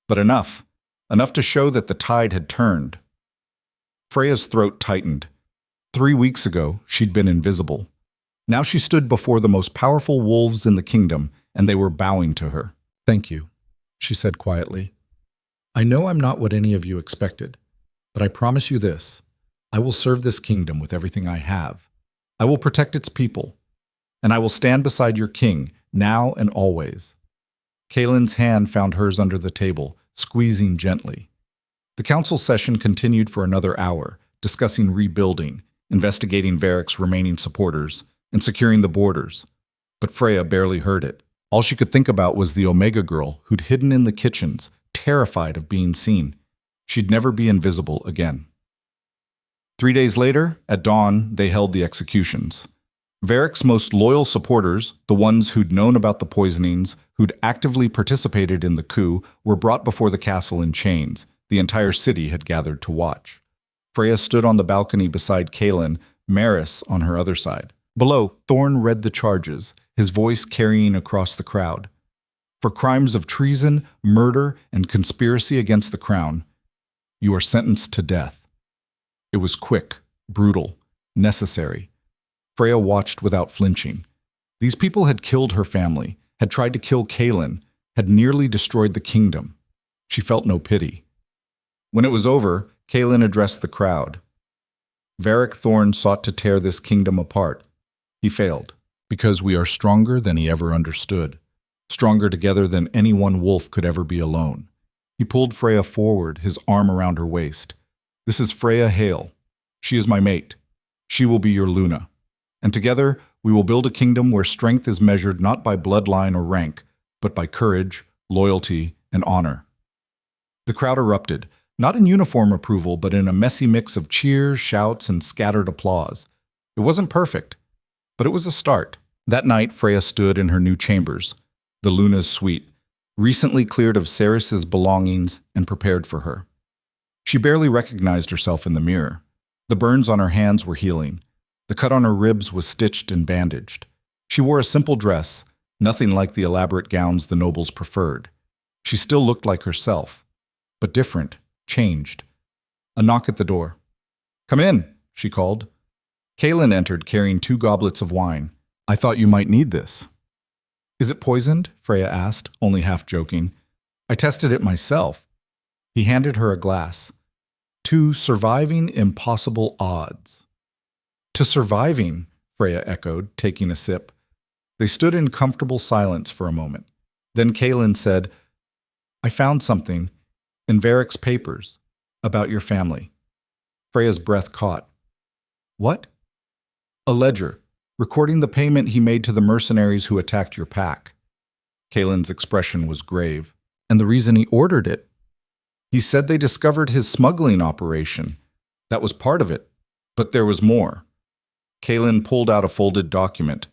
But enough to show that the tide had turned. Freya's throat tightened. 3 weeks ago, she'd been invisible. Now she stood before the most powerful wolves in the kingdom, and they were bowing to her. Thank you, she said quietly. I know I'm not what any of you expected, but I promise you this. I will serve this kingdom with everything I have. I will protect its people, and I will stand beside your king, now and always. Kaelin's hand found hers under the table, squeezing gently. The council session continued for another hour, discussing rebuilding, investigating Varric's remaining supporters, and securing the borders. But Freya barely heard it. All she could think about was the Omega girl who'd hidden in the kitchens, terrified of being seen. She'd never be invisible again. 3 days later, at dawn, they held the executions. Varric's most loyal supporters, the ones who'd known about the poisonings, who'd actively participated in the coup, were brought before the castle in chains. The entire city had gathered to watch. Freya stood on the balcony beside Kaelin, Maris on her other side. Below, Thorn read the charges, his voice carrying across the crowd. For crimes of treason, murder, and conspiracy against the crown, you are sentenced to death. It was quick, brutal, necessary. Freya watched without flinching. These people had killed her family, had tried to kill Kaelin, had nearly destroyed the kingdom. She felt no pity. When it was over, Kaelin addressed the crowd. Varric Thorn sought to tear this kingdom apart. He failed, because we are stronger than he ever understood, stronger together than any one wolf could ever be alone. He pulled Freya forward, his arm around her waist. This is Freya Hale. She is my mate. She will be your Luna. And together, we will build a kingdom where strength is measured not by bloodline or rank, but by courage, loyalty, and honor. The crowd erupted, not in uniform approval, but in a messy mix of cheers, shouts, and scattered applause. It wasn't perfect, but it was a start. That night, Freya stood in her new chambers, the Luna's suite, recently cleared of Ceres's belongings and prepared for her. She barely recognized herself in the mirror. The burns on her hands were healing. The cut on her ribs was stitched and bandaged. She wore a simple dress, nothing like the elaborate gowns the nobles preferred. She still looked like herself, but different, changed. A knock at the door. Come in, she called. Kaelin entered carrying 2 goblets of wine. I thought you might need this. Is it poisoned? Freya asked, only half joking. I tested it myself. He handed her a glass. 2 surviving impossible odds. To surviving, Freya echoed, taking a sip. They stood in comfortable silence for a moment. Then Kaelin said, I found something in Varric's papers about your family. Freya's breath caught. What? A ledger, recording the payment he made to the mercenaries who attacked your pack. Kalen's expression was grave. And the reason he ordered it? He said they discovered his smuggling operation. That was part of it. But there was more. Kalen pulled out a folded document.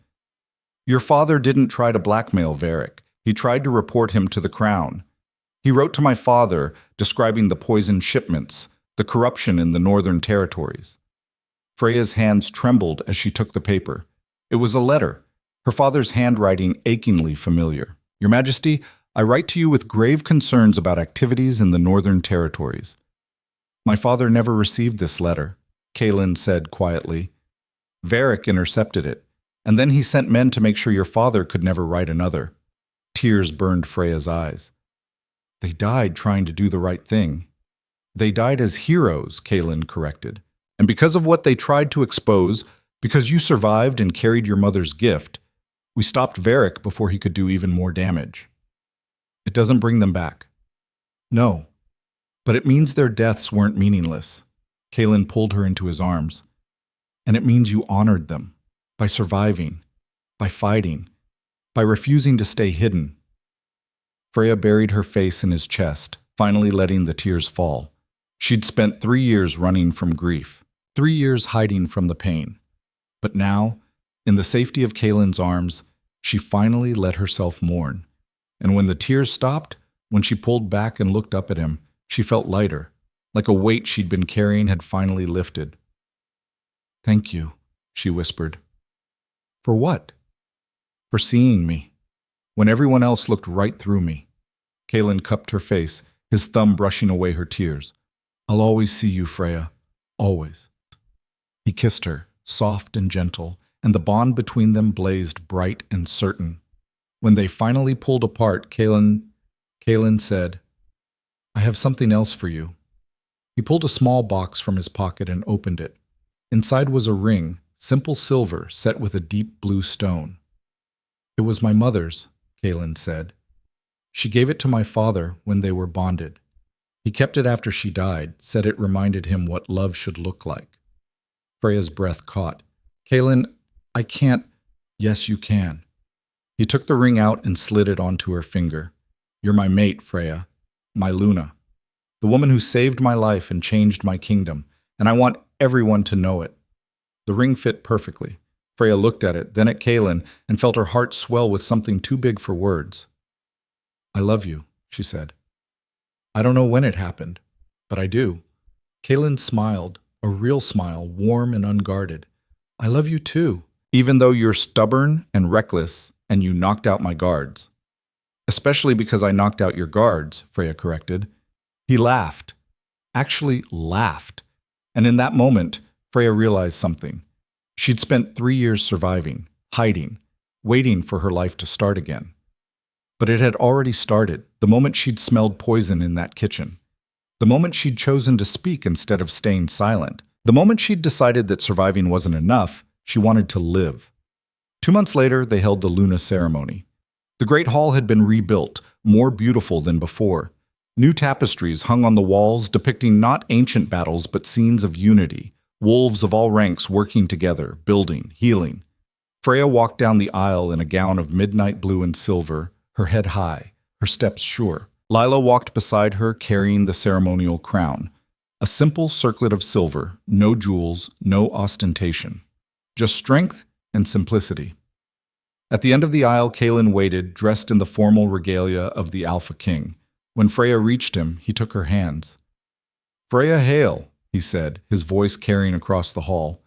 Your father didn't try to blackmail Varric. He tried to report him to the crown. He wrote to my father describing the poison shipments, the corruption in the northern territories. Freya's hands trembled as she took the paper. It was a letter, her father's handwriting achingly familiar. Your Majesty, I write to you with grave concerns about activities in the northern territories. My father never received this letter, Kalen said quietly. Varric intercepted it, and then he sent men to make sure your father could never write another. Tears burned Freya's eyes. They died trying to do the right thing. They died as heroes, Kalen corrected. And because of what they tried to expose, because you survived and carried your mother's gift, we stopped Varric before he could do even more damage. It doesn't bring them back. No, but it means their deaths weren't meaningless. Kalen pulled her into his arms. And it means you honored them by surviving, by fighting, by refusing to stay hidden. Freya buried her face in his chest, finally letting the tears fall. She'd spent 3 years running from grief, 3 years hiding from the pain. But now, in the safety of Kalen's arms, she finally let herself mourn. And when the tears stopped, when she pulled back and looked up at him, she felt lighter, like a weight she'd been carrying had finally lifted. Thank you, she whispered. For what? For seeing me, when everyone else looked right through me. Kalen cupped her face, his thumb brushing away her tears. I'll always see you, Freya. Always. He kissed her, soft and gentle, and the bond between them blazed bright and certain. When they finally pulled apart, Kalen said, I have something else for you. He pulled a small box from his pocket and opened it. Inside was a ring, simple silver, set with a deep blue stone. It was my mother's, Kalen said. She gave it to my father when they were bonded. He kept it after she died, said it reminded him what love should look like. Freya's breath caught. Kalen, I can't. Yes, you can. He took the ring out and slid it onto her finger. You're my mate, Freya. My Luna. The woman who saved my life and changed my kingdom, and I want everyone to know it. The ring fit perfectly. Freya looked at it, then at Kalen, and felt her heart swell with something too big for words. I love you, she said. I don't know when it happened, but I do. Kalen smiled, a real smile, warm and unguarded. I love you too, even though you're stubborn and reckless and you knocked out my guards. Especially because I knocked out your guards, Freya corrected. He laughed. Actually laughed. And in that moment, Freya realized something. She'd spent 3 years surviving, hiding, waiting for her life to start again. But it had already started, the moment she'd smelled poison in that kitchen. The moment she'd chosen to speak instead of staying silent. The moment she'd decided that surviving wasn't enough, she wanted to live. 2 months later, they held the Luna ceremony. The Great Hall had been rebuilt, more beautiful than before. New tapestries hung on the walls depicting not ancient battles but scenes of unity, wolves of all ranks working together, building, healing. Freya walked down the aisle in a gown of midnight blue and silver, her head high, her steps sure. Lila walked beside her carrying the ceremonial crown, a simple circlet of silver, no jewels, no ostentation, just strength and simplicity. At the end of the aisle, Kalen waited, dressed in the formal regalia of the Alpha King. When Freya reached him, he took her hands. Freya, hail, he said, his voice carrying across the hall.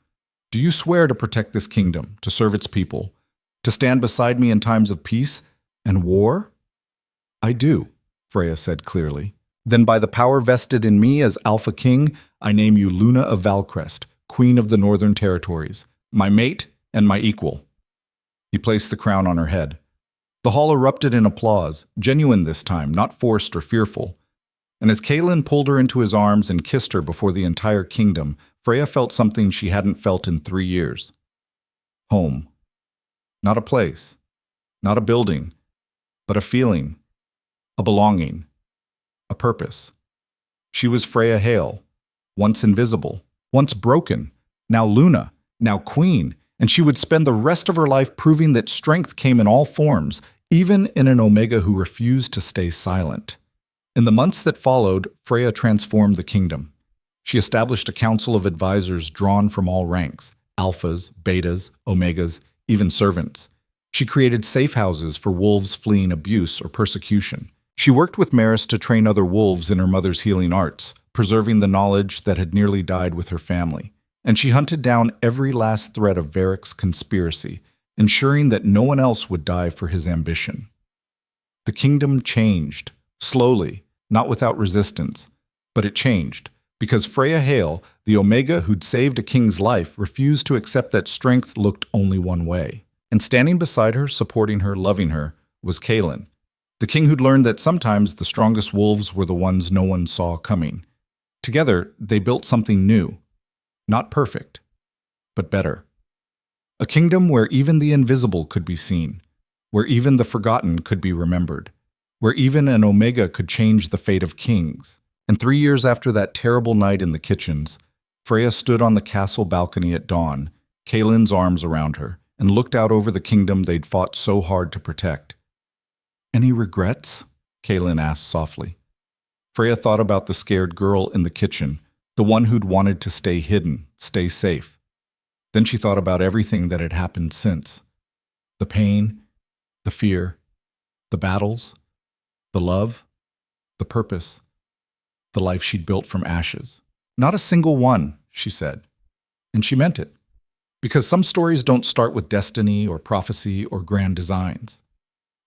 Do you swear to protect this kingdom, to serve its people, to stand beside me in times of peace and war? I do, Freya said clearly. Then by the power vested in me as Alpha King, I name you Luna of Valcrest, Queen of the Northern Territories, my mate and my equal. He placed the crown on her head. The hall erupted in applause, genuine this time, not forced or fearful. And as Kalen pulled her into his arms and kissed her before the entire kingdom, Freya felt something she hadn't felt in 3 years. Home. Not a place, not a building, but a feeling, a belonging, a purpose. She was Freya Hale, once invisible, once broken, now Luna, now queen, and she would spend the rest of her life proving that strength came in all forms, even in an Omega who refused to stay silent. In the months that followed, Freya transformed the kingdom. She established a council of advisors drawn from all ranks, alphas, betas, omegas, even servants. She created safe houses for wolves fleeing abuse or persecution. She worked with Maris to train other wolves in her mother's healing arts, preserving the knowledge that had nearly died with her family. And she hunted down every last thread of Varric's conspiracy, ensuring that no one else would die for his ambition. The kingdom changed, slowly, not without resistance, but it changed, because Freya Hale, the Omega who'd saved a king's life, refused to accept that strength looked only one way. And standing beside her, supporting her, loving her, was Kaelin, the king who'd learned that sometimes the strongest wolves were the ones no one saw coming. Together, they built something new. Not perfect, but better. A kingdom where even the invisible could be seen, where even the forgotten could be remembered, where even an Omega could change the fate of kings. And 3 years after that terrible night in the kitchens, Freya stood on the castle balcony at dawn, Kaelin's arms around her, and looked out over the kingdom they'd fought so hard to protect. "Any regrets?" Kaelin asked softly. Freya thought about the scared girl in the kitchen, the one who'd wanted to stay hidden, stay safe. Then she thought about everything that had happened since. The pain, the fear, the battles, the love, the purpose, the life she'd built from ashes. "Not a single one," she said. And she meant it. Because some stories don't start with destiny or prophecy or grand designs.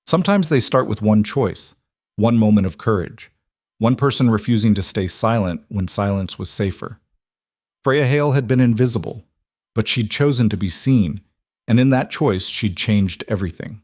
Sometimes they start with one choice, one moment of courage, one person refusing to stay silent when silence was safer. Freya Hale had been invisible, but she'd chosen to be seen, and in that choice she'd changed everything.